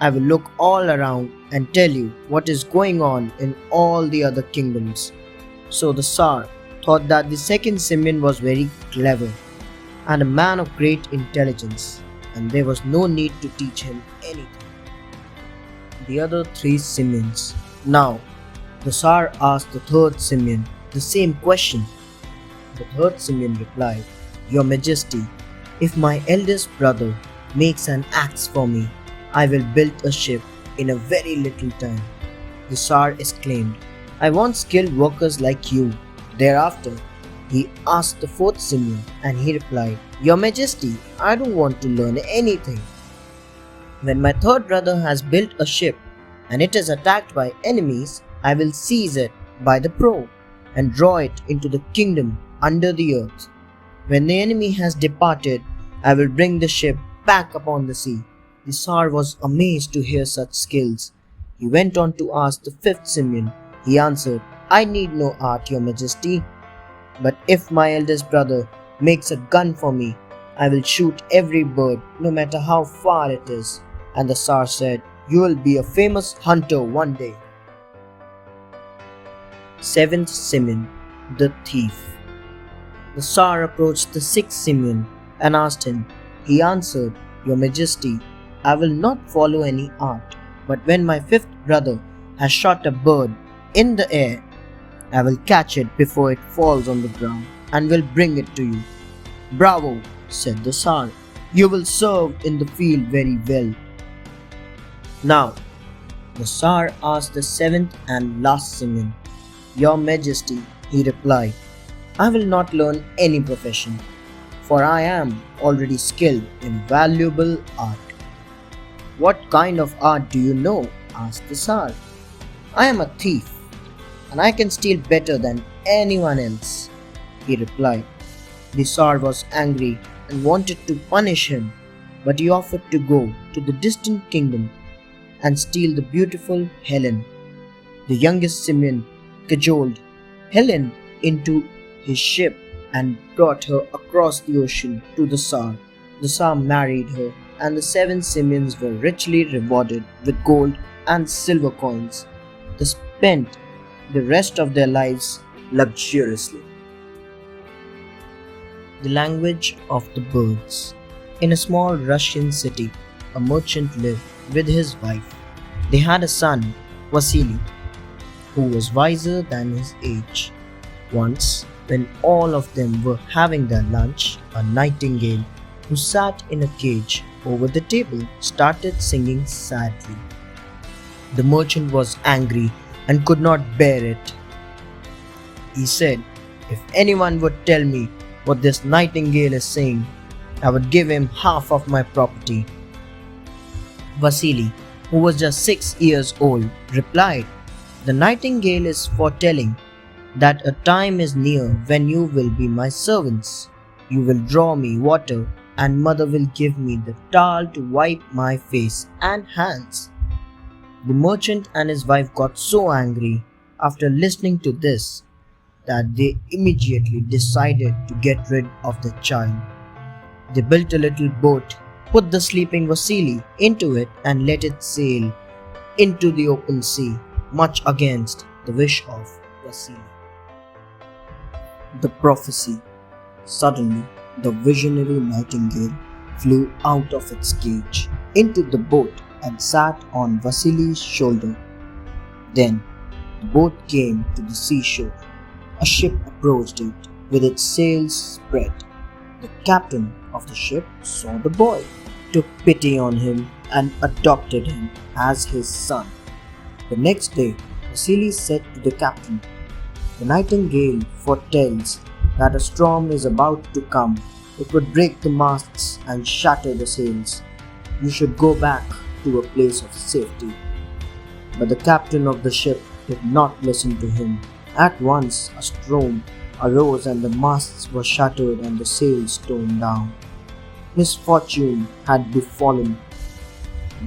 I will look all around and tell you what is going on in all the other kingdoms. So the Tsar thought that the second Simeon was very clever and a man of great intelligence, and there was no need to teach him anything. The other three Simeons. Now, the Tsar asked the third Simeon the same question. The third Simeon replied, Your Majesty, if my eldest brother makes an axe for me, I will build a ship in a very little time. The Tsar exclaimed, I want skilled workers like you. Thereafter, he asked the fourth Simeon, and he replied, Your Majesty, I don't want to learn anything. When my third brother has built a ship and it is attacked by enemies, I will seize it by the prow and draw it into the kingdom under the earth. When the enemy has departed, I will bring the ship back upon the sea. The Tsar was amazed to hear such skills. He went on to ask the fifth Simeon. He answered, I need no art, Your Majesty. But if my eldest brother makes a gun for me, I will shoot every bird, no matter how far it is. And the Tsar said, You will be a famous hunter one day. Seventh Simeon, the thief. The Tsar approached the sixth Simeon and asked him. He answered, Your Majesty, I will not follow any art, but when my fifth brother has shot a bird in the air, I will catch it before it falls on the ground and will bring it to you. Bravo, said the Tsar. You will serve in the field very well. Now, the Tsar asked the seventh and last Simeon. Your Majesty, he replied, I will not learn any profession, for I am already skilled in valuable art. What kind of art do you know? Asked the Tsar. I am a thief, and I can steal better than anyone else, he replied. The Tsar was angry and wanted to punish him, but he offered to go to the distant kingdom and steal the beautiful Helen. The youngest Simeon cajoled Helen into his ship and brought her across the ocean to the Tsar. The Tsar married her, and the seven Simeons were richly rewarded with gold and silver coins. They spent the rest of their lives luxuriously. The language of the birds. In a small Russian city, a merchant lived with his wife. They had a son, Vasily, who was wiser than his age. Once, when all of them were having their lunch, a nightingale, who sat in a cage over the table, started singing sadly. The merchant was angry and could not bear it. He said, If anyone would tell me what this nightingale is saying, I would give him half of my property. Vasily, who was just 6 years old, replied, The nightingale is foretelling that a time is near when you will be my servants. You will draw me water, and mother will give me the towel to wipe my face and hands. The merchant and his wife got so angry after listening to this that they immediately decided to get rid of the child. They built a little boat, put the sleeping Vasily into it, and let it sail into the open sea, much against the wish of Vasily. The prophecy. Suddenly, the visionary nightingale flew out of its cage into the boat and sat on Vasily's shoulder. Then the boat came to the seashore. A ship approached it with its sails spread. The captain of the ship saw the boy, took pity on him, and adopted him as his son. The next day, Vasily said to the captain, The nightingale foretells that a storm is about to come. It would break the masts and shatter the sails. You should go back to a place of safety. But the captain of the ship did not listen to him. At once a storm arose and the masts were shattered and the sails torn down. Misfortune had befallen.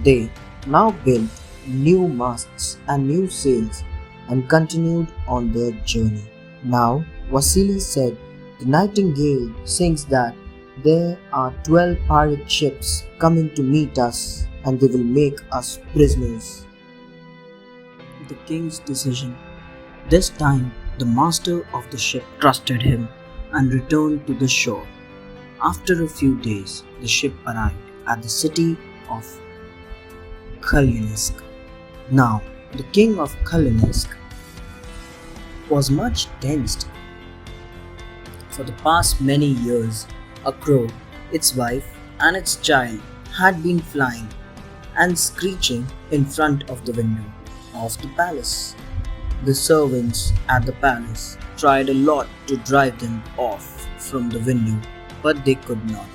They now built new masts and new sails, and continued on their journey. Now, Vasily said, "The Nightingale sings that there are 12 pirate ships coming to meet us and they will make us prisoners." The king's decision. This time, the master of the ship trusted him and returned to the shore. After a few days, the ship arrived at the city of Kalinisk. Now, the king of Kalinisk was much tensed. For the past many years, a crow, its wife, and its child had been flying and screeching in front of the window of the palace. The servants at the palace tried a lot to drive them off from the window, but they could not.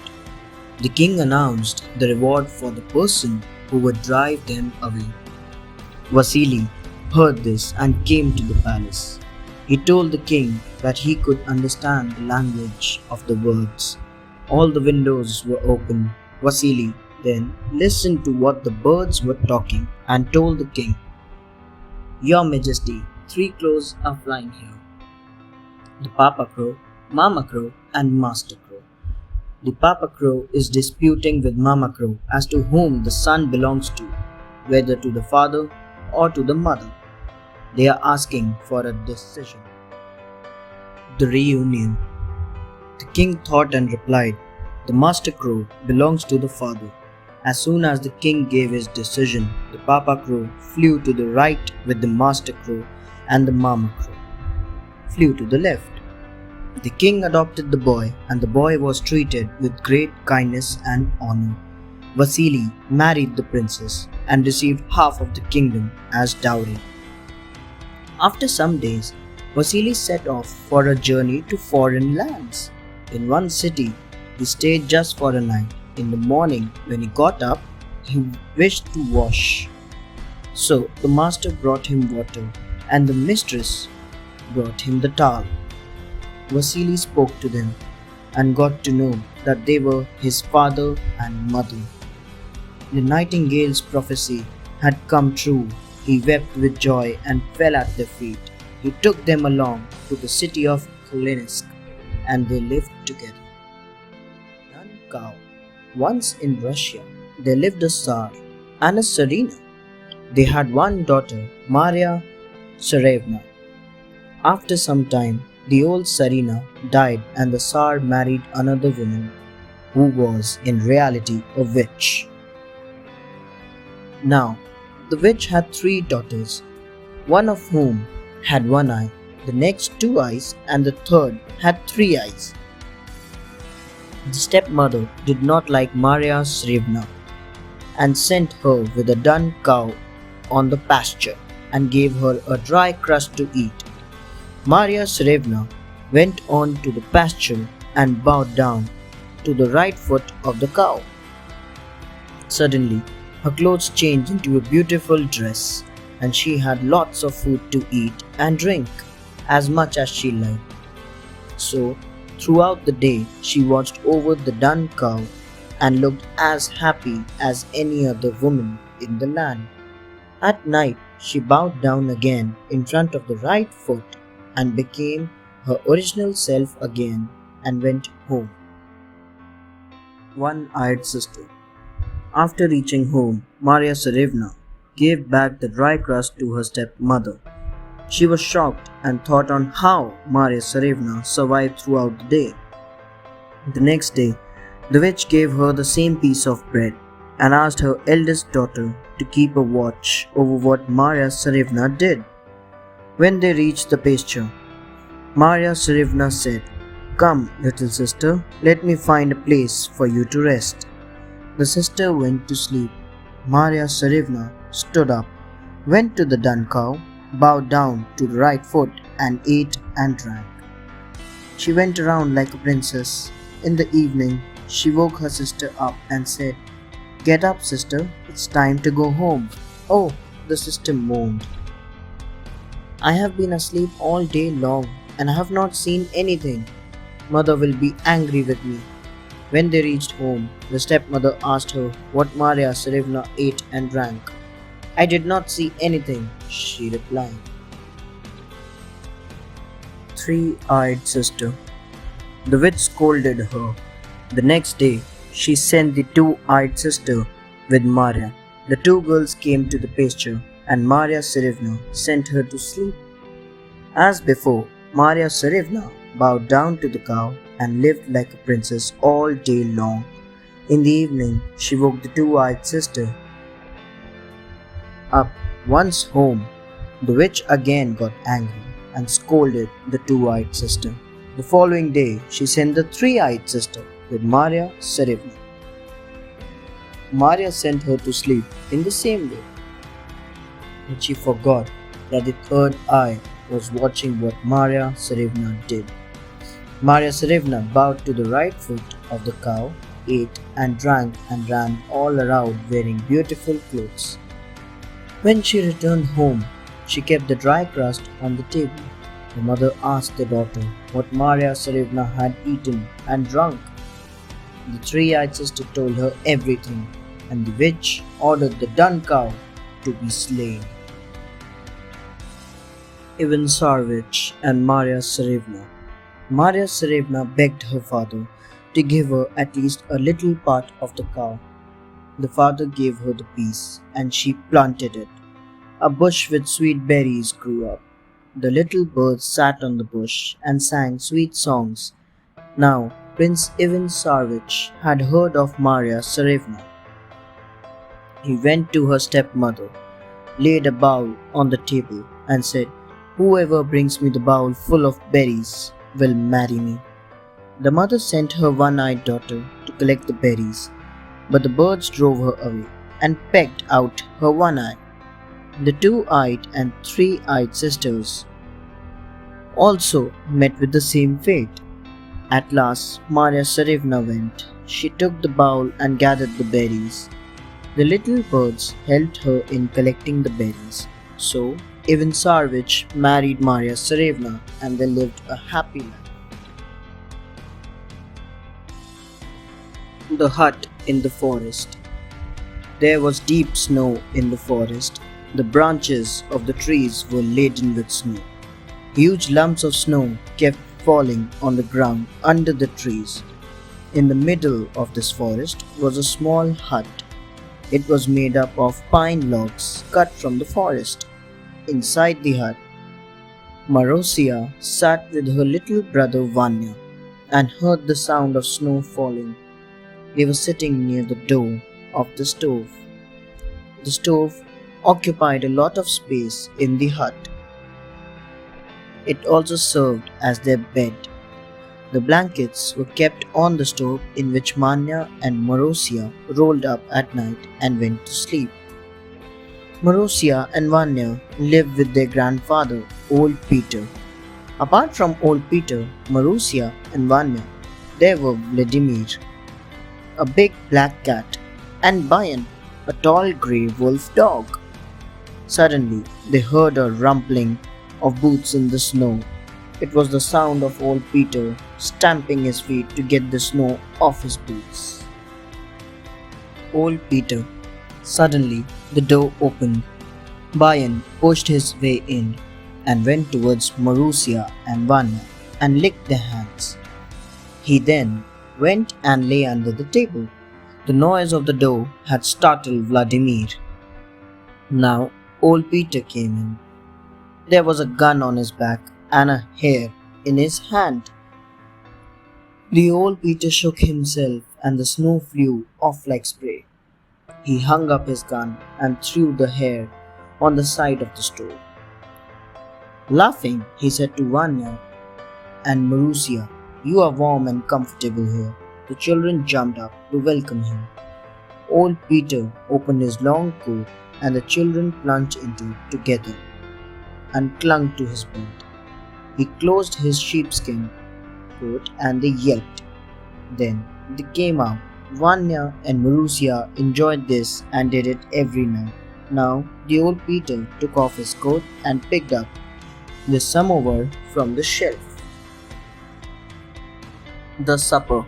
The king announced the reward for the person who would drive them away. Vasily heard this and came to the palace. He told the king that he could understand the language of the birds. All the windows were open. Vasily then listened to what the birds were talking and told the king, "Your Majesty, 3 crows are flying here. The Papa Crow, Mama Crow, and Master Crow. The Papa Crow is disputing with Mama Crow as to whom the son belongs to, whether to the father or to the mother. They are asking for a decision." The reunion. The king thought and replied, "The Master Crow belongs to the father." As soon as the king gave his decision, the Papa Crow flew to the right with the Master Crow, and the Mama Crow flew to the left. The king adopted the boy, and the boy was treated with great kindness and honor. Vasily married the princess and received half of the kingdom as dowry. After some days, Vasily set off for a journey to foreign lands. In one city, he stayed just for a night. In the morning, when he got up, he wished to wash. So the master brought him water, and the mistress brought him the towel. Vasily spoke to them and got to know that they were his father and mother. The Nightingale's prophecy had come true. He wept with joy and fell at their feet. He took them along to the city of Kalinisk, and they lived together. Lunn cow. Once in Russia, there lived a Tsar and a Tsarina. They had one daughter, Maria Tsarevna. After some time, the old Tsarina died and the Tsar married another woman who was in reality a witch. Now, the witch had 3 daughters, one of whom had 1 eye, the next 2 eyes, and the third had 3 eyes. The stepmother did not like Maria Tsarevna and sent her with a dun cow on the pasture and gave her a dry crust to eat. Maria Tsarevna went on to the pasture and bowed down to the right foot of the cow. Suddenly, her clothes changed into a beautiful dress, and she had lots of food to eat and drink, as much as she liked. So, throughout the day, she watched over the dun cow and looked as happy as any other woman in the land. At night, she bowed down again in front of the right foot and became her original self again and went home. One-eyed sister. After reaching home, Maria Tsarevna gave back the dry crust to her stepmother. She was shocked and thought on how Maria Tsarevna survived throughout the day. The next day, the witch gave her the same piece of bread and asked her eldest daughter to keep a watch over what Maria Tsarevna did. When they reached the pasture, Maria Tsarevna said, "Come, little sister, let me find a place for you to rest." The sister went to sleep. Maria Tsarevna stood up, went to the dun cow, bowed down to the right foot, and ate and drank. She went around like a princess. In the evening, she woke her sister up and said, "Get up, sister, it's time to go home." "Oh," the sister moaned, "I have been asleep all day long and I have not seen anything. Mother will be angry with me." When they reached home, the stepmother asked her what Maria Tsarevna ate and drank. "I did not see anything," she replied. three-eyed sister. The witch scolded her. The next day, she sent the two-eyed sister with Maria. The two girls came to the pasture, and Maria Tsarevna sent her to sleep. As before, Maria Tsarevna bowed down to the cow and lived like a princess all day long. In the evening, she woke the two-eyed sister up. Once home, the witch again got angry and scolded the two-eyed sister. The following day, she sent the three-eyed sister with Maria Tsarevna. Maria sent her to sleep in the same way, but she forgot that the third eye was watching what Maria Tsarevna did. Maria Tsarevna bowed to the right foot of the cow, ate and drank and ran all around wearing beautiful clothes. When she returned home, she kept the dry crust on the table. The mother asked the daughter what Maria Tsarevna had eaten and drunk. The three-eyed sister told her everything, and the witch ordered the dun cow to be slain. Even Sarwich and Maria Tsarevna. Maria Tsarevna begged her father to give her at least a little part of the cow. The father gave her the piece, and she planted it. A bush with sweet berries grew up. The little birds sat on the bush and sang sweet songs. Now, Prince Ivan Sarwich had heard of Maria Tsarevna. He went to her stepmother, laid a bowl on the table, and said, "Whoever brings me the bowl full of berries will marry me." The mother sent her one-eyed daughter to collect the berries, but the birds drove her away and pecked out her one eye. The two-eyed and three-eyed sisters also met with the same fate. At last, Maria Tsarevna went. She took the bowl and gathered the berries. The little birds helped her in collecting the berries. So, Ivan Sarwich married Maria Tsarevna and they lived a happy life. The hut in the forest. There was deep snow in the forest. The branches of the trees were laden with snow. Huge lumps of snow kept falling on the ground under the trees. In the middle of this forest was a small hut. It was made up of pine logs cut from the forest. Inside the hut, Marozia sat with her little brother Vania and heard the sound of snow falling. They were sitting near the door of the stove. The stove occupied a lot of space in the hut. It also served as their bed. The blankets were kept on the stove in which Manya and Marozia rolled up at night and went to sleep. Marozia and Vanya lived with their grandfather, Old Peter. Apart from Old Peter, Marozia and Vanya, there were Vladimir, a big black cat, and Bayan, a tall grey wolf dog. Suddenly, they heard a rumbling of boots in the snow. It was the sound of Old Peter stamping his feet to get the snow off his boots. Old Peter. Suddenly, the door opened. Bayan pushed his way in and went towards Marozia and Vanya and licked their hands. He then went and lay under the table. The noise of the door had startled Vladimir. Now, Old Peter came in. There was a gun on his back and a hare in his hand. The Old Peter shook himself and the snow flew off like spray. He hung up his gun and threw the hare on the side of the stove. Laughing, he said to Vanya and Marozia, "You are warm and comfortable here." The children jumped up to welcome him. Old Peter opened his long coat and the children plunged into it together and clung to his belt. He closed his sheepskin coat and they yelped. Then they came out. Vanya and Marozia enjoyed this and did it every night. Now the Old Peter took off his coat and picked up the samovar from the shelf. The supper.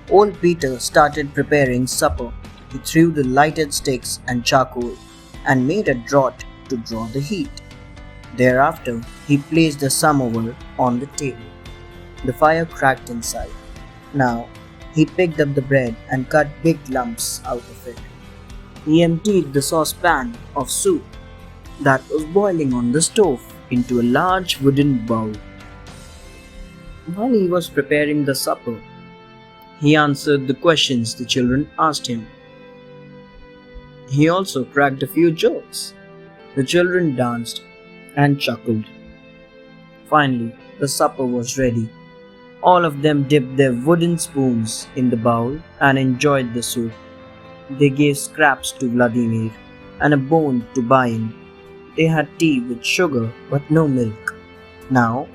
Old Peter started preparing supper. He threw the lighted sticks and charcoal and made a draught to draw the heat. Thereafter, he placed the samovar on the table. The fire cracked inside. Now, he picked up the bread and cut big lumps out of it. He emptied the saucepan of soup that was boiling on the stove into a large wooden bowl. While he was preparing the supper, he answered the questions the children asked him. He also cracked a few jokes. The children danced and chuckled. Finally, the supper was ready. All of them dipped their wooden spoons in the bowl and enjoyed the soup. They gave scraps to Vladimir and a bone to Bayan. They had tea with sugar but no milk. Now,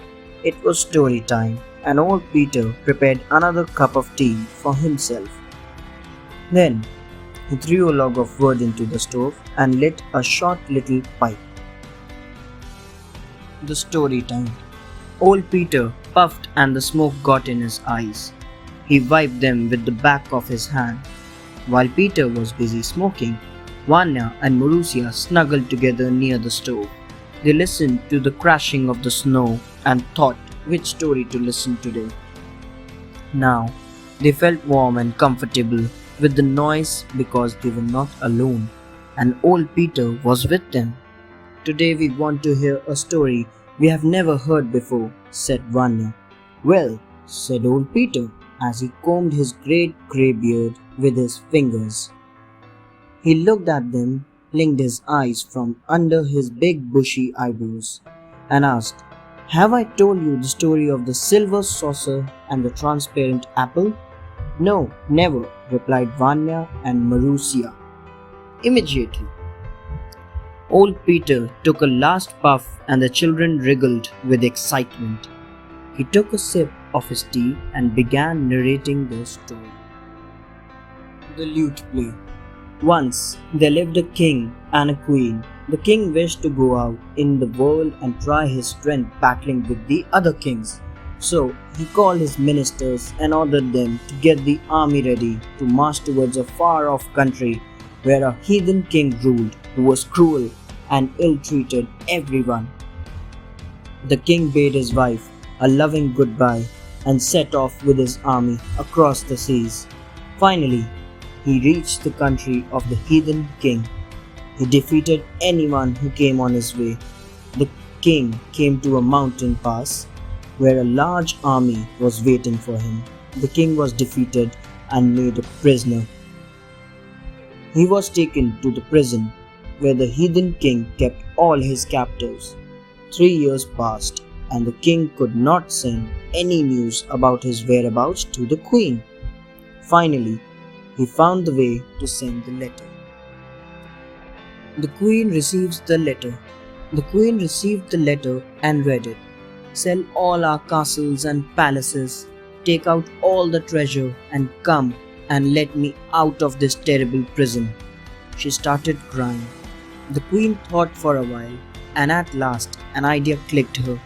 it was story time, and old Peter prepared another cup of tea for himself. Then, he threw a log of wood into the stove and lit a short little pipe. The story time. Old Peter puffed and the smoke got in his eyes. He wiped them with the back of his hand. While Peter was busy smoking, Vania and Marussia snuggled together near the stove. They listened to the crashing of the snow and thought which story to listen today. Now, they felt warm and comfortable with the noise because they were not alone, and old Peter was with them. Today we want to hear a story we have never heard before, said Vanya. Well, said old Peter as he combed his great grey beard with his fingers. He looked at them, blinked his eyes from under his big bushy eyebrows, and asked, Have I told you the story of the silver saucer and the transparent apple? No, never, replied Vanya and Marussia. Immediately. Old Peter took a last puff and the children wriggled with excitement. He took a sip of his tea and began narrating the story. The Lute Player. Once there lived a king and a queen. The king wished to go out in the world and try his strength battling with the other kings. So he called his ministers and ordered them to get the army ready to march towards a far-off country where a heathen king ruled who was cruel and ill-treated everyone. The king bade his wife a loving goodbye and set off with his army across the seas. Finally, he reached the country of the heathen king. He defeated anyone who came on his way. The king came to a mountain pass where a large army was waiting for him. The king was defeated and made a prisoner. He was taken to the prison where the heathen king kept all his captives. 3 years passed and the king could not send any news about his whereabouts to the queen. Finally, he found the way to send the letter. The queen receives the letter. The queen received the letter and read it. Sell all our castles and palaces, take out all the treasure and come and let me out of this terrible prison. She started crying. The queen thought for a while and at last an idea clicked her.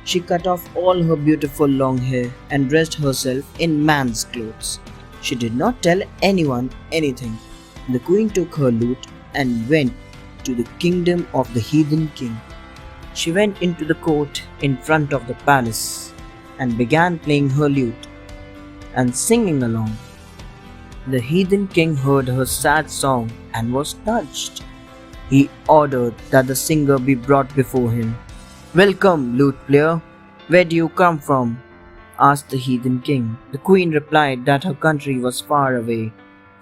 She cut off all her beautiful long hair and dressed herself in man's clothes. She did not tell anyone anything. The queen took her lute and went to the kingdom of the heathen king. She went into the court in front of the palace and began playing her lute and singing along. The heathen king heard her sad song and was touched. He ordered that the singer be brought before him. Welcome, lute player. Where do you come from? Asked the heathen king. The queen replied that her country was far away.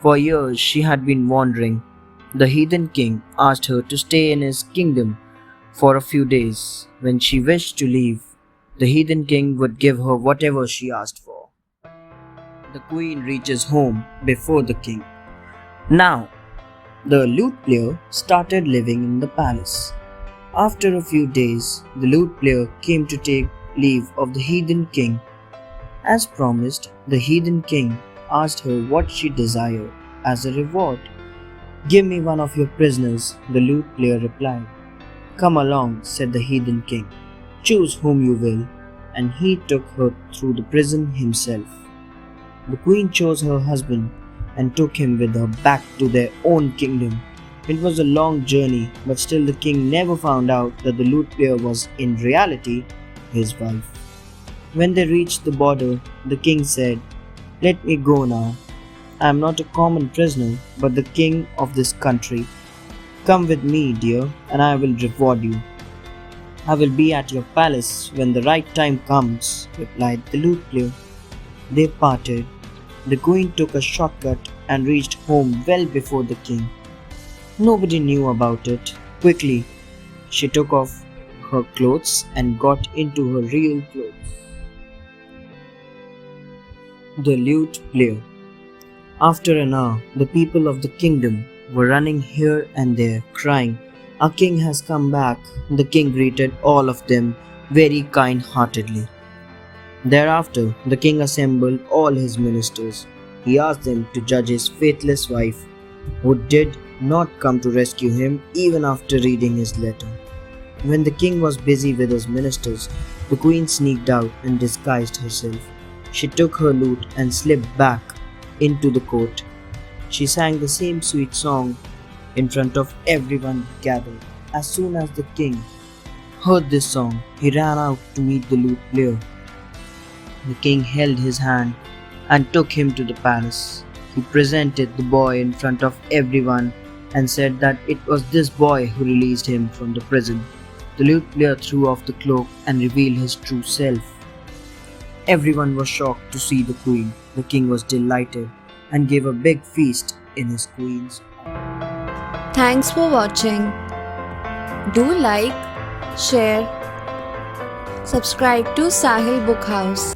For years she had been wandering. The heathen king asked her to stay in his kingdom for a few days. When she wished to leave, the heathen king would give her whatever she asked for. The queen reaches home before the king. Now, the lute player started living in the palace. After a few days, the lute player came to take leave of the heathen king. As promised, the heathen king asked her what she desired as a reward. Give me one of your prisoners, the lute player replied. Come along, said the heathen king. Choose whom you will. And he took her through the prison himself. The queen chose her husband and took him with her back to their own kingdom. It was a long journey, but still the king never found out that the lute player was in reality his wife. When they reached the border, the king said, "Let me go now. I am not a common prisoner, but the king of this country. Come with me, dear, and I will reward you." "I will be at your palace when the right time comes," replied the lute player. They parted. The queen took a shortcut and reached home well before the king. Nobody knew about it. Quickly, she took off her clothes and got into her real clothes. The lute player. After an hour, the people of the kingdom were running here and there, crying, "Our king has come back." The king greeted all of them very kind-heartedly. Thereafter, the king assembled all his ministers. He asked them to judge his faithless wife, who did not come to rescue him even after reading his letter. When the king was busy with his ministers, the queen sneaked out and disguised herself. She took her lute and slipped back into the court. She sang the same sweet song in front of everyone gathered. As soon as the king heard this song, he ran out to meet the lute player. The king held his hand and took him to the palace. He presented the boy in front of everyone and said that it was this boy who released him from the prison. The lute player threw off the cloak and revealed his true self. Everyone was shocked to see the queen. The king was delighted and gave a big feast in his queen's honor. Thanks for watching. Do like, share, subscribe to Sahil Book House.